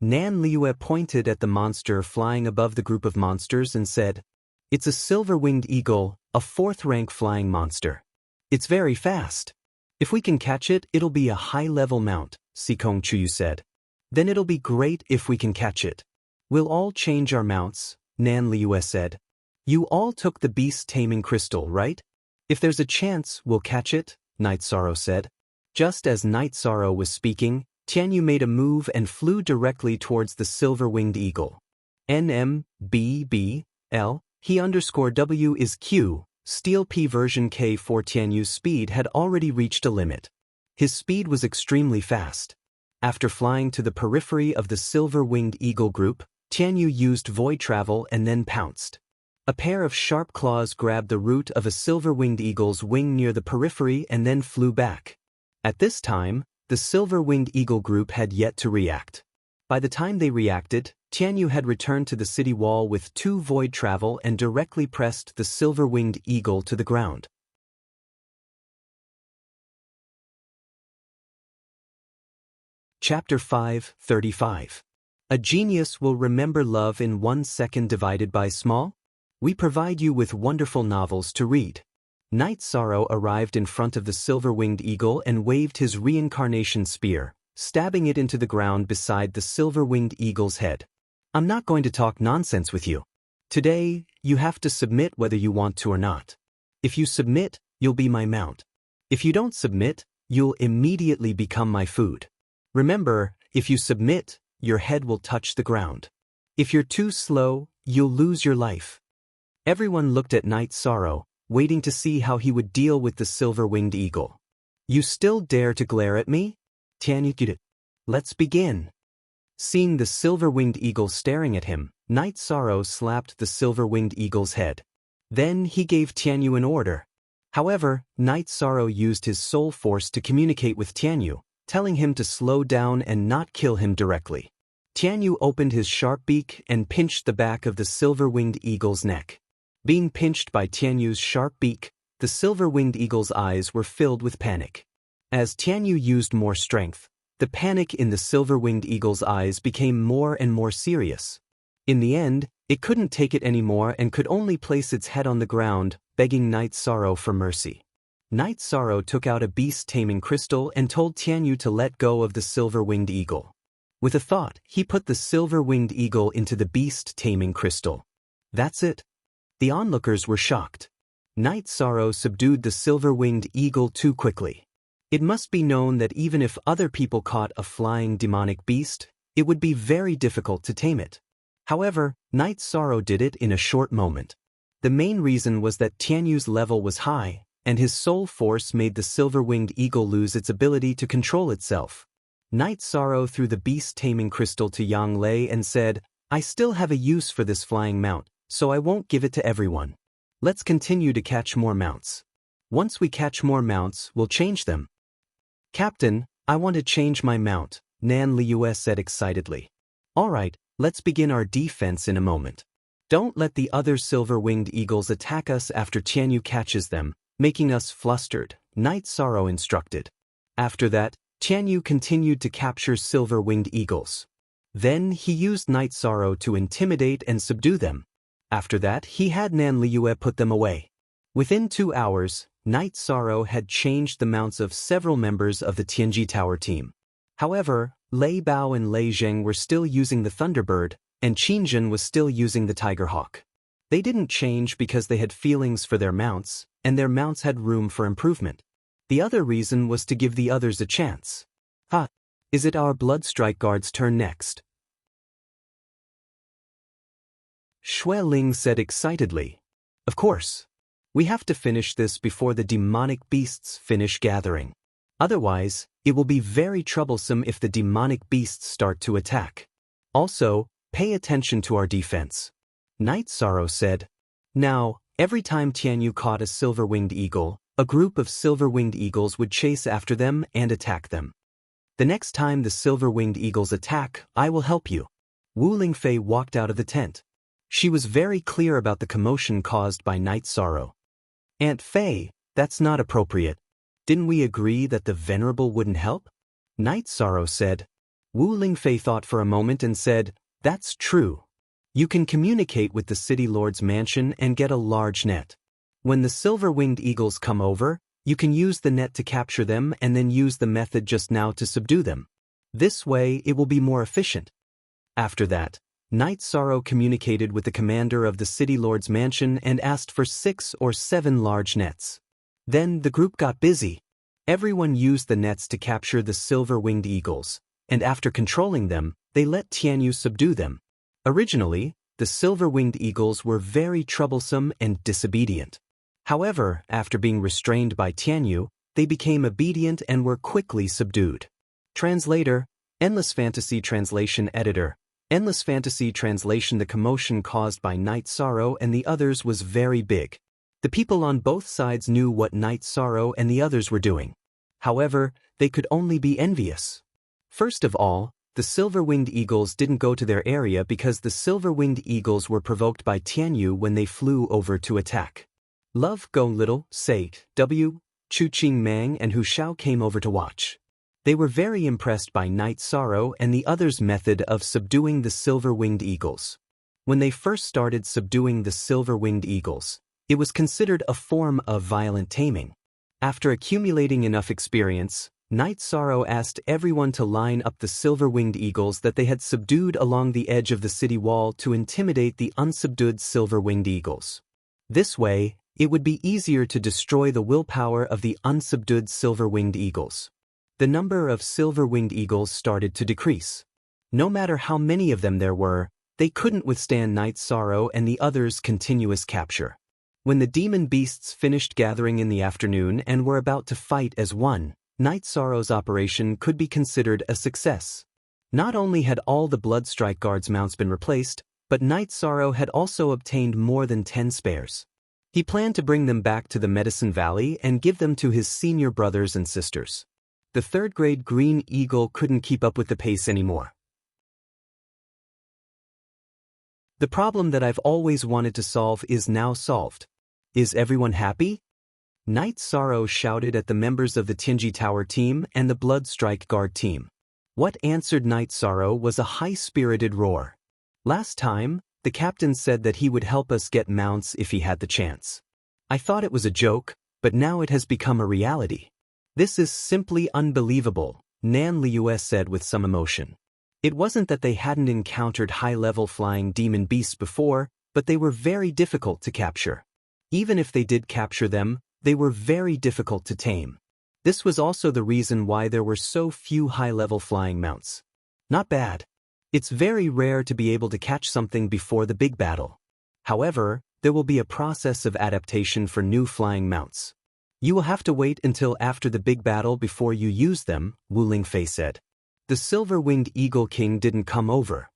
Nan Liu pointed at the monster flying above the group of monsters and said, it's a silver-winged eagle, a 4th-rank flying monster. It's very fast. If we can catch it, it'll be a high-level mount, Sikong Chuyu said. Then it'll be great if we can catch it. We'll all change our mounts, Nan Liu said. You all took the beast taming crystal, right? If there's a chance, we'll catch it, Night Sorrow said. Just as Night Sorrow was speaking, Tianyu made a move and flew directly towards the silver-winged eagle. NMBBL, he_W is Q, Steel P version K for Tianyu's speed had already reached a limit. His speed was extremely fast. After flying to the periphery of the silver-winged eagle group, Tianyu used void travel and then pounced. A pair of sharp claws grabbed the root of a silver-winged eagle's wing near the periphery and then flew back. At this time, the silver-winged eagle group had yet to react. By the time they reacted, Tianyu had returned to the city wall with 2 void travel and directly pressed the silver-winged eagle to the ground. Chapter 5:35. A genius will remember love in 1 second divided by small? We provide you with wonderful novels to read. Knight Sorrow arrived in front of the silver-winged eagle and waved his reincarnation spear, stabbing it into the ground beside the silver-winged eagle's head. I'm not going to talk nonsense with you. Today, you have to submit whether you want to or not. If you submit, you'll be my mount. If you don't submit, you'll immediately become my food. Remember, if you submit, your head will touch the ground. If you're too slow, you'll lose your life. Everyone looked at Knight Sorrow, waiting to see how he would deal with the silver-winged eagle. You still dare to glare at me? Tianyu, let's begin. Seeing the silver-winged eagle staring at him, Knight Sorrow slapped the silver-winged eagle's head. Then he gave Tianyu an order. However, Knight Sorrow used his soul force to communicate with Tianyu, telling him to slow down and not kill him directly. Tianyu opened his sharp beak and pinched the back of the silver-winged eagle's neck. Being pinched by Tianyu's sharp beak, the silver-winged eagle's eyes were filled with panic. As Tianyu used more strength, the panic in the silver-winged eagle's eyes became more and more serious. In the end, it couldn't take it anymore and could only place its head on the ground, begging Knight Sorrow for mercy. Knight Sorrow took out a beast-taming crystal and told Tianyu to let go of the silver-winged eagle. With a thought, he put the silver-winged eagle into the beast-taming crystal. That's it. The onlookers were shocked. Knight Sorrow subdued the silver-winged eagle too quickly. It must be known that even if other people caught a flying demonic beast, it would be very difficult to tame it. However, Knight Sorrow did it in a short moment. The main reason was that Tianyu's level was high, and his soul force made the silver-winged eagle lose its ability to control itself. Knight Sorrow threw the beast-taming crystal to Yang Lei and said, I still have a use for this flying mount, so I won't give it to everyone. Let's continue to catch more mounts. Once we catch more mounts, we'll change them. Captain, I want to change my mount, Nan Liu said excitedly. Alright, let's begin our defense in a moment. Don't let the other silver-winged eagles attack us after Tianyu catches them, making us flustered, Knight Sorrow instructed. After that, Tianyu continued to capture silver-winged eagles. Then he used Knight Sorrow to intimidate and subdue them. After that, he had Nan Liu put them away. Within 2 hours, Knight Sorrow had changed the mounts of several members of the Tianji Tower team. However, Lei Bao and Lei Zheng were still using the Thunderbird, and Qinzhen was still using the Tigerhawk. They didn't change because they had feelings for their mounts, and their mounts had room for improvement. The other reason was to give the others a chance. Is it our Bloodstrike Guard's turn next? Xue Ling said excitedly. Of course. We have to finish this before the demonic beasts finish gathering. Otherwise, it will be very troublesome if the demonic beasts start to attack. Also, pay attention to our defense. Knight Sorrow said. Now, every time Tianyu caught a silver-winged eagle, a group of silver-winged eagles would chase after them and attack them. The next time the silver-winged eagles attack, I will help you. Wu Lingfei walked out of the tent. She was very clear about the commotion caused by Knight Sorrow. Aunt Fei, that's not appropriate. Didn't we agree that the Venerable wouldn't help? Knight Sorrow said. Wu Lingfei thought for a moment and said, That's true. You can communicate with the City Lord's mansion and get a large net. When the silver-winged eagles come over, you can use the net to capture them and then use the method just now to subdue them. This way, it will be more efficient. After that, Knight Sorrow communicated with the commander of the City Lord's mansion and asked for 6 or 7 large nets. Then the group got busy. Everyone used the nets to capture the silver-winged eagles, and after controlling them, they let Tianyu subdue them. Originally, the silver-winged eagles were very troublesome and disobedient. However, after being restrained by Tianyu, they became obedient and were quickly subdued. Translator, Endless Fantasy Translation Editor. Endless Fantasy Translation. The commotion caused by Knight Sorrow and the others was very big. The people on both sides knew what Knight Sorrow and the others were doing. However, they could only be envious. First of all, the The silver-winged eagles didn't go to their area because the silver-winged eagles were provoked by Tianyu when they flew over to attack. Love Go Little, Sate, W, Chu Qing Mang and Hu Shao came over to watch. They were very impressed by Night Sorrow and the others' method of subduing the silver-winged eagles. When they first started subduing the silver-winged eagles, it was considered a form of violent taming. After accumulating enough experience, Night Sorrow asked everyone to line up the silver-winged eagles that they had subdued along the edge of the city wall to intimidate the unsubdued silver-winged eagles. This way, it would be easier to destroy the willpower of the unsubdued silver-winged eagles. The number of silver-winged eagles started to decrease. No matter how many of them there were, they couldn't withstand Night Sorrow and the others' continuous capture. When the demon beasts finished gathering in the afternoon and were about to fight as one, Night Sorrow's operation could be considered a success. Not only had all the Bloodstrike Guards mounts been replaced, but Night Sorrow had also obtained more than 10 spares. He planned to bring them back to the Medicine Valley and give them to his senior brothers and sisters. The third-grade Green Eagle couldn't keep up with the pace anymore. The problem that I've always wanted to solve is now solved. Is everyone happy? Night Sorrow shouted at the members of the Tianji Tower team and the Bloodstrike Guard team. What answered Night Sorrow was a high-spirited roar. Last time, the captain said that he would help us get mounts if he had the chance. I thought it was a joke, but now it has become a reality. This is simply unbelievable, Nan Liu said with some emotion. It wasn't that they hadn't encountered high-level flying demon beasts before, but they were very difficult to capture. Even if they did capture them, they were very difficult to tame. This was also the reason why there were so few high-level flying mounts. Not bad. It's very rare to be able to catch something before the big battle. However, there will be a process of adaptation for new flying mounts. You will have to wait until after the big battle before you use them, Wu Lingfei said. The silver-winged Eagle King didn't come over.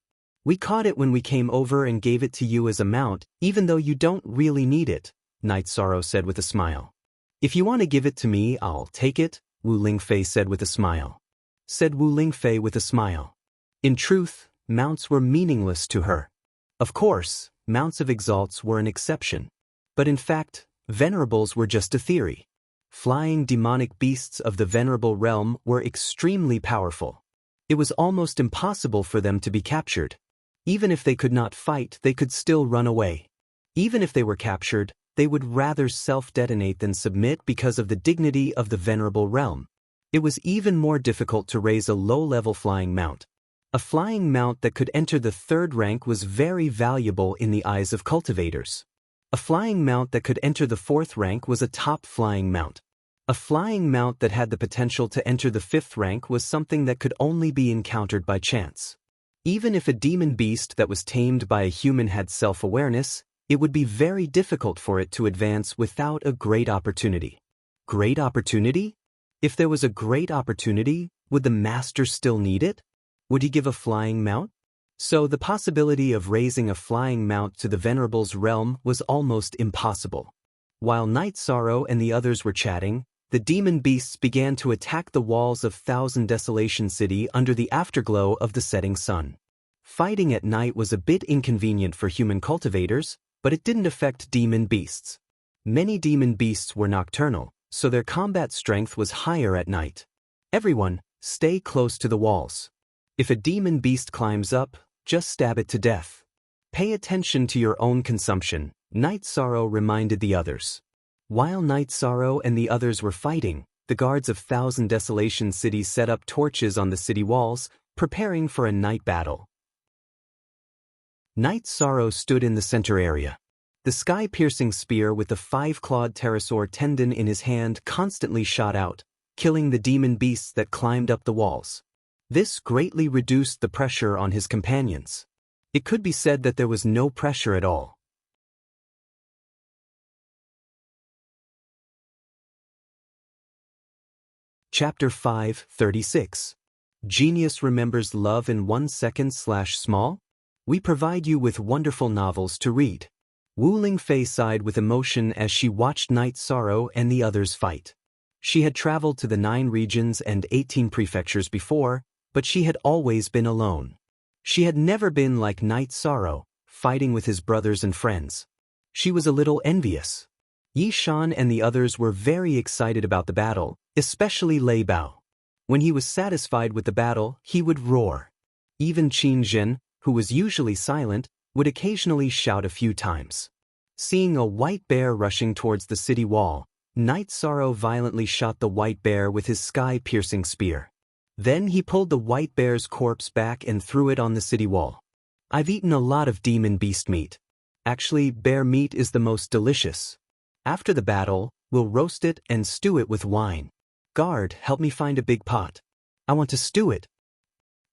We caught it when we came over and gave it to you as a mount, even though you don't really need it, Night Sorrow said with a smile. If you want to give it to me, I'll take it, Wu Lingfei said with a smile. In truth, mounts were meaningless to her. Of course, mounts of exalts were an exception. But in fact, venerables were just a theory. Flying demonic beasts of the venerable realm were extremely powerful. It was almost impossible for them to be captured. Even if they could not fight, they could still run away. Even if they were captured, they would rather self-detonate than submit because of the dignity of the venerable realm. It was even more difficult to raise a low-level flying mount. A flying mount that could enter the third rank was very valuable in the eyes of cultivators. A flying mount that could enter the fourth rank was a top flying mount. A flying mount that had the potential to enter the fifth rank was something that could only be encountered by chance. Even if a demon beast that was tamed by a human had self-awareness, it would be very difficult for it to advance without a great opportunity. Great opportunity? If there was a great opportunity, would the master still need it? Would he give a flying mount? So the possibility of raising a flying mount to the Venerable's realm was almost impossible. While Night Sorrow and the others were chatting, the demon beasts began to attack the walls of Thousand Desolation City under the afterglow of the setting sun. Fighting at night was a bit inconvenient for human cultivators, but it didn't affect demon beasts. Many demon beasts were nocturnal, so their combat strength was higher at night. Everyone, stay close to the walls. If a demon beast climbs up, just stab it to death. Pay attention to your own consumption, Night Sorrow reminded the others. While Night Sorrow and the others were fighting, the guards of Thousand Desolation City set up torches on the city walls, preparing for a night battle. Night Sorrow stood in the center area. The sky-piercing spear with the 5-clawed pterosaur tendon in his hand constantly shot out, killing the demon beasts that climbed up the walls. This greatly reduced the pressure on his companions. It could be said that there was no pressure at all. Chapter 5:36. Genius remembers love in 1 second/small? We provide you with wonderful novels to read. Wu Lingfei sighed with emotion as she watched Night Sorrow and the others fight. She had traveled to the 9 regions and 18 prefectures before, but she had always been alone. She had never been like Knight Sorrow, fighting with his brothers and friends. She was a little envious. Yi Shan and the others were very excited about the battle, especially Lei Bao. When he was satisfied with the battle, he would roar. Even Qin Zhen, who was usually silent, would occasionally shout a few times. Seeing a white bear rushing towards the city wall, Knight Sorrow violently shot the white bear with his sky-piercing spear. Then he pulled the white bear's corpse back and threw it on the city wall. I've eaten a lot of demon beast meat. Actually, bear meat is the most delicious. After the battle, we'll roast it and stew it with wine. Guard, help me find a big pot. I want to stew it.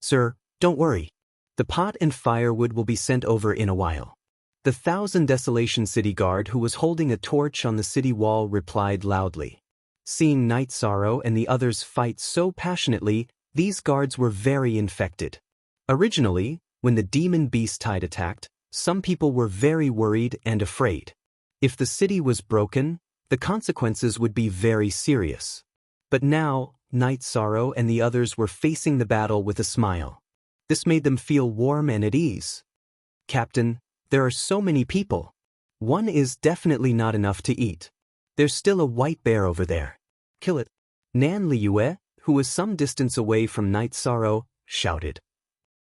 Sir, don't worry. The pot and firewood will be sent over in a while. The Thousand Desolation City Guard who was holding a torch on the city wall replied loudly. Seeing Knight Sorrow and the others fight so passionately, these guards were very infected. Originally, when the demon beast tide attacked, some people were very worried and afraid. If the city was broken, the consequences would be very serious. But now, Knight Sorrow and the others were facing the battle with a smile. This made them feel warm and at ease. Captain, there are so many people. One is definitely not enough to eat. There's still a white bear over there. Kill it. Nan Liyue, who was some distance away from Knight Sorrow, shouted.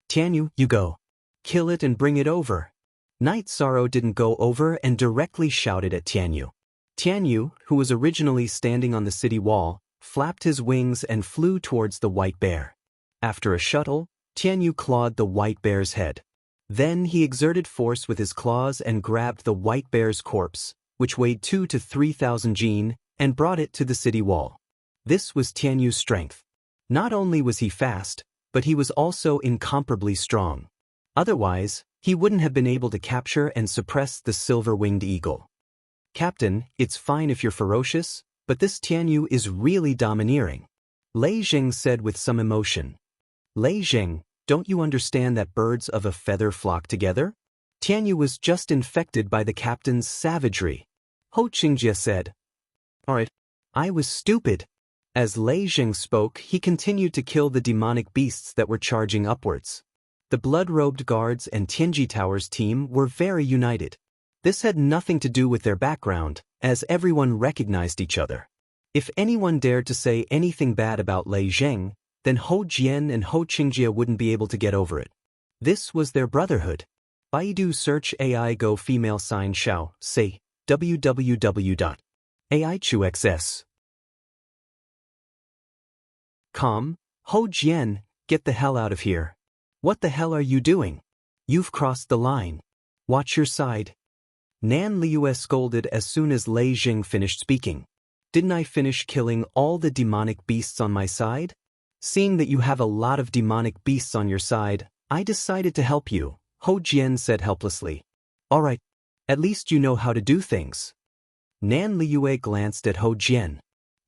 Tianyu, you go. Kill it and bring it over. Knight Sorrow didn't go over and directly shouted at Tianyu. Tianyu, who was originally standing on the city wall, flapped his wings and flew towards the white bear. After a shuttle, Tianyu clawed the white bear's head. Then he exerted force with his claws and grabbed the white bear's corpse, which weighed 2,000 to 3,000 jin, and brought it to the city wall. This was Tianyu's strength. Not only was he fast, but he was also incomparably strong. Otherwise, he wouldn't have been able to capture and suppress the silver-winged eagle. Captain, it's fine if you're ferocious, but this Tianyu is really domineering. Lei Zheng said with some emotion. Lei Zheng, don't you understand that birds of a feather flock together? Tianyu was just infected by the captain's savagery. Ho Qingjie said. Alright, I was stupid. As Lei Zheng spoke, he continued to kill the demonic beasts that were charging upwards. The blood-robed guards and Tianji Tower's team were very united. This had nothing to do with their background, as everyone recognized each other. If anyone dared to say anything bad about Lei Zheng, then Ho Jian and Ho Qingjie wouldn't be able to get over it. This was their brotherhood. Baidu search AI Go female sign Xiao, say www.aichuxs.com. Ho Jian, get the hell out of here. What the hell are you doing? You've crossed the line. Watch your side. Nan Liyue scolded as soon as Lei Zheng finished speaking. Didn't I finish killing all the demonic beasts on my side? Seeing that you have a lot of demonic beasts on your side, I decided to help you, Ho Jian said helplessly. Alright, at least you know how to do things. Nan Liyue glanced at Ho Jian.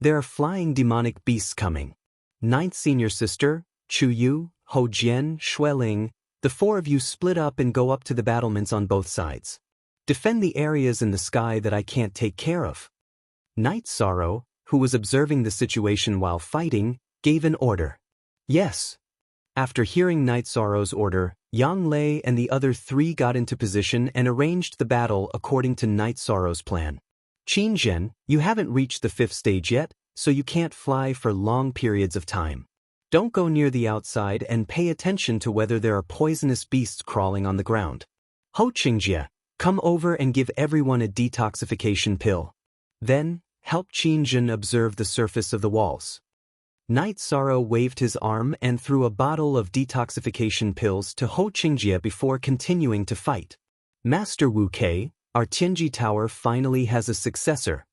There are flying demonic beasts coming. Ninth senior sister, Chu Yu, Ho Jian, Xueling, the four of you split up and go up to the battlements on both sides. Defend the areas in the sky that I can't take care of. Knight Sorrow, who was observing the situation while fighting, gave an order. Yes. After hearing Knight Sorrow's order, Yang Lei and the other three got into position and arranged the battle according to Knight Sorrow's plan. Qin Zhen, you haven't reached the 5th stage yet, so you can't fly for long periods of time. Don't go near the outside and pay attention to whether there are poisonous beasts crawling on the ground. Ho Qingjie, come over and give everyone a detoxification pill. Then, help Qin Zhen observe the surface of the walls. Knight Sorrow waved his arm and threw a bottle of detoxification pills to Ho Qingjie before continuing to fight. Master Wu Kei, our Tianji Tower finally has a successor.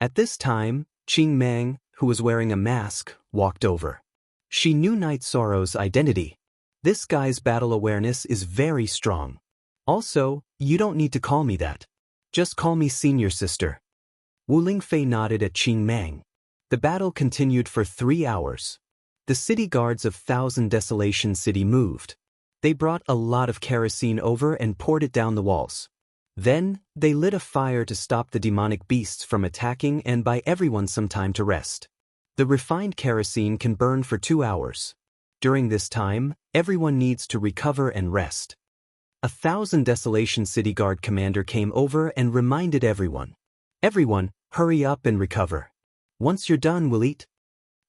At this time, Qing Mang, who was wearing a mask, walked over. She knew Knight Sorrow's identity. This guy's battle awareness is very strong. Also, you don't need to call me that. Just call me senior sister. Wu Lingfei nodded at Qing Mang. The battle continued for 3 hours. The city guards of Thousand Desolation City moved. They brought a lot of kerosene over and poured it down the walls. Then, they lit a fire to stop the demonic beasts from attacking and buy everyone some time to rest. The refined kerosene can burn for 2 hours. During this time, everyone needs to recover and rest. 1,000 Desolation City Guard commander came over and reminded everyone. Everyone, hurry up and recover. Once you're done, we'll eat.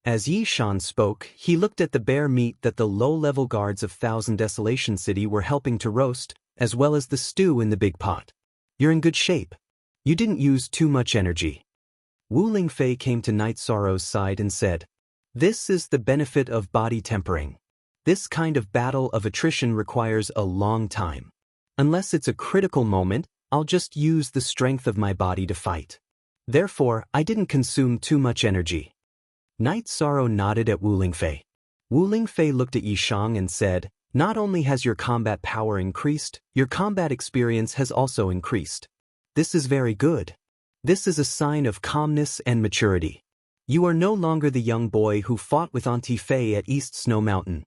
As Yi Shan spoke, he looked at the bear meat that the low-level guards of 1,000 Desolation City were helping to roast, as well as the stew in the big pot. You're in good shape. You didn't use too much energy. Wu Lingfei came to Night Sorrow's side and said, "This is the benefit of body tempering. This kind of battle of attrition requires a long time. Unless it's a critical moment, I'll just use the strength of my body to fight. Therefore, I didn't consume too much energy." Night Sorrow nodded at Wu Lingfei. Wu Lingfei looked at Yi Shang and said, "Not only has your combat power increased, your combat experience has also increased. This is very good. This is a sign of calmness and maturity. You are no longer the young boy who fought with Auntie Fei at East Snow Mountain.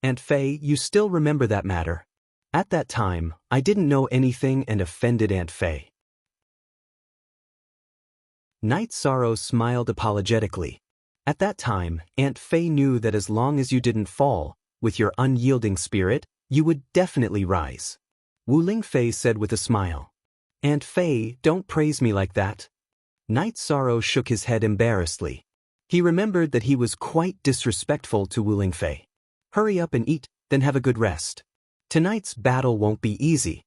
Aunt Fei, you still remember that matter. At that time, I didn't know anything and offended Aunt Fei." Night Sorrow smiled apologetically. At that time, Aunt Fei knew that as long as you didn't fall, with your unyielding spirit, you would definitely rise. Wu Lingfei said with a smile. "Aunt Fei, don't praise me like that." Night Sorrow shook his head embarrassedly. He remembered that he was quite disrespectful to Wu Lingfei. "Hurry up and eat, then have a good rest. Tonight's battle won't be easy."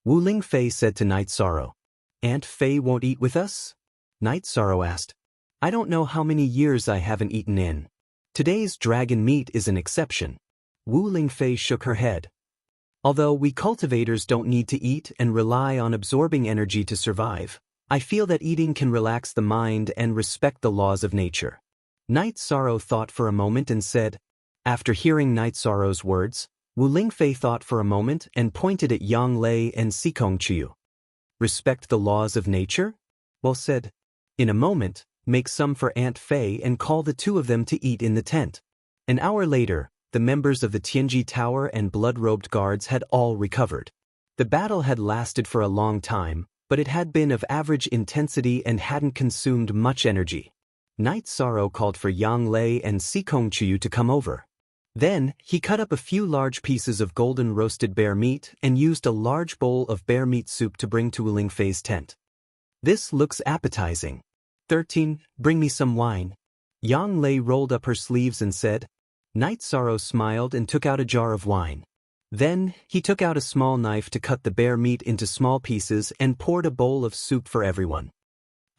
Wu Lingfei said to Night Sorrow. "Aunt Fei won't eat with us?" Night Sorrow asked. "I don't know how many years I haven't eaten in. Today's dragon meat is an exception." Wu Lingfei shook her head. "Although we cultivators don't need to eat and rely on absorbing energy to survive, I feel that eating can relax the mind and respect the laws of nature." Night Sorrow thought for a moment and said, after hearing Night Sorrow's words, Wu Lingfei thought for a moment and pointed at Yang Lei and Sikong Chiyu. "Respect the laws of nature?" Well said. In a moment, make some for Aunt Fei and call the two of them to eat in the tent. An hour later, the members of the Tianji Tower and blood-robed guards had all recovered. The battle had lasted for a long time, but it had been of average intensity and hadn't consumed much energy. Night Sorrow called for Yang Lei and Sikong Chiyu to come over. Then, he cut up a few large pieces of golden roasted bear meat and used a large bowl of bear meat soup to bring to Wu Lingfei's tent. "This looks appetizing. 13, bring me some wine." Yang Lei rolled up her sleeves and said. Night Sorrow smiled and took out a jar of wine. Then, he took out a small knife to cut the bear meat into small pieces and poured a bowl of soup for everyone.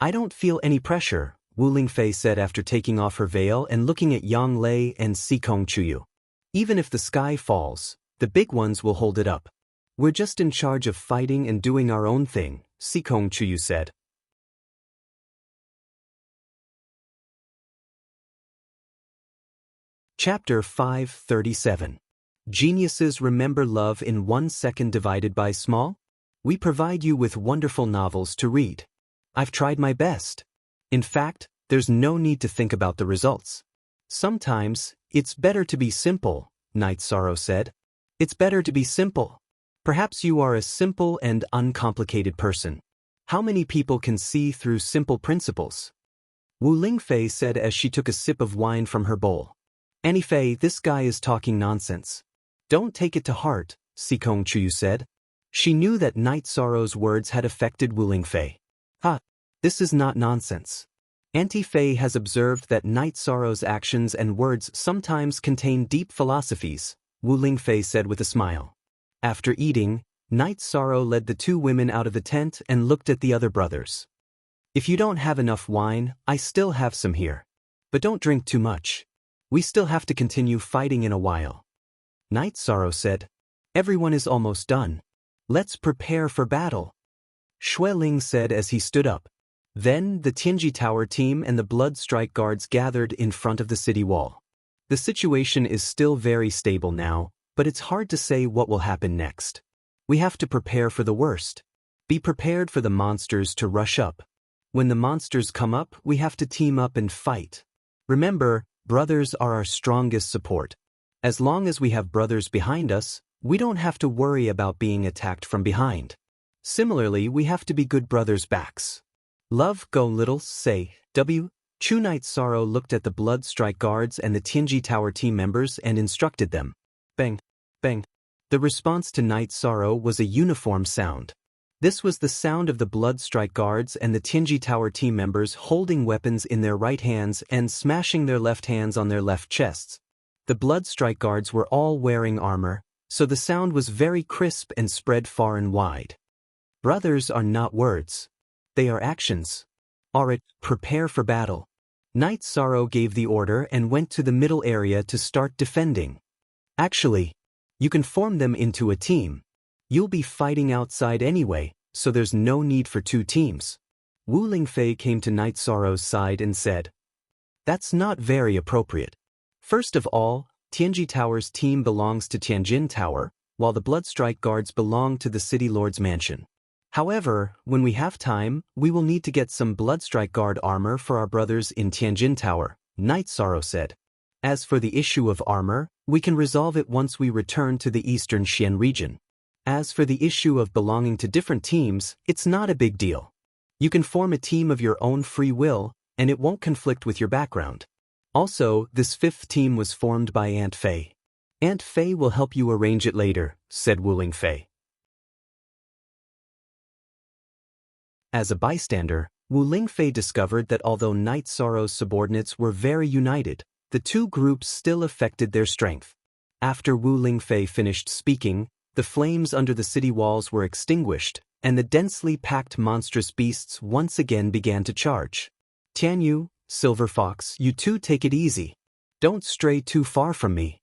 "I don't feel any pressure," Wu Lingfei said after taking off her veil and looking at Yang Lei and Sikong Chiyu. "Even if the sky falls, the big ones will hold it up. We're just in charge of fighting and doing our own thing," Sikong Chiyu said. Chapter 537. Geniuses remember love in 1 second divided by small? We provide you with wonderful novels to read. I've tried my best. In fact, there's no need to think about the results. Sometimes, it's better to be simple, Night Sorrow said. It's better to be simple. Perhaps you are a simple and uncomplicated person. How many people can see through simple principles? Wu Lingfei said as she took a sip of wine from her bowl. "Annie Fei, this guy is talking nonsense." "Don't take it to heart," Sikong Chiyu said. She knew that Night Sorrow's words had affected Wu Lingfei. This is not nonsense. Auntie Fei has observed that Night Sorrow's actions and words sometimes contain deep philosophies, Wu Lingfei said with a smile. After eating, Night Sorrow led the two women out of the tent and looked at the other brothers. "If you don't have enough wine, I still have some here. But don't drink too much. We still have to continue fighting in a while." Night Sorrow said, "Everyone is almost done. Let's prepare for battle." Xue Ling said as he stood up. Then, the Tianji Tower team and the Blood Strike Guards gathered in front of the city wall. The situation is still very stable now, but it's hard to say what will happen next. We have to prepare for the worst. Be prepared for the monsters to rush up. When the monsters come up, we have to team up and fight. Remember, brothers are our strongest support. As long as we have brothers behind us, we don't have to worry about being attacked from behind. Similarly, we have to be good brothers' backs. Love, go little, say, W. Chu Knight Sorrow looked at the Blood Strike Guards and the Tianji Tower team members and instructed them. Bang, bang. The response to Knight Sorrow was a uniform sound. This was the sound of the Blood Strike Guards and the Tianji Tower team members holding weapons in their right hands and smashing their left hands on their left chests. The Blood Strike Guards were all wearing armor, so the sound was very crisp and spread far and wide. Brothers are not words. They are actions. Alright, prepare for battle. Knight Sorrow gave the order and went to the middle area to start defending. Actually, you can form them into a team. You'll be fighting outside anyway, so there's no need for two teams. Wu Lingfei came to Knight Sorrow's side and said, "That's not very appropriate. First of all, Tianji Tower's team belongs to Tianjin Tower, while the Bloodstrike Guards belong to the City Lord's mansion. However, when we have time, we will need to get some Bloodstrike Guard armor for our brothers in Tianjin Tower," Knight Sorrow said. "As for the issue of armor, we can resolve it once we return to the Eastern Xian region. As for the issue of belonging to different teams, it's not a big deal. You can form a team of your own free will, and it won't conflict with your background. Also, this fifth team was formed by Aunt Fei. Aunt Fei will help you arrange it later," said Wu Lingfei. As a bystander, Wu Lingfei discovered that although Knight Sorrow's subordinates were very united, the two groups still affected their strength. After Wu Lingfei finished speaking, the flames under the city walls were extinguished, and the densely packed monstrous beasts once again began to charge. "Tianyu, Silver Fox, you two take it easy. Don't stray too far from me."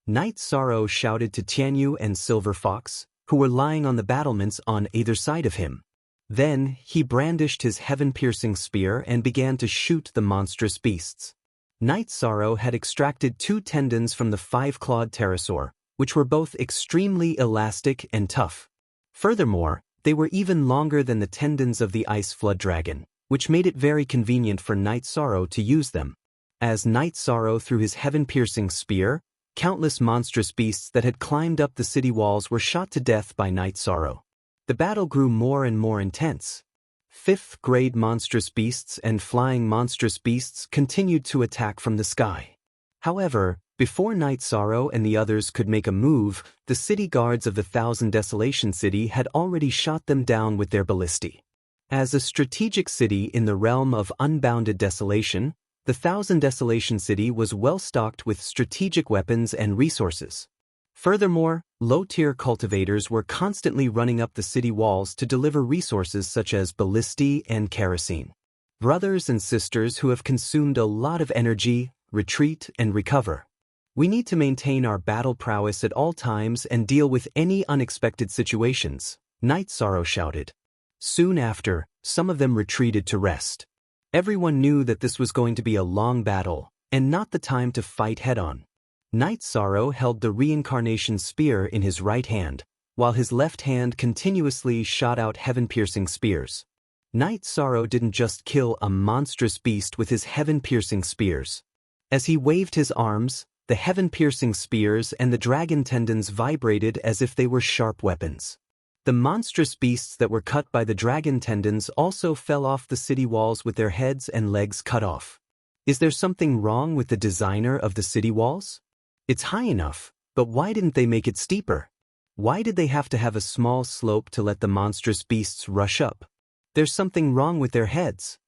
Knight Sorrow shouted to Tianyu and Silver Fox, who were lying on the battlements on either side of him. Then, he brandished his heaven-piercing spear and began to shoot the monstrous beasts. Knight Sorrow had extracted 2 tendons from the 5-clawed pterosaur, which were both extremely elastic and tough. Furthermore, they were even longer than the tendons of the Ice Flood Dragon, which made it very convenient for Knight Sorrow to use them. As Knight Sorrow threw his heaven-piercing spear, countless monstrous beasts that had climbed up the city walls were shot to death by Knight Sorrow. The battle grew more and more intense. 5th-grade monstrous beasts and flying monstrous beasts continued to attack from the sky. However, before Knight Sorrow and the others could make a move, the city guards of the Thousand Desolation City had already shot them down with their ballistae. As a strategic city in the realm of unbounded desolation, the Thousand Desolation City was well stocked with strategic weapons and resources. Furthermore, low-tier cultivators were constantly running up the city walls to deliver resources such as ballistae and kerosene. Brothers and sisters who have consumed a lot of energy, retreat and recover. We need to maintain our battle prowess at all times and deal with any unexpected situations, Knight Sorrow shouted. Soon after, some of them retreated to rest. Everyone knew that this was going to be a long battle, and not the time to fight head-on. Knight Sorrow held the reincarnation spear in his right hand, while his left hand continuously shot out heaven-piercing spears. Knight Sorrow didn't just kill a monstrous beast with his heaven-piercing spears. As he waved his arms, the heaven-piercing spears and the dragon tendons vibrated as if they were sharp weapons. The monstrous beasts that were cut by the dragon tendons also fell off the city walls with their heads and legs cut off. Is there something wrong with the designer of the city walls? It's high enough, but why didn't they make it steeper? Why did they have to have a small slope to let the monstrous beasts rush up? There's something wrong with their heads.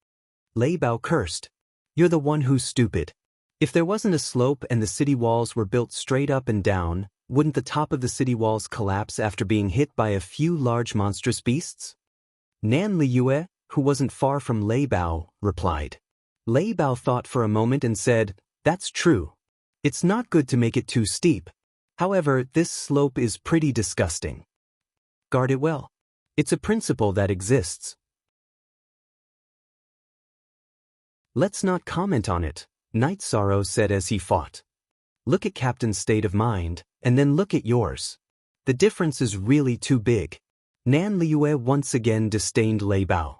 Lei Bao cursed. You're the one who's stupid. If there wasn't a slope and the city walls were built straight up and down, wouldn't the top of the city walls collapse after being hit by a few large monstrous beasts? Nan Liyue, who wasn't far from Lei Bao, replied. Lei Bao thought for a moment and said, "That's true. It's not good to make it too steep. However, this slope is pretty disgusting. Guard it well. It's a principle that exists. Let's not comment on it," Knight Sorrow said as he fought. "Look at Captain's state of mind, and then look at yours. The difference is really too big." Nan Liyue once again disdained Lei Bao.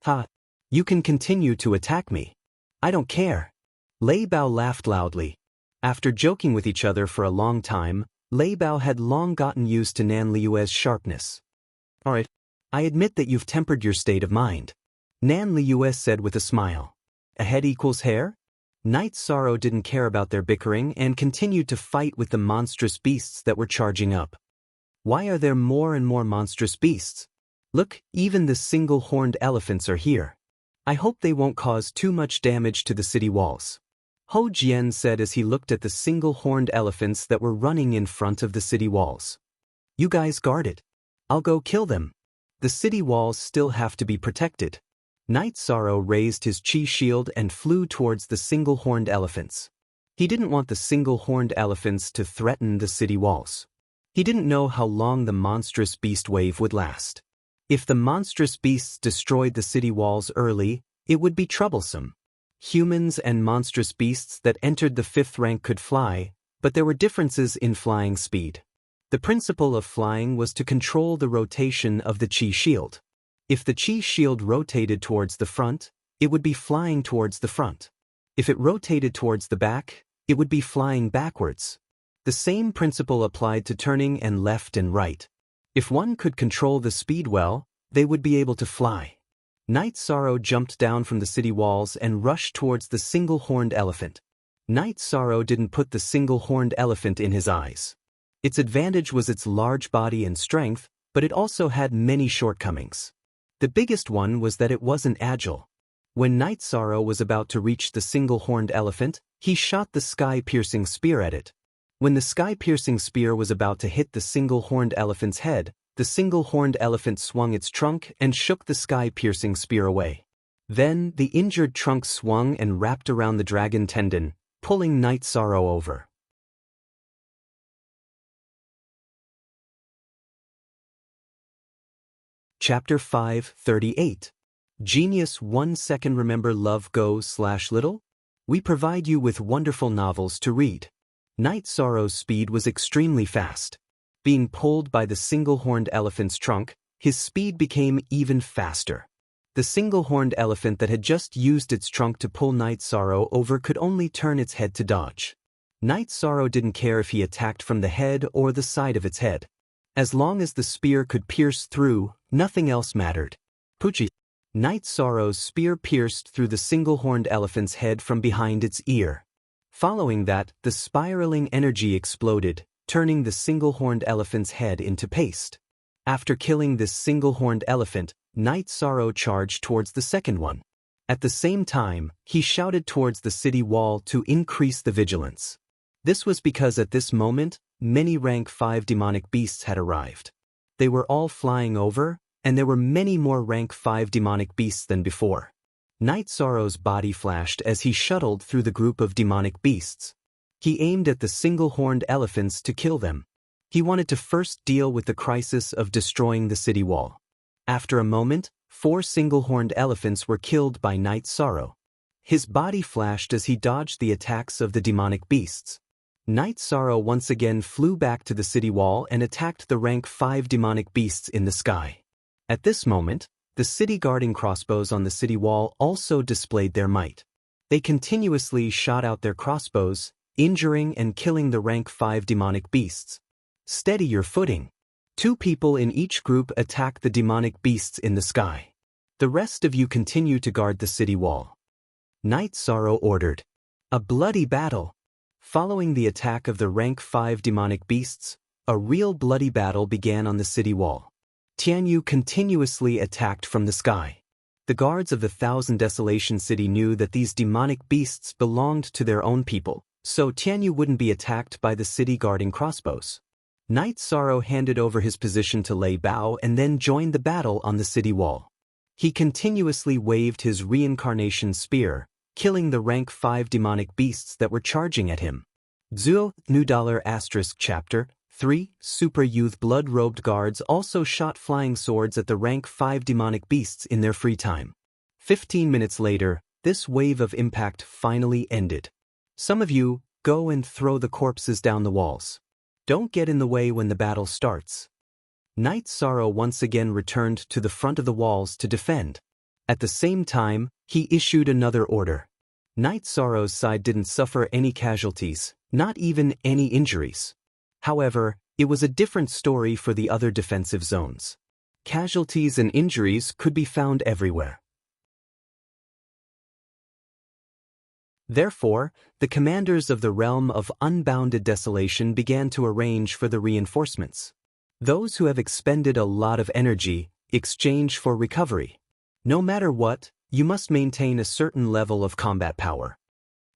"Ha! You can continue to attack me. I don't care." Lei Bao laughed loudly. After joking with each other for a long time, Lei Bao had long gotten used to Nan Liyue's sharpness. "Alright, I admit that you've tempered your state of mind," Nan Liyue said with a smile. A head equals hair? Night Sorrow didn't care about their bickering and continued to fight with the monstrous beasts that were charging up. Why are there more and more monstrous beasts? Look, even the single-horned elephants are here. I hope they won't cause too much damage to the city walls. Ho Jian said as he looked at the single-horned elephants that were running in front of the city walls. You guys guard it. I'll go kill them. The city walls still have to be protected. Night Sorrow raised his chi shield and flew towards the single-horned elephants. He didn't want the single-horned elephants to threaten the city walls. He didn't know how long the monstrous beast wave would last. If the monstrous beasts destroyed the city walls early, it would be troublesome. Humans and monstrous beasts that entered the 5th rank could fly, but there were differences in flying speed. The principle of flying was to control the rotation of the chi shield. If the chi shield rotated towards the front, it would be flying towards the front. If it rotated towards the back, it would be flying backwards. The same principle applied to turning and left and right. If one could control the speed well, they would be able to fly. Night Sorrow jumped down from the city walls and rushed towards the single-horned elephant. Night Sorrow didn't put the single-horned elephant in his eyes. Its advantage was its large body and strength, but it also had many shortcomings. The biggest one was that it wasn't agile. When Night Sorrow was about to reach the single-horned elephant, he shot the sky-piercing spear at it. When the sky-piercing spear was about to hit the single-horned elephant's head, the single-horned elephant swung its trunk and shook the sky-piercing spear away. Then, the injured trunk swung and wrapped around the dragon tendon, pulling Night Sorrow over. Chapter 5:38. Genius 1 second. Remember Love Go/Little? We provide you with wonderful novels to read. Night Sorrow's speed was extremely fast. Being pulled by the single-horned elephant's trunk, his speed became even faster. The single-horned elephant that had just used its trunk to pull Night Sorrow over could only turn its head to dodge. Night Sorrow didn't care if he attacked from the head or the side of its head. As long as the spear could pierce through, nothing else mattered. Poochie. Night Sorrow's spear pierced through the single-horned elephant's head from behind its ear. Following that, the spiraling energy exploded, turning the single-horned elephant's head into paste. After killing this single-horned elephant, Night Sorrow charged towards the second one. At the same time, he shouted towards the city wall to increase the vigilance. This was because at this moment, many rank 5 demonic beasts had arrived. They were all flying over, and there were many more rank 5 demonic beasts than before. Night Sorrow's body flashed as he shuttled through the group of demonic beasts. He aimed at the single-horned elephants to kill them. He wanted to first deal with the crisis of destroying the city wall. After a moment, 4 single-horned elephants were killed by Night Sorrow. His body flashed as he dodged the attacks of the demonic beasts. Night Sorrow once again flew back to the city wall and attacked the rank 5 demonic beasts in the sky. At this moment, the city guarding crossbows on the city wall also displayed their might. They continuously shot out their crossbows, injuring and killing the rank 5 demonic beasts. Steady your footing. 2 people in each group attack the demonic beasts in the sky. The rest of you continue to guard the city wall. Night Sorrow ordered. A bloody battle. Following the attack of the rank 5 demonic beasts, a real bloody battle began on the city wall. Tianyu continuously attacked from the sky. The guards of the Thousand Desolation City knew that these demonic beasts belonged to their own people, so Tianyu wouldn't be attacked by the city guarding crossbows. Night Sorrow handed over his position to Lei Bao and then joined the battle on the city wall. He continuously waved his reincarnation spear, killing the rank 5 demonic beasts that were charging at him. Zuo, $** Chapter 3, Super Youth blood-robed guards also shot flying swords at the rank 5 demonic beasts in their free time. 15 minutes later, this wave of impact finally ended. Some of you, go and throw the corpses down the walls. Don't get in the way when the battle starts. Night Sorrow once again returned to the front of the walls to defend. At the same time, he issued another order. Night Sorrow's side didn't suffer any casualties, not even any injuries. However, it was a different story for the other defensive zones. Casualties and injuries could be found everywhere. Therefore, the commanders of the realm of unbounded desolation began to arrange for the reinforcements. Those who have expended a lot of energy exchange for recovery. No matter what, you must maintain a certain level of combat power.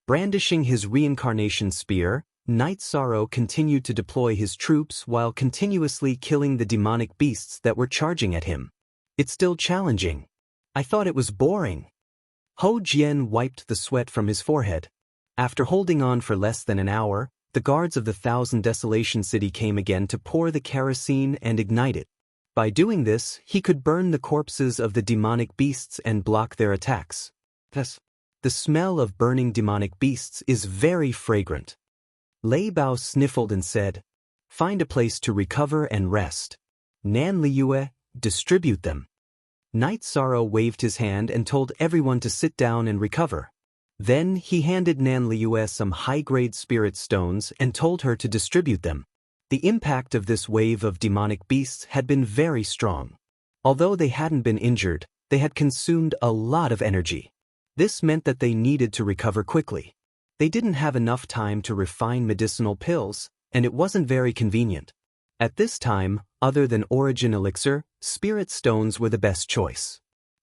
Brandishing his reincarnation spear, Knight Sorrow continued to deploy his troops while continuously killing the demonic beasts that were charging at him. It's still challenging. I thought it was boring. Ho Jian wiped the sweat from his forehead. After holding on for less than an hour, the guards of the Thousand Desolation City came again to pour the kerosene and ignite it. By doing this, he could burn the corpses of the demonic beasts and block their attacks. Thus, the smell of burning demonic beasts is very fragrant. Lei Bao sniffled and said, "Find a place to recover and rest. Nan Liyue, distribute them." Knight Sorrow waved his hand and told everyone to sit down and recover. Then he handed Nan Liyue some high-grade spirit stones and told her to distribute them. The impact of this wave of demonic beasts had been very strong. Although they hadn't been injured, they had consumed a lot of energy. This meant that they needed to recover quickly. They didn't have enough time to refine medicinal pills, and it wasn't very convenient. At this time, other than Origin Elixir, spirit stones were the best choice.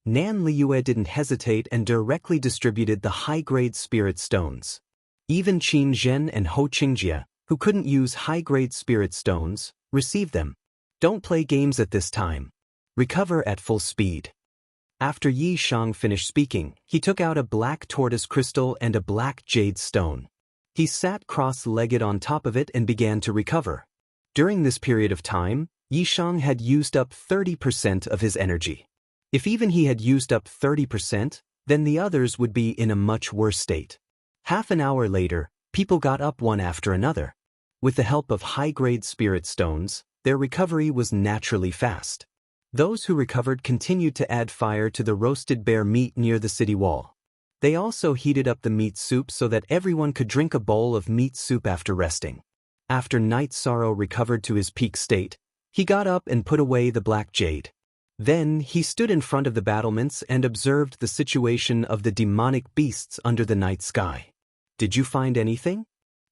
Nan Liyue didn't hesitate and directly distributed the high-grade spirit stones. Even Qin Zhen and Ho Qingjie, who couldn't use high-grade spirit stones, received them. Don't play games at this time. Recover at full speed. After Yi Shang finished speaking, he took out a black tortoise crystal and a black jade stone. He sat cross-legged on top of it and began to recover. During this period of time, Yi Shang had used up 30% of his energy. If even he had used up 30%, then the others would be in a much worse state. Half an hour later, people got up one after another. With the help of high-grade spirit stones, their recovery was naturally fast. Those who recovered continued to add fire to the roasted bear meat near the city wall. They also heated up the meat soup so that everyone could drink a bowl of meat soup after resting. After Knight Sorrow recovered to his peak state, he got up and put away the black jade. Then he stood in front of the battlements and observed the situation of the demonic beasts under the night sky. "Did you find anything?"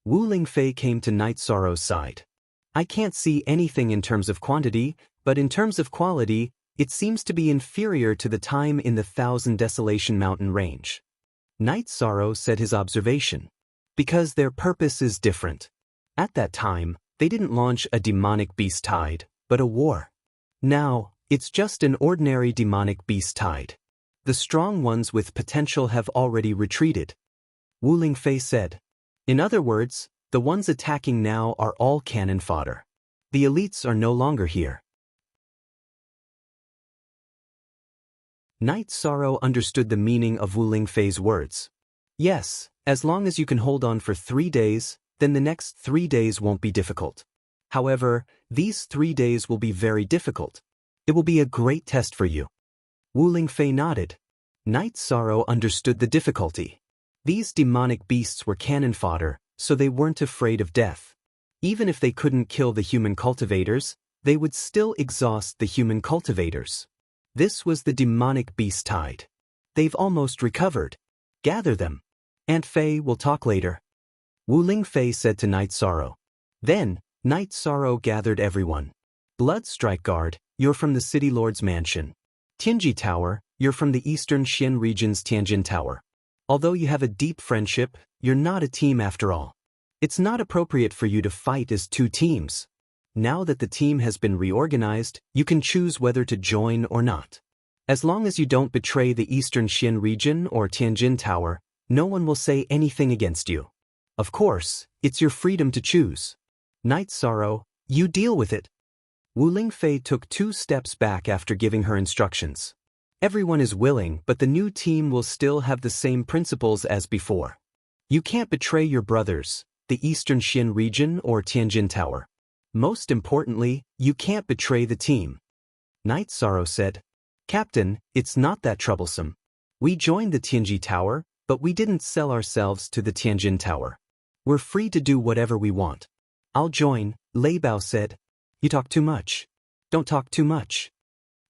Wu Lingfei came to Knight Sorrow's side. "I can't see anything in terms of quantity, but in terms of quality, it seems to be inferior to the time in the Thousand Desolation Mountain range." Knight Sorrow said his observation. "Because their purpose is different. At that time, they didn't launch a demonic beast tide, but a war. Now, it's just an ordinary demonic beast tide. The strong ones with potential have already retreated." Wu Lingfei said. "In other words, the ones attacking now are all cannon fodder. The elites are no longer here." Knight Sorrow understood the meaning of Wu Lingfei's words. "Yes, as long as you can hold on for 3 days, then the next 3 days won't be difficult. However, these 3 days will be very difficult. It will be a great test for you." Wu Lingfei nodded. Knight Sorrow understood the difficulty. These demonic beasts were cannon fodder, so they weren't afraid of death. Even if they couldn't kill the human cultivators, they would still exhaust the human cultivators. This was the demonic beast tide. "They've almost recovered. Gather them. Aunt Fei will talk later." Wu Lingfei said to Knight Sorrow. Then, Knight Sorrow gathered everyone. "Blood Strike Guard, you're from the City Lord's Mansion. Tianji Tower, you're from the Eastern Xian region's Tianjin Tower. Although you have a deep friendship, you're not a team after all. It's not appropriate for you to fight as 2 teams. Now that the team has been reorganized, you can choose whether to join or not. As long as you don't betray the Eastern Xian region or Tianjin Tower, no one will say anything against you. Of course, it's your freedom to choose. Knight Sorrow, you deal with it." Wu Lingfei took 2 steps back after giving her instructions. "Everyone is willing, but the new team will still have the same principles as before. You can't betray your brothers, the Eastern Xian region or Tianjin Tower. Most importantly, you can't betray the team." Knight Sorrow said, "Captain, it's not that troublesome. We joined the Tianji Tower, but we didn't sell ourselves to the Tianjin Tower. We're free to do whatever we want." "I'll join," Lei Bao said. "You talk too much." "Don't talk too much."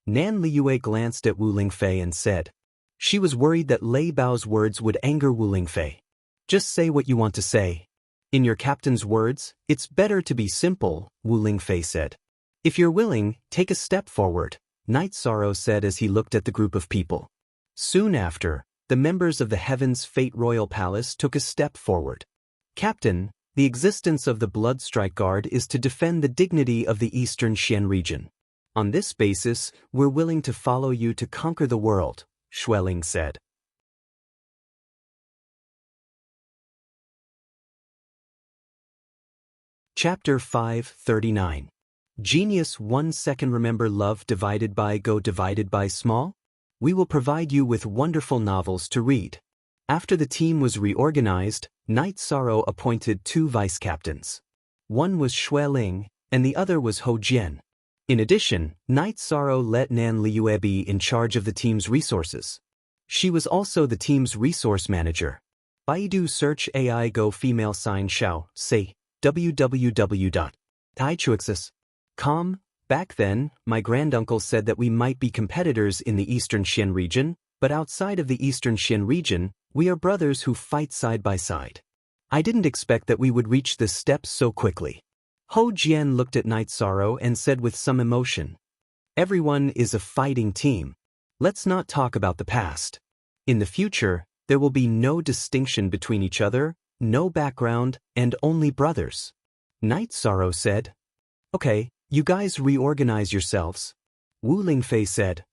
Nan Liyue glanced at Wu Lingfei and said. She was worried that Lei Bao's words would anger Wu Lingfei. Just say what you want to say. In your captain's words, it's better to be simple, Wu Lingfei said. If you're willing, take a step forward, Night Sorrow said as he looked at the group of people. Soon after, the members of the Heaven's Fate Royal Palace took a step forward. Captain, the existence of the Blood Strike Guard is to defend the dignity of the Eastern Xian region. On this basis, we're willing to follow you to conquer the world, Xueling said. Chapter 539. Genius 1 second. Remember love divided by go divided by small? We will provide you with wonderful novels to read. After the team was reorganized, Night Sorrow appointed 2 vice captains. One was Xueling, and the other was Hou Jian. In addition, Night Sorrow let Nan Liyue be in charge of the team's resources. She was also the team's resource manager. Baidu search AI Go female sign Xiao, say, www.taichuexis.com. Back then, my granduncle said that we might be competitors in the Eastern Xian region, but outside of the Eastern Xian region, we are brothers who fight side by side. I didn't expect that we would reach this step so quickly. Hou Jian looked at Night Sorrow and said with some emotion, everyone is a fighting team. Let's not talk about the past. In the future, there will be no distinction between each other, no background, and only brothers. Night Sorrow said. Okay, you guys reorganize yourselves. Wu Lingfei said.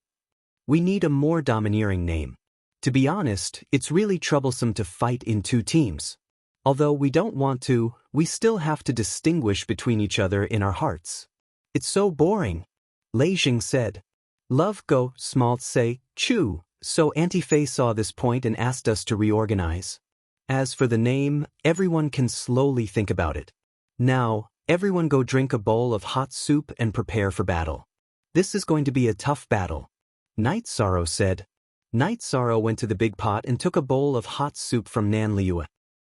We need a more domineering name. To be honest, it's really troublesome to fight in 2 teams. Although we don't want to, we still have to distinguish between each other in our hearts. It's so boring. Lei Jing said. Love go, small say, chew, so Auntie Fei saw this point and asked us to reorganize. As for the name, everyone can slowly think about it. Now, everyone go drink a bowl of hot soup and prepare for battle. This is going to be a tough battle. Night Sorrow said. Night Sorrow went to the big pot and took a bowl of hot soup from Nan Liyue.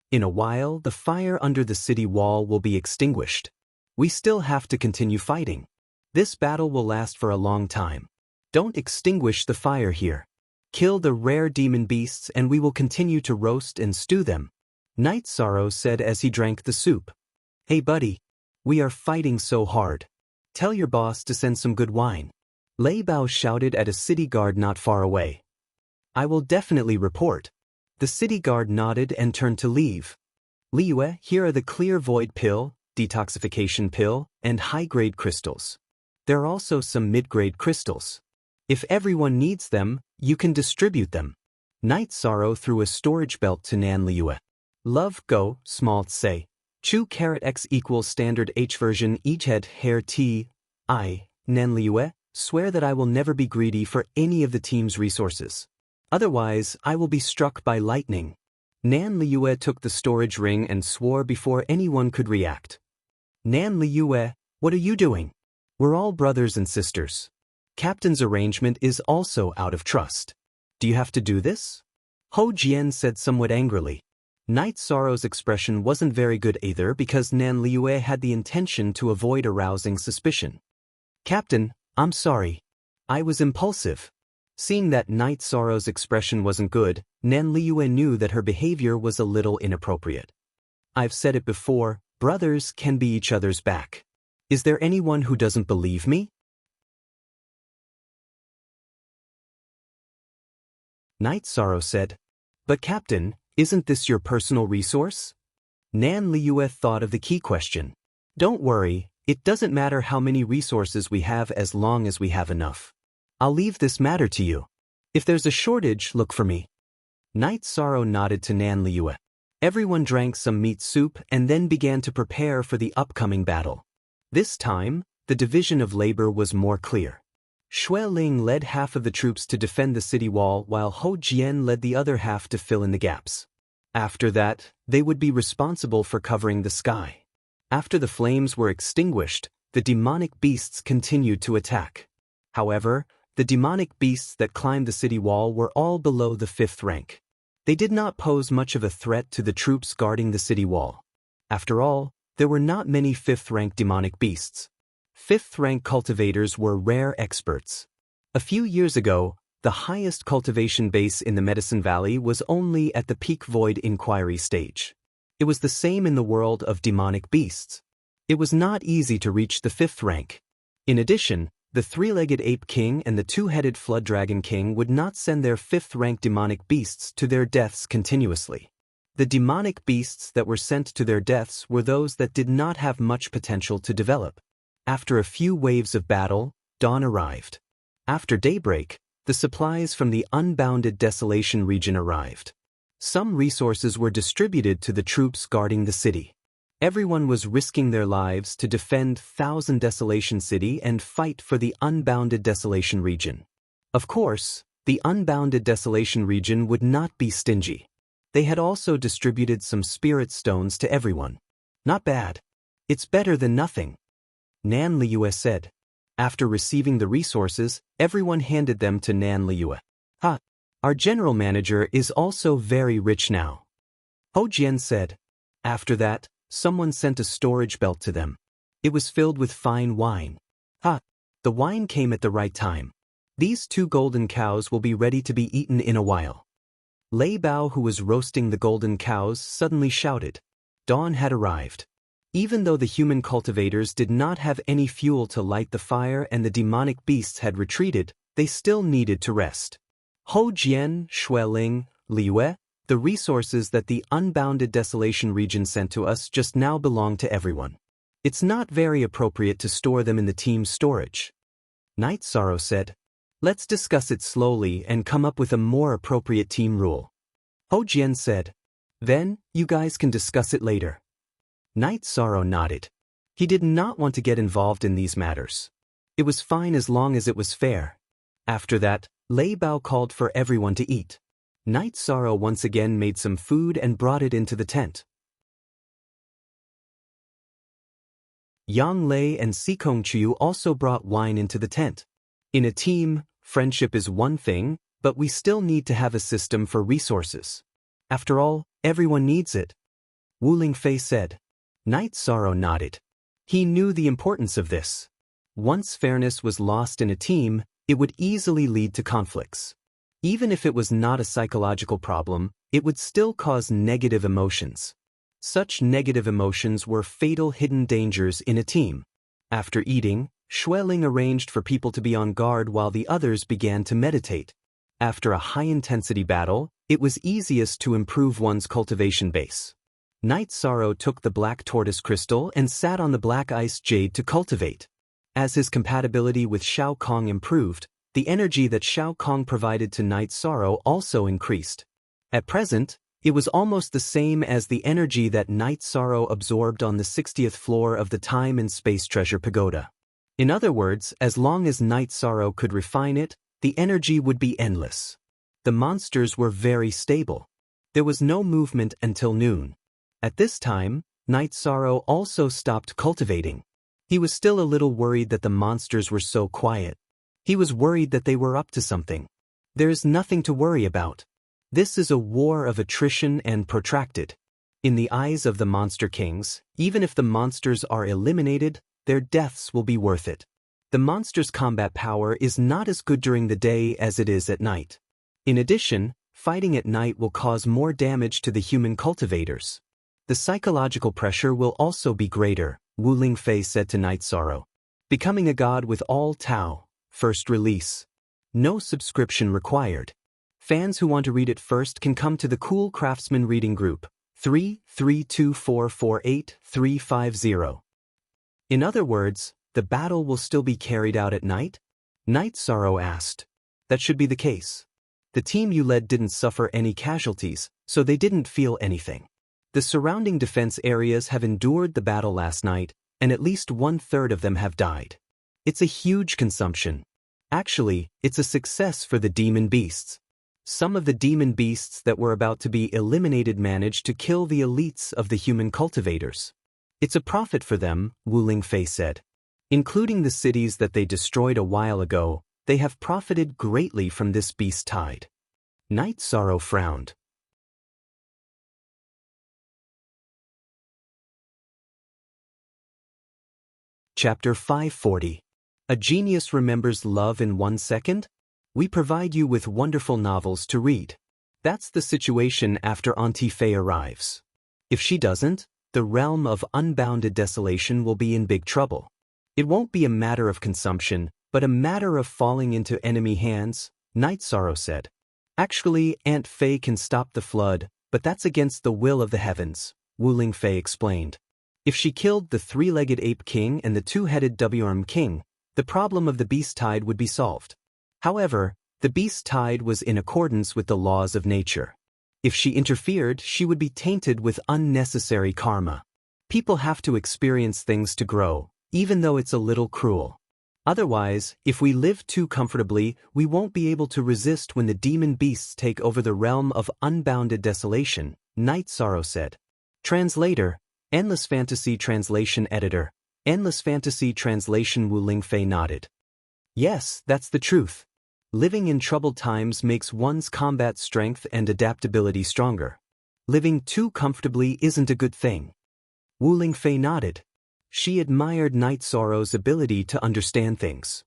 In a while, the fire under the city wall will be extinguished. We still have to continue fighting. This battle will last for a long time. Don't extinguish the fire here. Kill the rare demon beasts and we will continue to roast and stew them, Night Sorrow said as he drank the soup. Hey buddy, we are fighting so hard. Tell your boss to send some good wine. Lei Bao shouted at a city guard not far away. I will definitely report. The city guard nodded and turned to leave. Liyue, here are the clear void pill, detoxification pill, and high-grade crystals. There are also some mid-grade crystals. If everyone needs them, you can distribute them. Night Sorrow threw a storage belt to Nan Liyue. Love go, small say. Chu caret x equals standard H version each head hair T. I, Nan Liyue, swear that I will never be greedy for any of the team's resources. Otherwise, I will be struck by lightning. Nan Liyue took the storage ring and swore before anyone could react. Nan Liyue, what are you doing? We're all brothers and sisters. Captain's arrangement is also out of trust. Do you have to do this? Hou Jian said somewhat angrily. Night Sorrow's expression wasn't very good either because Nan Liyue had the intention to avoid arousing suspicion. Captain, I'm sorry. I was impulsive. Seeing that Night Sorrow's expression wasn't good, Nan Liyue knew that her behavior was a little inappropriate. I've said it before, brothers can be each other's back. Is there anyone who doesn't believe me? Night Sorrow said. But Captain, isn't this your personal resource? Nan Liyue thought of the key question. Don't worry, it doesn't matter how many resources we have as long as we have enough. I'll leave this matter to you. If there's a shortage, look for me. Night Sorrow nodded to Nan Liyue. Everyone drank some meat soup and then began to prepare for the upcoming battle. This time, the division of labor was more clear. Xueling led half of the troops to defend the city wall while Hou Jian led the other half to fill in the gaps. After that, they would be responsible for covering the sky. After the flames were extinguished, the demonic beasts continued to attack. However, the demonic beasts that climbed the city wall were all below the 5th rank. They did not pose much of a threat to the troops guarding the city wall. After all, there were not many 5th rank demonic beasts. 5th rank cultivators were rare experts. A few years ago, The highest cultivation base in the Medicine Valley was only at the peak void inquiry stage. It was the same in the world of demonic beasts. It was not easy to reach the 5th rank. In addition, the 3-legged ape king and the 2-headed flood dragon king would not send their 5th-rank demonic beasts to their deaths continuously. The demonic beasts that were sent to their deaths were those that did not have much potential to develop. After a few waves of battle, dawn arrived. After daybreak, the supplies from the unbounded desolation region arrived. Some resources were distributed to the troops guarding the city. Everyone was risking their lives to defend Thousand Desolation City and fight for the unbounded desolation region. Of course, the unbounded desolation region would not be stingy. They had also distributed some spirit stones to everyone. Not bad. It's better than nothing, Nan Liu said. After receiving the resources, everyone handed them to Nan Liu. Ha! Our general manager is also very rich now, Ho Jian said. After that, someone sent a storage belt to them. It was filled with fine wine. Ha! The wine came at the right time. These 2 golden cows will be ready to be eaten in a while. Lei Bao, who was roasting the golden cows, suddenly shouted. Dawn had arrived. Even though the human cultivators did not have any fuel to light the fire and the demonic beasts had retreated, they still needed to rest. Ho Jian, Xueling, Liue, the resources that the unbounded desolation region sent to us just now belong to everyone. It's not very appropriate to store them in the team's storage. Night Sorrow said. Let's discuss it slowly and come up with a more appropriate team rule. Ho Jian said. Then, you guys can discuss it later. Night Sorrow nodded. He did not want to get involved in these matters. It was fine as long as it was fair. After that, Lei Bao called for everyone to eat. Night Sorrow once again made some food and brought it into the tent. Yang Lei and Sikong Chu also brought wine into the tent. In a team, friendship is one thing, but we still need to have a system for resources. After all, everyone needs it, Wu Lingfei said. Night Sorrow nodded. He knew the importance of this. Once fairness was lost in a team, it would easily lead to conflicts. Even if it was not a psychological problem, it would still cause negative emotions. Such negative emotions were fatal hidden dangers in a team. After eating, Xueling arranged for people to be on guard while the others began to meditate. After a high-intensity battle, it was easiest to improve one's cultivation base. Night Sorrow took the black tortoise crystal and sat on the black ice jade to cultivate. As his compatibility with Shao Kong improved, the energy that Shao Kong provided to Night Sorrow also increased. At present, it was almost the same as the energy that Night Sorrow absorbed on the 60th floor of the Time and Space Treasure Pagoda. In other words, as long as Night Sorrow could refine it, the energy would be endless. The monsters were very stable. There was no movement until noon. At this time, Night Sorrow also stopped cultivating. He was still a little worried that the monsters were so quiet. He was worried that they were up to something. There's nothing to worry about. This is a war of attrition and protracted. In the eyes of the Monster Kings, even if the monsters are eliminated, their deaths will be worth it. The monster's combat power is not as good during the day as it is at night. In addition, fighting at night will cause more damage to the human cultivators. The psychological pressure will also be greater, Wu Lingfei said to Night Sorrow. Becoming a God with all Tao, first release. No subscription required. Fans who want to read it first can come to the Cool Craftsman Reading Group, 332448350. In other words, the battle will still be carried out at night? Night Sorrow asked. That should be the case. The team you led didn't suffer any casualties, so they didn't feel anything. The surrounding defense areas have endured the battle last night, and at least 1/3 of them have died. It's a huge consumption. Actually, it's a success for the demon beasts. Some of the demon beasts that were about to be eliminated managed to kill the elites of the human cultivators. It's a profit for them, Wu Lingfei said. Including the cities that they destroyed a while ago, they have profited greatly from this beast tide. Night Sorrow frowned. Chapter 540. A Genius Remembers Love in 1 Second? We provide you with wonderful novels to read. That's the situation after Auntie Faye arrives. If she doesn't, the realm of unbounded desolation will be in big trouble. It won't be a matter of consumption, but a matter of falling into enemy hands, Night Sorrow said. Actually, Aunt Faye can stop the flood, but that's against the will of the heavens, Wuling Fei explained. If she killed the three-legged ape king and the two-headed W-arm king, the problem of the beast tide would be solved. However, the beast tide was in accordance with the laws of nature. If she interfered, she would be tainted with unnecessary karma. People have to experience things to grow, even though it's a little cruel. Otherwise, if we live too comfortably, we won't be able to resist when the demon beasts take over the realm of unbounded desolation, Night Sorrow said. Translator, Endless Fantasy Translation Editor, Endless Fantasy Translation Wuling Fei nodded. Yes, that's the truth. Living in troubled times makes one's combat strength and adaptability stronger. Living too comfortably isn't a good thing. Wuling Fei nodded. She admired Night Sorrow's ability to understand things.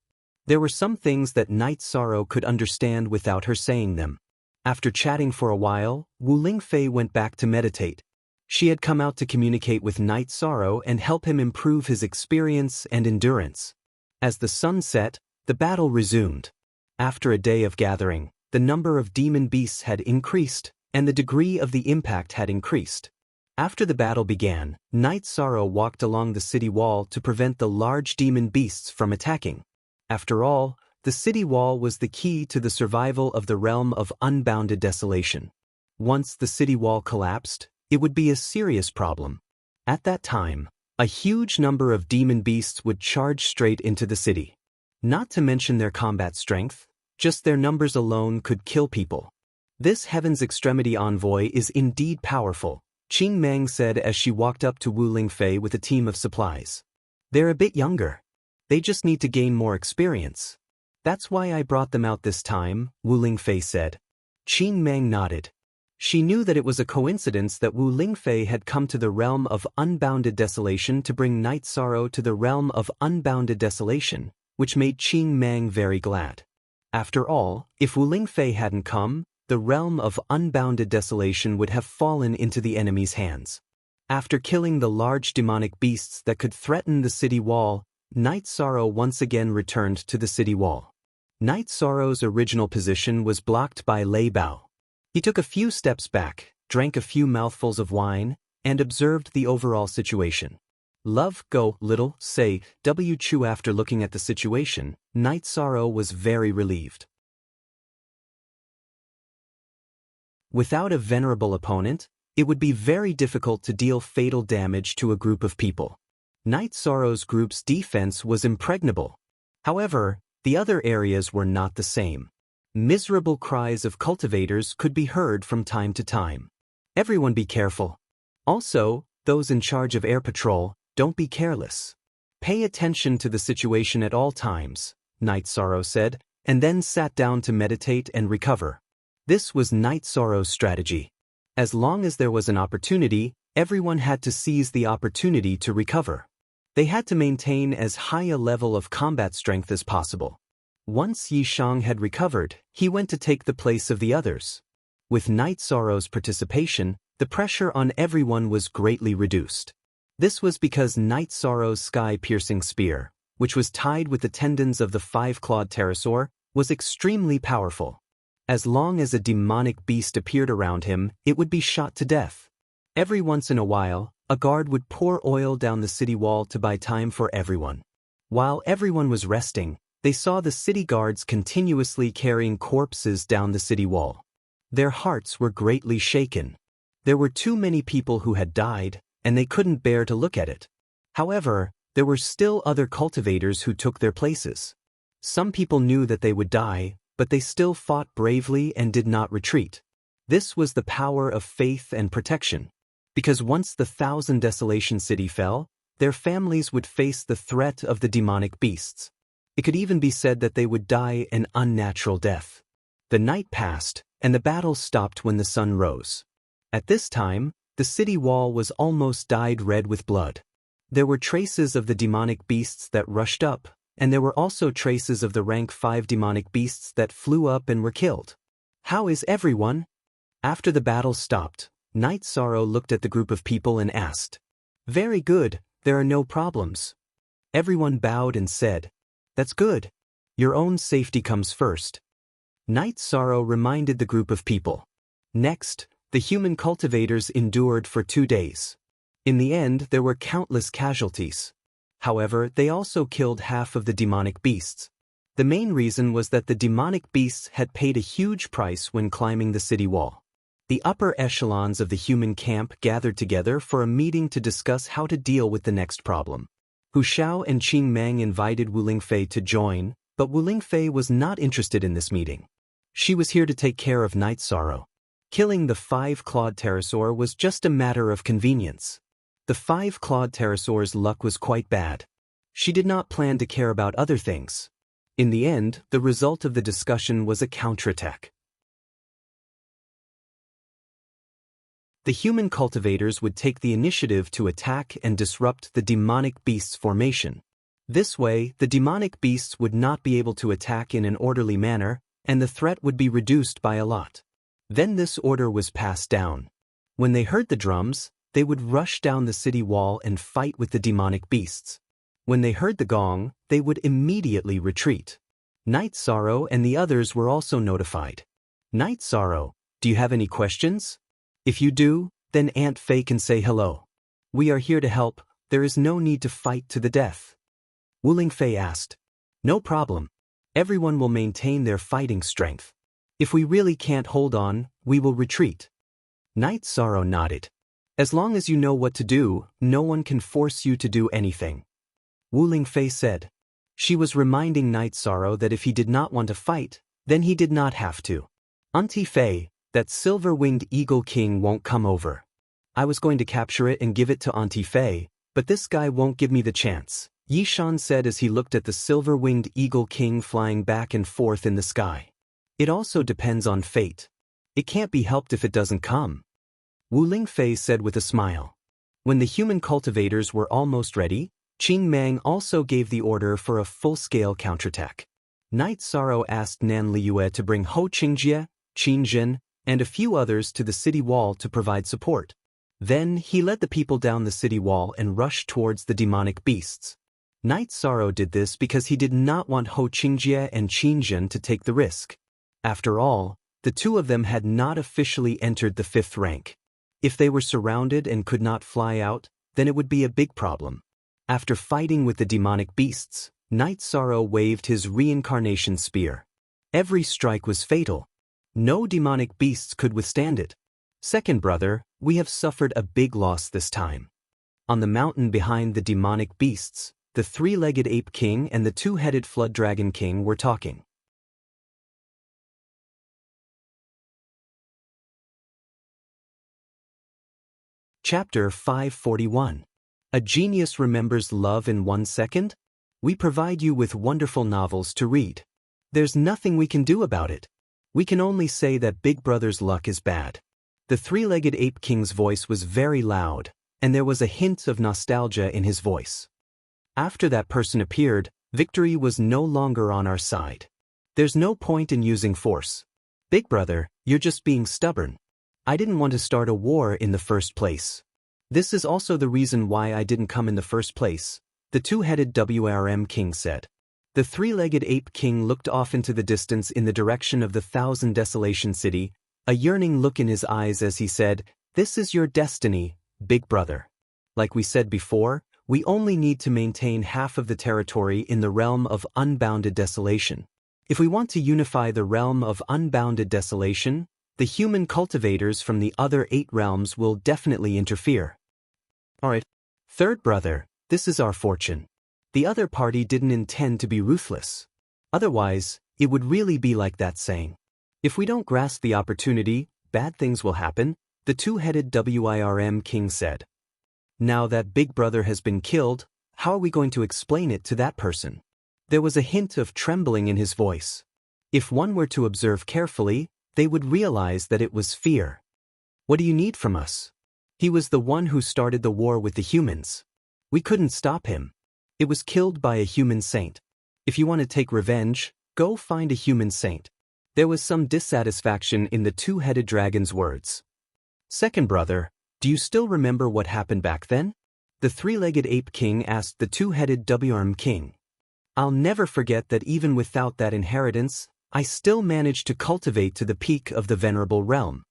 There were some things that Night Sorrow could understand without her saying them. After chatting for a while, Wuling Fei went back to meditate. She had come out to communicate with Night Sorrow and help him improve his experience and endurance. As the sun set, the battle resumed. After a day of gathering, the number of demon beasts had increased, and the degree of the impact had increased. After the battle began, Night Sorrow walked along the city wall to prevent the large demon beasts from attacking. After all, the city wall was the key to the survival of the realm of unbounded desolation. Once the city wall collapsed, it would be a serious problem. At that time, a huge number of demon beasts would charge straight into the city. Not to mention their combat strength, just their numbers alone could kill people. This Heaven's Extremity envoy is indeed powerful, Qing Meng said as she walked up to Wuling Fei with a team of supplies. They're a bit younger. They just need to gain more experience. That's why I brought them out this time, Wuling Fei said. Qing Meng nodded. She knew that it was a coincidence that Wuling Fei had come to the realm of unbounded desolation to bring Night Sorrow to the realm of unbounded desolation, which made Qing Meng very glad. After all, if Wuling Fei hadn't come, the realm of unbounded desolation would have fallen into the enemy's hands. After killing the large demonic beasts that could threaten the city wall, Night Sorrow once again returned to the city wall. Night Sorrow's original position was blocked by Lei Bao. He took a few steps back, drank a few mouthfuls of wine, and observed the overall situation. Love, go, little, say, W. Chu. After looking at the situation, Night Sorrow was very relieved. Without a venerable opponent, it would be very difficult to deal fatal damage to a group of people. Night Sorrow's group's defense was impregnable. However, the other areas were not the same. Miserable cries of cultivators could be heard from time to time. Everyone be careful. Also, those in charge of air patrol, don't be careless. Pay attention to the situation at all times, Night Sorrow said, and then sat down to meditate and recover. This was Night Sorrow's strategy. As long as there was an opportunity, everyone had to seize the opportunity to recover. They had to maintain as high a level of combat strength as possible. Once Yi Shang had recovered, he went to take the place of the others. With Night Sorrow's participation, the pressure on everyone was greatly reduced. This was because Night Sorrow's sky-piercing spear, which was tied with the tendons of the five-clawed pterosaur, was extremely powerful. As long as a demonic beast appeared around him, it would be shot to death. Every once in a while, a guard would pour oil down the city wall to buy time for everyone. While everyone was resting, they saw the city guards continuously carrying corpses down the city wall. Their hearts were greatly shaken. There were too many people who had died, and they couldn't bear to look at it. However, there were still other cultivators who took their places. Some people knew that they would die, but they still fought bravely and did not retreat. This was the power of faith and protection. Because once the Thousand Desolation City fell, their families would face the threat of the demonic beasts. It could even be said that they would die an unnatural death. The night passed, and the battle stopped when the sun rose. At this time, the city wall was almost dyed red with blood. There were traces of the demonic beasts that rushed up, and there were also traces of the rank 5 demonic beasts that flew up and were killed. How is everyone? After the battle stopped, Night Sorrow looked at the group of people and asked. Very good, there are no problems. Everyone bowed and said, That's good. Your own safety comes first. Night Sorrow reminded the group of people. Next, the human cultivators endured for 2 days. In the end, there were countless casualties. However, they also killed half of the demonic beasts. The main reason was that the demonic beasts had paid a huge price when climbing the city wall. The upper echelons of the human camp gathered together for a meeting to discuss how to deal with the next problem. Hu Xiao and Qing Meng invited Wu Lingfei to join, but Wu Lingfei was not interested in this meeting. She was here to take care of Night Sorrow. Killing the 5-clawed pterosaur was just a matter of convenience. The 5-clawed pterosaur's luck was quite bad. She did not plan to care about other things. In the end, the result of the discussion was a counterattack. The human cultivators would take the initiative to attack and disrupt the demonic beast's formation. This way, the demonic beasts would not be able to attack in an orderly manner, and the threat would be reduced by a lot. Then this order was passed down. When they heard the drums, they would rush down the city wall and fight with the demonic beasts. When they heard the gong, they would immediately retreat. Night Sorrow and the others were also notified. Night Sorrow, do you have any questions? If you do, then Aunt Fei can say hello. We are here to help, there is no need to fight to the death. Wu Lingfei asked. No problem. Everyone will maintain their fighting strength. If we really can't hold on, we will retreat. Night Sorrow nodded. As long as you know what to do, no one can force you to do anything. Wu Lingfei said. She was reminding Night Sorrow that if he did not want to fight, then he did not have to. Auntie Fei, that silver-winged eagle king won't come over. I was going to capture it and give it to Auntie Fei, but this guy won't give me the chance, Yishan said as he looked at the silver-winged eagle king flying back and forth in the sky. It also depends on fate. It can't be helped if it doesn't come. Wu Lingfei said with a smile. When the human cultivators were almost ready, Qing Meng also gave the order for a full-scale counterattack. Night Sorrow asked Nan Liyue to bring Ho Qingjie, Qin Zhen, and a few others to the city wall to provide support. Then he led the people down the city wall and rushed towards the demonic beasts. Night Sorrow did this because he did not want Ho Qingjie and Qin Zhen to take the risk. After all, the two of them had not officially entered the 5th rank. If they were surrounded and could not fly out, then it would be a big problem. After fighting with the demonic beasts, Night Sorrow waved his reincarnation spear. Every strike was fatal. No demonic beasts could withstand it. Second brother, we have suffered a big loss this time. On the mountain behind the demonic beasts, the 3-legged ape king and the 2-headed flood dragon king were talking. Chapter 541. A Genius Remembers Love in 1 Second? We provide you with wonderful novels to read. There's nothing we can do about it. We can only say that Big Brother's luck is bad. The 3-legged ape king's voice was very loud, and there was a hint of nostalgia in his voice. After that person appeared, victory was no longer on our side. There's no point in using force. Big Brother, you're just being stubborn. I didn't want to start a war in the first place. This is also the reason why I didn't come in the first place, the 2-headed WRM king said. The 3-legged ape king looked off into the distance in the direction of the 1,000 Desolation City, a yearning look in his eyes as he said, This is your destiny, Big Brother. Like we said before, we only need to maintain half of the territory in the realm of unbounded desolation. If we want to unify the realm of unbounded desolation, the human cultivators from the other 8 realms will definitely interfere. Alright. Third brother, this is our fortune. The other party didn't intend to be ruthless. Otherwise, it would really be like that saying. If we don't grasp the opportunity, bad things will happen, the 2-headed WIRM king said. Now that Big Brother has been killed, how are we going to explain it to that person? There was a hint of trembling in his voice. If one were to observe carefully, they would realize that it was fear. What do you need from us? He was the one who started the war with the humans. We couldn't stop him. It was killed by a human saint. If you want to take revenge, go find a human saint. There was some dissatisfaction in the two-headed dragon's words. Second brother, do you still remember what happened back then? The three-legged ape king asked the two-headed W-arm king. I'll never forget that even without that inheritance, I still managed to cultivate to the peak of the venerable realm.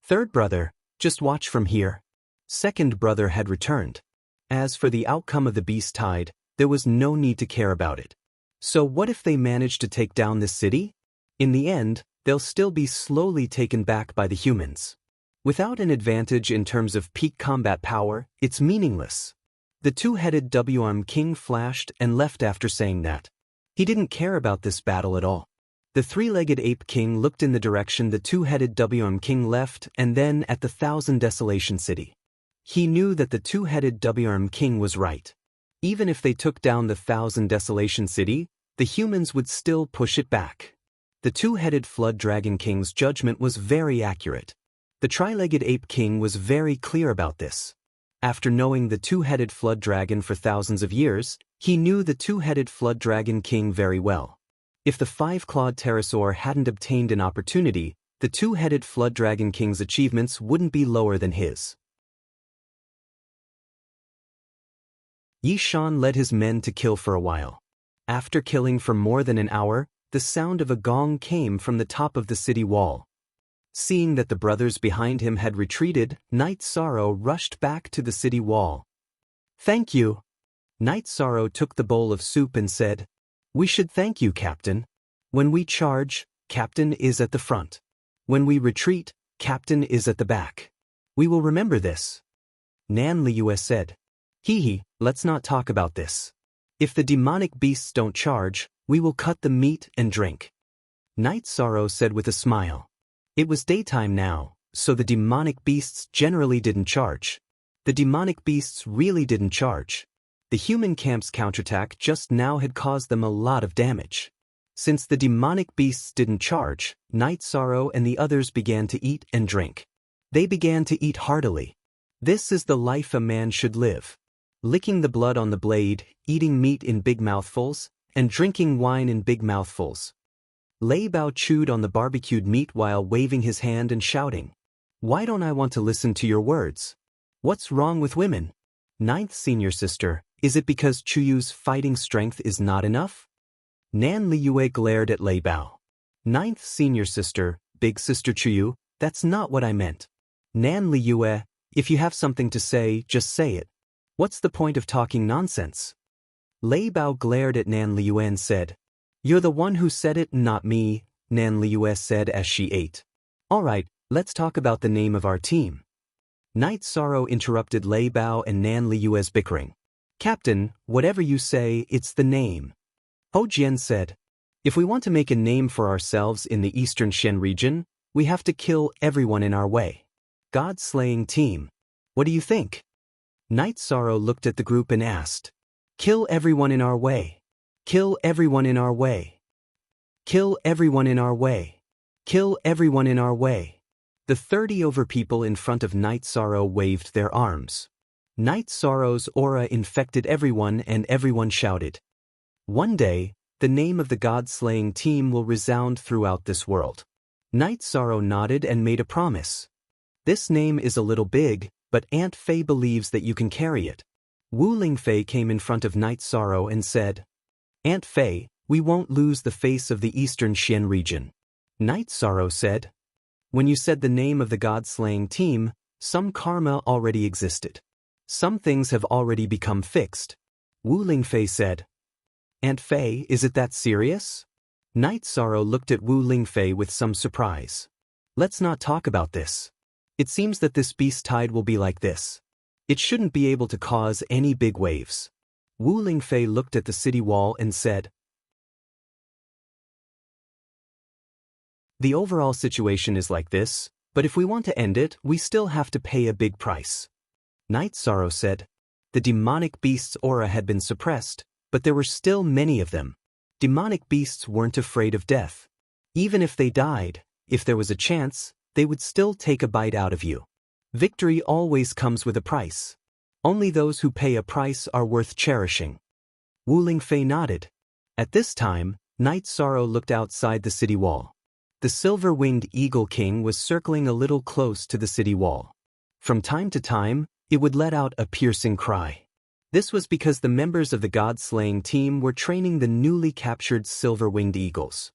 Third brother, just watch from here. Second brother had returned. As for the outcome of the beast tide, there was no need to care about it. So what if they manage to take down this city? In the end, they'll still be slowly taken back by the humans. Without an advantage in terms of peak combat power, it's meaningless. The two-headed W-arm king flashed and left after saying that. He didn't care about this battle at all. The three-legged ape king looked in the direction the two-headed W-arm king left and then at the Thousand Desolation City. He knew that the two-headed W-arm king was right. Even if they took down the Thousand Desolation City, the humans would still push it back. The two-headed flood dragon king's judgment was very accurate. The tri-legged ape king was very clear about this. After knowing the two-headed flood dragon for thousands of years, he knew the two-headed flood dragon king very well. If the five-clawed pterosaur hadn't obtained an opportunity, the two-headed flood dragon king's achievements wouldn't be lower than his. Yi Shan led his men to kill for a while. After killing for more than an hour, the sound of a gong came from the top of the city wall. Seeing that the brothers behind him had retreated, Night Sorrow rushed back to the city wall. Thank you. Night Sorrow took the bowl of soup and said, We should thank you, Captain. When we charge, Captain is at the front. When we retreat, Captain is at the back. We will remember this. Nan Liu said, Hee, let's not talk about this. If the demonic beasts don't charge, we will cut the meat and drink. Night Sorrow said with a smile. It was daytime now, so the demonic beasts generally didn't charge. The demonic beasts really didn't charge. The human camp's counterattack just now had caused them a lot of damage. Since the demonic beasts didn't charge, Night Sorrow and the others began to eat and drink. They began to eat heartily. This is the life a man should live. Licking the blood on the blade, eating meat in big mouthfuls, and drinking wine in big mouthfuls. Lei Bao chewed on the barbecued meat while waving his hand and shouting, Why don't I want to listen to your words? What's wrong with women? Ninth senior sister, is it because Chuyu's fighting strength is not enough? Nan Liyue glared at Lei Bao. Ninth senior sister, big sister Chuyu, that's not what I meant. Nan Liyue, if you have something to say, just say it. What's the point of talking nonsense? Lei Bao glared at Nan Liu and said, You're the one who said it, not me, Nan Liu said as she ate. All right, let's talk about the name of our team. Night Sorrow interrupted Lei Bao and Nan Liu's bickering. Captain, whatever you say, it's the name. Ho Jian said, If we want to make a name for ourselves in the Eastern Shen region, we have to kill everyone in our way. God-slaying team. What do you think? Night Sorrow looked at the group and asked, Kill everyone in our way. Kill everyone in our way. Kill everyone in our way. Kill everyone in our way. The 30 over people in front of Night Sorrow waved their arms. Night Sorrow's aura infected everyone and everyone shouted. One day, the name of the God-slaying team will resound throughout this world. Night Sorrow nodded and made a promise. This name is a little big, but Aunt Fei believes that you can carry it. Wu Lingfei came in front of Night Sorrow and said, Aunt Fei, we won't lose the face of the Eastern Xian region. Night Sorrow said, When you said the name of the God-slaying team, some karma already existed. Some things have already become fixed. Wu Lingfei said, Aunt Fei, is it that serious? Night Sorrow looked at Wu Lingfei with some surprise. Let's not talk about this. It seems that this beast tide will be like this. It shouldn't be able to cause any big waves. Wu Lingfei looked at the city wall and said, The overall situation is like this, but if we want to end it, we still have to pay a big price. Night Sorrow said, The demonic beast's aura had been suppressed, but there were still many of them. Demonic beasts weren't afraid of death. Even if they died, if there was a chance, they would still take a bite out of you. Victory always comes with a price. Only those who pay a price are worth cherishing. Wu Lingfei nodded. At this time, Night Sorrow looked outside the city wall. The silver-winged eagle king was circling a little close to the city wall. From time to time, it would let out a piercing cry. This was because the members of the god-slaying team were training the newly captured silver-winged eagles.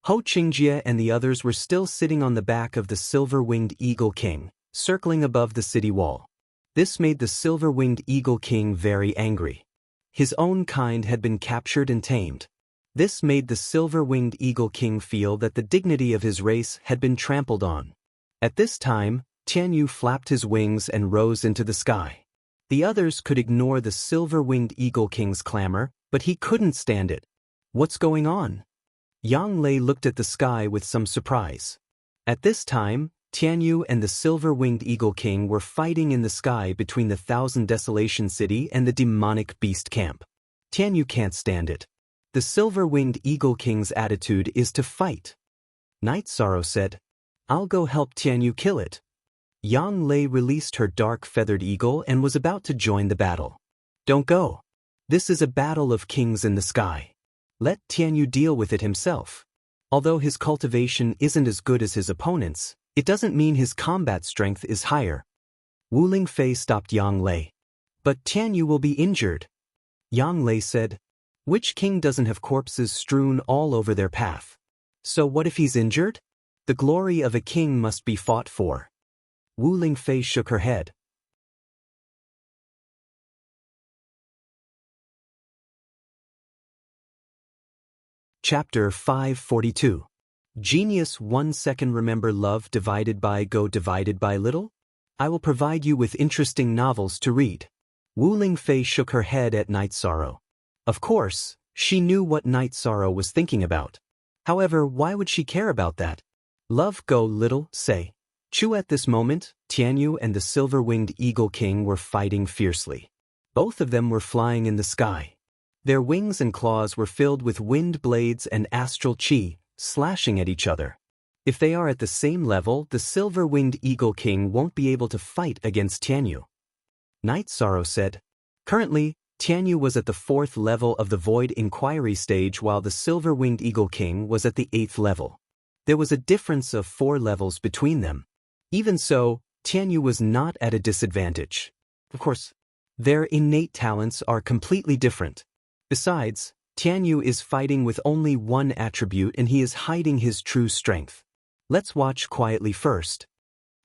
Ho Qingjie and the others were still sitting on the back of the silver-winged eagle king, circling above the city wall. This made the silver-winged eagle king very angry. His own kind had been captured and tamed. This made the silver-winged eagle king feel that the dignity of his race had been trampled on. At this time, Tianyu flapped his wings and rose into the sky. The others could ignore the silver-winged eagle king's clamor, but he couldn't stand it. What's going on? Yang Lei looked at the sky with some surprise. At this time, Tianyu and the silver-winged eagle king were fighting in the sky between the Thousand Desolation City and the demonic beast camp. Tianyu can't stand it. The silver-winged eagle king's attitude is to fight. Night Sorrow said, "I'll go help Tianyu kill it." Yang Lei released her dark feathered eagle and was about to join the battle. "Don't go. This is a battle of kings in the sky. Let Tianyu deal with it himself. Although his cultivation isn't as good as his opponent's, it doesn't mean his combat strength is higher." Wu Lingfei stopped Yang Lei. "But Tianyu will be injured." Yang Lei said, "Which king doesn't have corpses strewn all over their path? So what if he's injured? The glory of a king must be fought for." Wu Lingfei shook her head. Chapter 542. Genius 1 second. Remember love divided by little? I will provide you with interesting novels to read. Wu Lingfei shook her head at Night Sorrow. Of course, she knew what Night Sorrow was thinking about. However, why would she care about that? Love go little, say. Chu. At this moment, Tianyu and the silver-winged eagle king were fighting fiercely. Both of them were flying in the sky. Their wings and claws were filled with wind blades and astral chi, slashing at each other. If they are at the same level, the silver-winged eagle king won't be able to fight against Tianyu. Night Sorrow said. Currently, Tianyu was at the 4th level of the Void Inquiry stage while the silver-winged eagle king was at the 8th level. There was a difference of 4 levels between them. Even so, Tianyu was not at a disadvantage. Of course, their innate talents are completely different. Besides, Tianyu is fighting with only one attribute and he is hiding his true strength. Let's watch quietly first.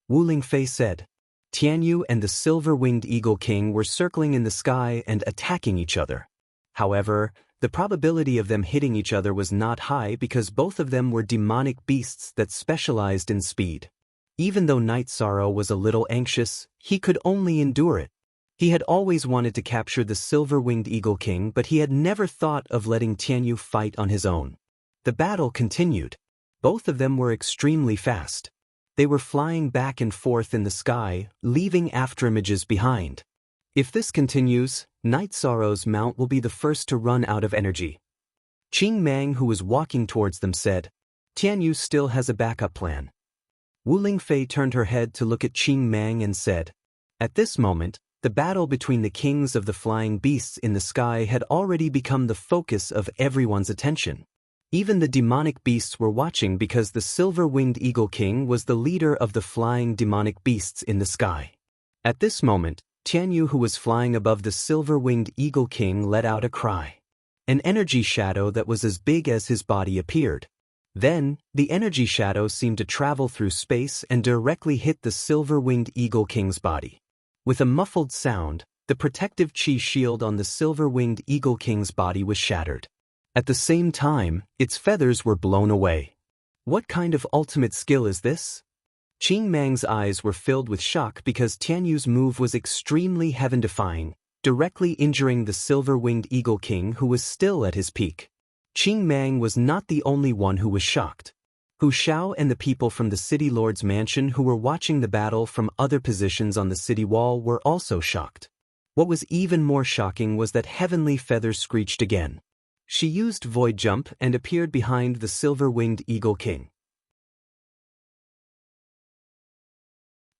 Wu Lingfei said. Tianyu and the silver-winged eagle king were circling in the sky and attacking each other. However, the probability of them hitting each other was not high because both of them were demonic beasts that specialized in speed. Even though Night Sorrow was a little anxious, he could only endure it. He had always wanted to capture the silver-winged eagle king, but he had never thought of letting Tianyu fight on his own. The battle continued. Both of them were extremely fast. They were flying back and forth in the sky, leaving afterimages behind. If this continues, Night Sorrow's mount will be the first to run out of energy. Qing Mang, who was walking towards them, said, Tianyu still has a backup plan. Wu Lingfei turned her head to look at Qing Mang and said, at this moment, the battle between the kings of the flying beasts in the sky had already become the focus of everyone's attention. Even the demonic beasts were watching because the silver-winged eagle king was the leader of the flying demonic beasts in the sky. At this moment, Tianyu, who was flying above the silver-winged eagle king, let out a cry. An energy shadow that was as big as his body appeared. Then, the energy shadow seemed to travel through space and directly hit the silver-winged eagle king's body. With a muffled sound, the protective chi shield on the silver-winged eagle king's body was shattered. At the same time, its feathers were blown away. What kind of ultimate skill is this? Qing Mang's eyes were filled with shock because Tianyu's move was extremely heaven-defying, directly injuring the silver-winged eagle king who was still at his peak. Qing Mang was not the only one who was shocked. Hu Xiao and the people from the city lord's mansion who were watching the battle from other positions on the city wall were also shocked. What was even more shocking was that Heavenly Feather screeched again. She used Void Jump and appeared behind the silver-winged eagle king.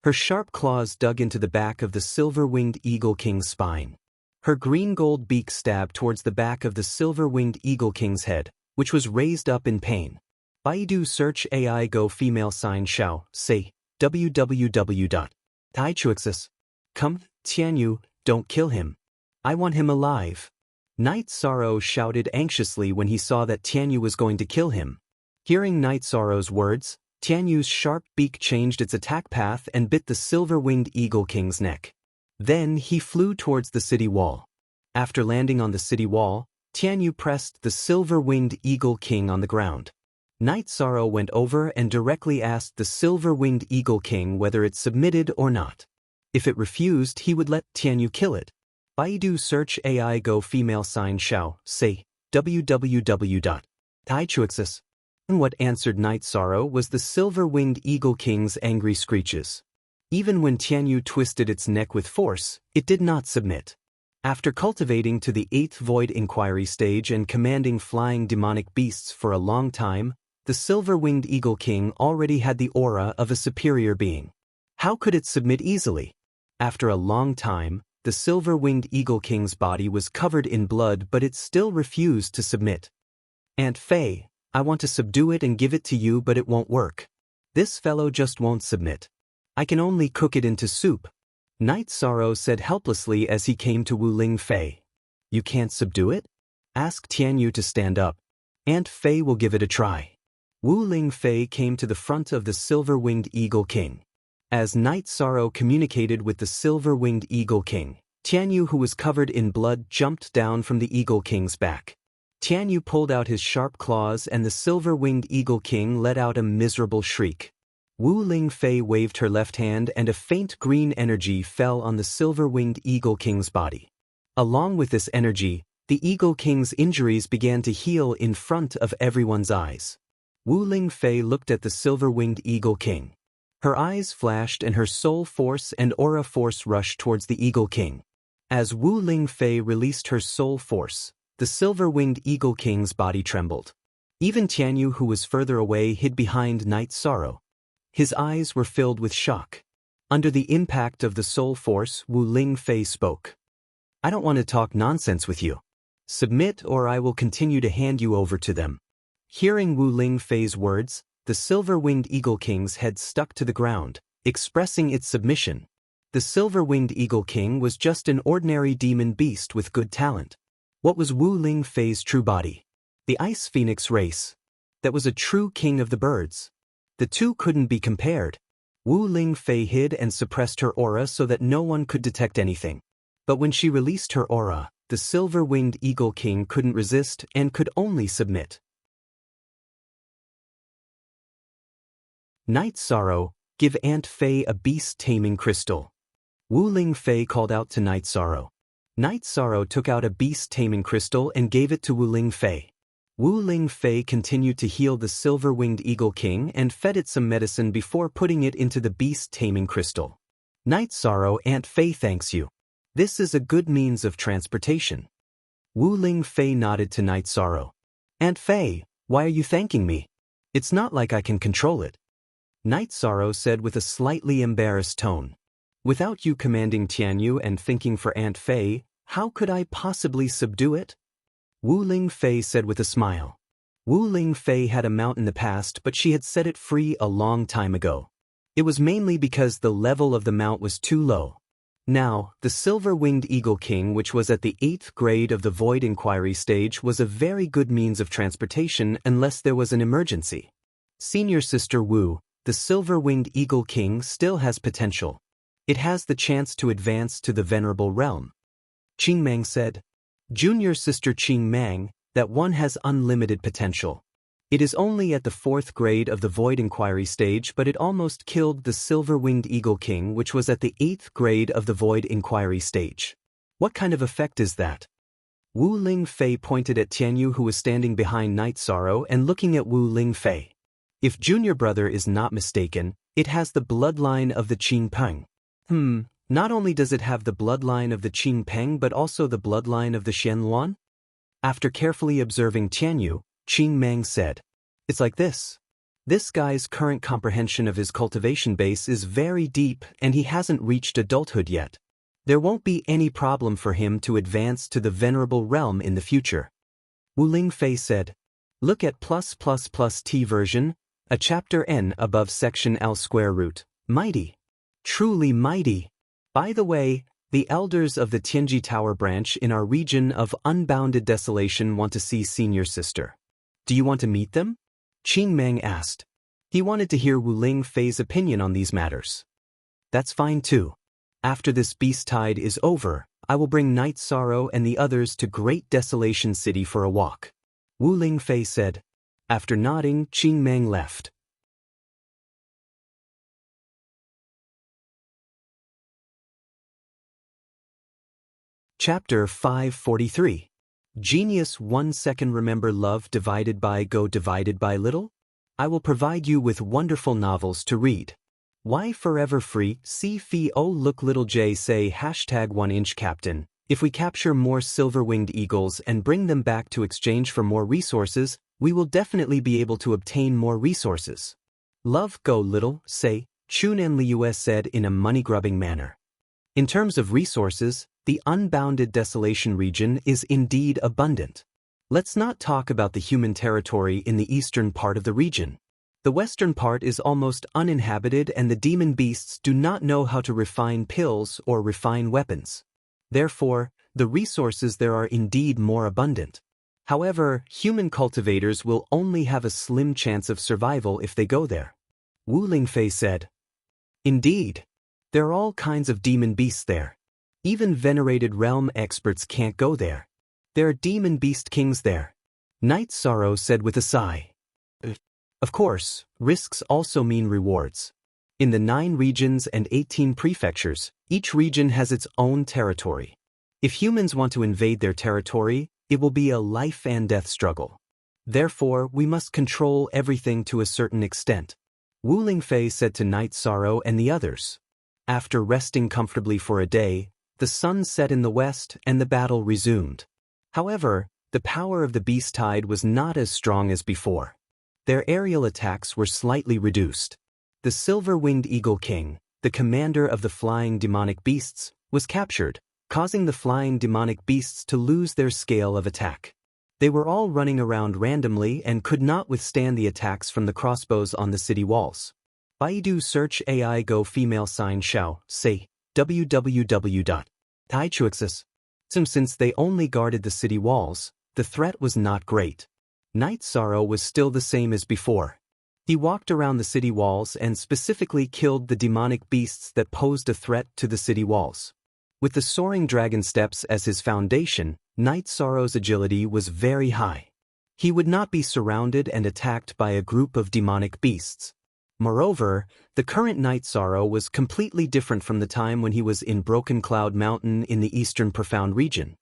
Her sharp claws dug into the back of the silver-winged eagle king's spine. Her green-gold beak stabbed towards the back of the silver-winged eagle king's head, which was raised up in pain. Baidu search AI go female sign Xiao, say, www.taichuxis. Come, Tianyu, don't kill him. I want him alive. Night Sorrow shouted anxiously when he saw that Tianyu was going to kill him. Hearing Night Sorrow's words, Tianyu's sharp beak changed its attack path and bit the silver-winged eagle king's neck. Then he flew towards the city wall. After landing on the city wall, Tianyu pressed the silver-winged eagle king on the ground. Night Sorrow went over and directly asked the silver-winged eagle king whether it submitted or not. If it refused, he would let Tianyu kill it. Baidu search AI go female sign Xiao, say, www.taichuxis. And what answered Night Sorrow was the silver-winged eagle king's angry screeches. Even when Tianyu twisted its neck with force, it did not submit. After cultivating to the 8th Void Inquiry stage and commanding flying demonic beasts for a long time, the silver-winged eagle king already had the aura of a superior being. How could it submit easily? After a long time, the silver-winged eagle king's body was covered in blood, but it still refused to submit. Aunt Fei, I want to subdue it and give it to you, but it won't work. This fellow just won't submit. I can only cook it into soup. Night Sorrow said helplessly as he came to Wu Ling Fei. You can't subdue it? Ask Tianyu to stand up. Aunt Fei will give it a try. Wu Ling Fei came to the front of the silver-winged eagle king. As Night Sorrow communicated with the silver-winged eagle king, Tianyu, who was covered in blood, jumped down from the eagle king's back. Tianyu pulled out his sharp claws and the silver-winged eagle king let out a miserable shriek. Wu Ling Fei waved her left hand and a faint green energy fell on the silver-winged eagle king's body. Along with this energy, the eagle king's injuries began to heal in front of everyone's eyes. Wu Ling Fei looked at the silver-winged eagle king. Her eyes flashed and her soul force and aura force rushed towards the eagle king. As Wu Ling Fei released her soul force, the silver-winged eagle king's body trembled. Even Tianyu, who was further away, hid behind Night Sorrow. His eyes were filled with shock. Under the impact of the soul force, Wu Ling Fei spoke. I don't want to talk nonsense with you. Submit or I will continue to hand you over to them. Hearing Wu Ling Fei's words, the silver-winged eagle king's head stuck to the ground, expressing its submission. The silver-winged eagle king was just an ordinary demon beast with good talent. What was Wu Ling Fei's true body? The ice phoenix race. That was a true king of the birds. The two couldn't be compared. Wu Ling Fei hid and suppressed her aura so that no one could detect anything. But when she released her aura, the silver-winged eagle king couldn't resist and could only submit. Night Sorrow, give Aunt Fei a beast-taming crystal. Wu Ling Fei called out to Night Sorrow. Night Sorrow took out a beast-taming crystal and gave it to Wu Ling Fei. Wu Ling Fei continued to heal the silver-winged eagle king and fed it some medicine before putting it into the beast-taming crystal. Night Sorrow, Aunt Fei thanks you. This is a good means of transportation. Wu Ling Fei nodded to Night Sorrow. Aunt Fei, why are you thanking me? It's not like I can control it. Night Sorrow said with a slightly embarrassed tone. Without you commanding Tianyu and thinking for Aunt Fei, how could I possibly subdue it? Wu Ling Fei said with a smile. Wu Ling Fei had a mount in the past, but she had set it free a long time ago. It was mainly because the level of the mount was too low. Now, the silver-winged eagle king, which was at the 8th grade of the Void Inquiry stage, was a very good means of transportation unless there was an emergency. Senior Sister Wu, the silver-winged eagle king still has potential. It has the chance to advance to the venerable realm. Qing Mang said. Junior Sister Qing Mang, that one has unlimited potential. It is only at the 4th grade of the Void Inquiry stage, but it almost killed the silver-winged eagle king, which was at the 8th grade of the Void Inquiry stage. What kind of effect is that? Wu Ling Fei pointed at Tianyu, who was standing behind Night Sorrow, and looking at Wu Ling Fei. If Junior Brother is not mistaken, it has the bloodline of the Qing Peng. Not only does it have the bloodline of the Qing Peng but also the bloodline of the Xianluan? After carefully observing Tianyu, Qing Mang said, It's like this. This guy's current comprehension of his cultivation base is very deep and he hasn't reached adulthood yet. There won't be any problem for him to advance to the venerable realm in the future. Wu Lingfei said. Look at +++T version, a chapter N above section L square root. Mighty. Truly mighty. By the way, the elders of the Tianji Tower branch in our region of unbounded desolation want to see senior sister. Do you want to meet them? Qing Meng asked. He wanted to hear Wu Lingfei's opinion on these matters. That's fine too. After this beast tide is over, I will bring Night Sorrow and the others to Great Desolation City for a walk. Wu Lingfei said. After nodding, Qing Meng left. Chapter 543. Genius 1 second. Remember love divided by go divided by little? I will provide you with wonderful novels to read. Why forever free? See fee oh look little J say #1inch captain. If we capture more silver-winged eagles and bring them back to exchange for more resources, we will definitely be able to obtain more resources. Love go little, say, Chunan Liu said in a money-grubbing manner. In terms of resources, the unbounded desolation region is indeed abundant. Let's not talk about the human territory in the eastern part of the region. The western part is almost uninhabited and the demon beasts do not know how to refine pills or refine weapons. Therefore, the resources there are indeed more abundant. However, human cultivators will only have a slim chance of survival if they go there. Wu Lingfei said. Indeed. There are all kinds of demon beasts there. Even venerated realm experts can't go there. There are demon beast kings there. Night Sorrow said with a sigh. Of course, risks also mean rewards. In the 9 regions and 18 prefectures, each region has its own territory. If humans want to invade their territory, it will be a life and death struggle. Therefore, we must control everything to a certain extent. Wu Lingfei said to Night Sorrow and the others. After resting comfortably for a day, the sun set in the west and the battle resumed. However, the power of the beast tide was not as strong as before. Their aerial attacks were slightly reduced. The silver-winged eagle king, the commander of the flying demonic beasts, was captured, causing the flying demonic beasts to lose their scale of attack. They were all running around randomly and could not withstand the attacks from the crossbows on the city walls. Baidu search AI go female sign Xiao, say, www.taichuxis. Since they only guarded the city walls, the threat was not great. Night Sorrow was still the same as before. He walked around the city walls and specifically killed the demonic beasts that posed a threat to the city walls. With the soaring dragon steps as his foundation, Night Sorrow's agility was very high. He would not be surrounded and attacked by a group of demonic beasts. Moreover, the current Night Sorrow was completely different from the time when he was in Broken Cloud Mountain in the eastern profound region.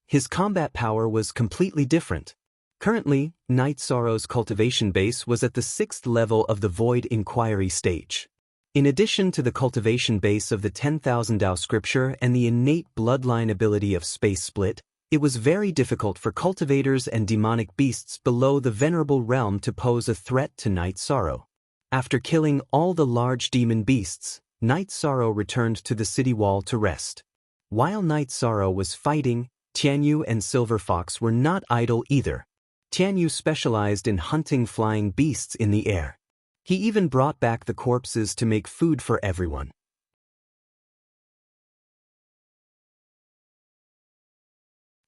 His combat power was completely different. Currently, Night Sorrow's cultivation base was at the 6th level of the Void Inquiry stage. In addition to the cultivation base of the 10,000 Dao scripture and the innate bloodline ability of Space Split, it was very difficult for cultivators and demonic beasts below the Venerable Realm to pose a threat to Night Sorrow. After killing all the large demon beasts, Night Sorrow returned to the city wall to rest. While Night Sorrow was fighting, Tianyu and Silver Fox were not idle either. Tianyu specialized in hunting flying beasts in the air. He even brought back the corpses to make food for everyone.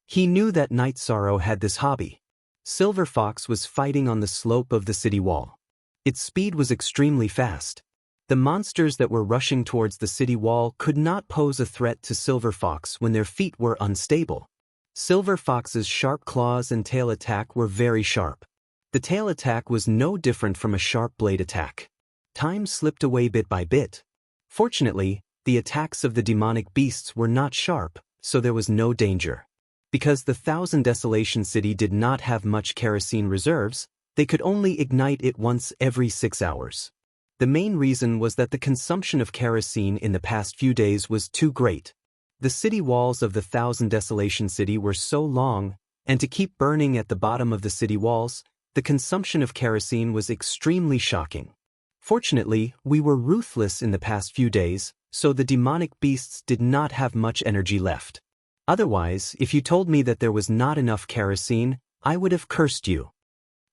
He knew that Night Sorrow had this hobby. Silver Fox was fighting on the slope of the city wall. Its speed was extremely fast. The monsters that were rushing towards the city wall could not pose a threat to Silver Fox when their feet were unstable. Silver Fox's sharp claws and tail attack were very sharp. The tail attack was no different from a sharp blade attack. Time slipped away bit by bit. Fortunately, the attacks of the demonic beasts were not sharp, so there was no danger. Because the 1000 Desolation City did not have much kerosene reserves, they could only ignite it once every 6 hours. The main reason was that the consumption of kerosene in the past few days was too great. The city walls of the 1000 Desolation City were so long, and to keep burning at the bottom of the city walls, the consumption of kerosene was extremely shocking. Fortunately, we were ruthless in the past few days, so the demonic beasts did not have much energy left. Otherwise, if you told me that there was not enough kerosene, I would have cursed you.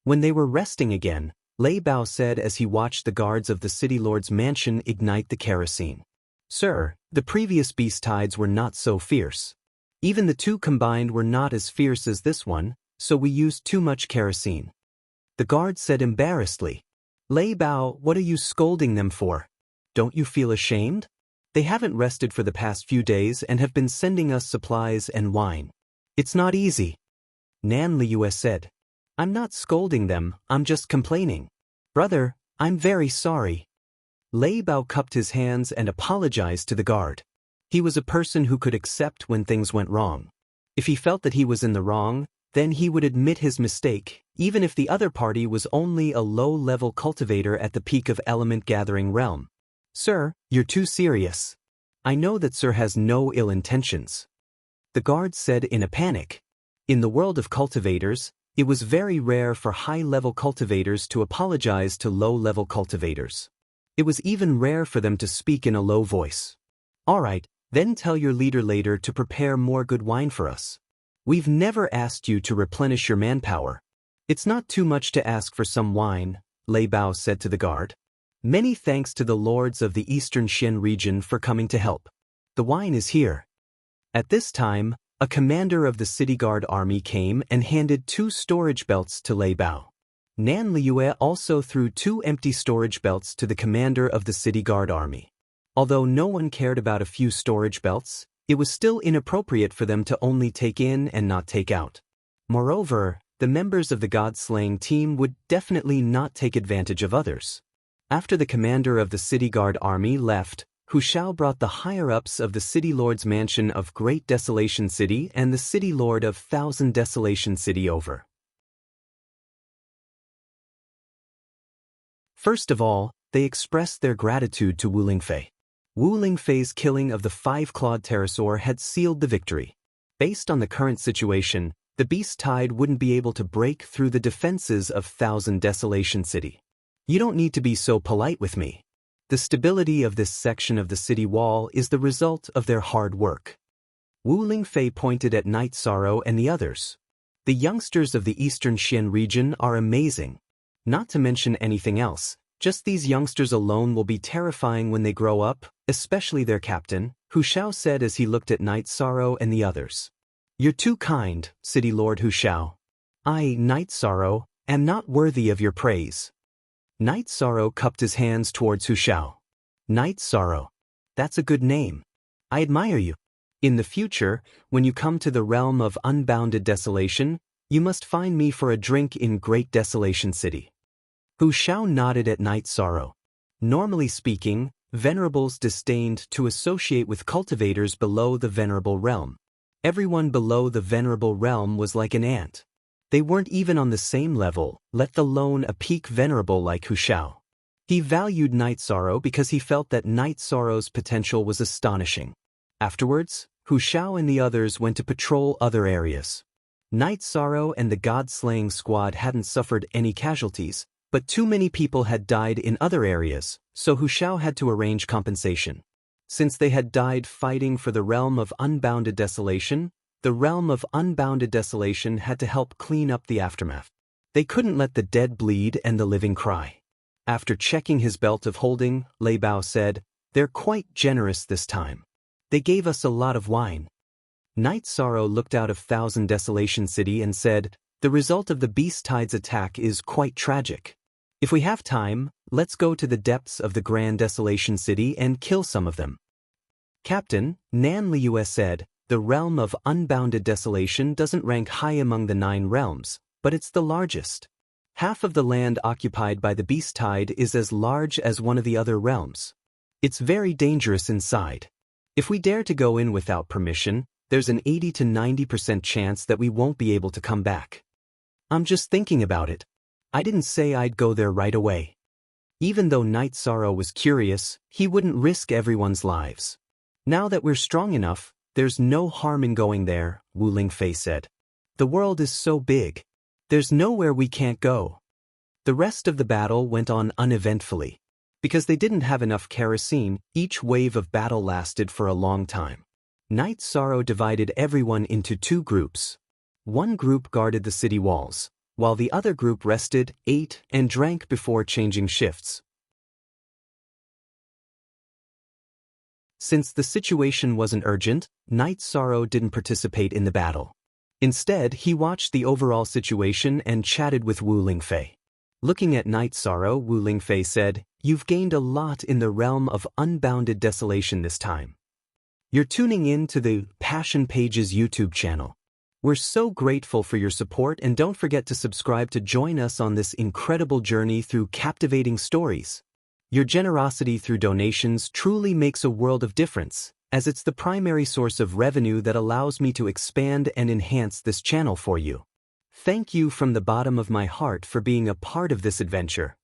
When they were resting again, Lei Bao said as he watched the guards of the city lord's mansion ignite the kerosene. Sir, the previous beast tides were not so fierce. Even the two combined were not as fierce as this one, so we used too much kerosene. The guard said embarrassedly. Lei Bao, what are you scolding them for? Don't you feel ashamed? They haven't rested for the past few days and have been sending us supplies and wine. It's not easy. Nan Liu said. I'm not scolding them, I'm just complaining. Brother, I'm very sorry. Lei Bao cupped his hands and apologized to the guard. He was a person who could accept when things went wrong. If he felt that he was in the wrong, then he would admit his mistake, even if the other party was only a low-level cultivator at the peak of element-gathering realm. Sir, you're too serious. I know that Sir has no ill intentions. The guard said in a panic. In the world of cultivators, it was very rare for high-level cultivators to apologize to low-level cultivators. It was even rare for them to speak in a low voice. All right, then tell your leader later to prepare more good wine for us. We've never asked you to replenish your manpower. It's not too much to ask for some wine, Lei Bao said to the guard. Many thanks to the lords of the Eastern Xian region for coming to help. The wine is here. At this time, a commander of the city guard army came and handed 2 storage belts to Lei Bao. Nan Liu also threw 2 empty storage belts to the commander of the city guard army. Although no one cared about a few storage belts, it was still inappropriate for them to only take in and not take out. Moreover, the members of the god-slaying team would definitely not take advantage of others. After the commander of the city guard army left, Hu Shao brought the higher-ups of the city lord's mansion of Great Desolation City and the city lord of Thousand Desolation City over. First of all, they expressed their gratitude to Wu Lingfei. Wu Lingfei's killing of the 5-clawed pterosaur had sealed the victory. Based on the current situation, the beast tide wouldn't be able to break through the defenses of Thousand Desolation City. You don't need to be so polite with me. The stability of this section of the city wall is the result of their hard work. Wu Lingfei pointed at Night Sorrow and the others. The youngsters of the Eastern Xian region are amazing. Not to mention anything else, just these youngsters alone will be terrifying when they grow up, especially their captain, Hu Shao said as he looked at Night Sorrow and the others. You're too kind, City Lord Hu Shao. I, Night Sorrow, am not worthy of your praise. Night Sorrow cupped his hands towards Hu Shao. Night Sorrow. That's a good name. I admire you. In the future, when you come to the realm of unbounded desolation, you must find me for a drink in Great Desolation City. Hu Shao nodded at Night Sorrow. Normally speaking, venerables disdained to associate with cultivators below the venerable realm. Everyone below the venerable realm was like an ant. They weren't even on the same level, let alone a peak venerable like Hu Shao. He valued Night Sorrow because he felt that Night Sorrow's potential was astonishing. Afterwards, Hu Shao and the others went to patrol other areas. Night Sorrow and the god-slaying squad hadn't suffered any casualties, but too many people had died in other areas, so Hu Shao had to arrange compensation. Since they had died fighting for the realm of unbounded desolation, the realm of unbounded desolation had to help clean up the aftermath. They couldn't let the dead bleed and the living cry. After checking his belt of holding, Lei Bao said, "They're quite generous this time. They gave us a lot of wine." Night Sorrow looked out of Thousand Desolation City and said, "The result of the Beast Tide's attack is quite tragic. If we have time, let's go to the depths of the Grand Desolation City and kill some of them." Captain, Nan Liu said, "The realm of unbounded desolation doesn't rank high among the 9 realms, but it's the largest. Half of the land occupied by the Beast Tide is as large as one of the other realms. It's very dangerous inside. If we dare to go in without permission, there's an 80 to 90% chance that we won't be able to come back. I'm just thinking about it. I didn't say I'd go there right away." Even though Night Sorrow was curious, he wouldn't risk everyone's lives. "Now that we're strong enough, there's no harm in going there," Wu Lingfei said. "The world is so big. There's nowhere we can't go." The rest of the battle went on uneventfully. Because they didn't have enough kerosene, each wave of battle lasted for a long time. Night sorrow divided everyone into two groups. One group guarded the city walls, while the other group rested, ate, and drank before changing shifts. Since the situation wasn't urgent, Night Sorrow didn't participate in the battle. Instead, he watched the overall situation and chatted with Wu Lingfei. Looking at Night Sorrow, Wu Lingfei said, "You've gained a lot in the realm of unbounded desolation this time. You're tuning in to the Passion Pages YouTube channel. We're so grateful for your support, and don't forget to subscribe to join us on this incredible journey through captivating stories. Your generosity through donations truly makes a world of difference, as it's the primary source of revenue that allows me to expand and enhance this channel for you. Thank you from the bottom of my heart for being a part of this adventure."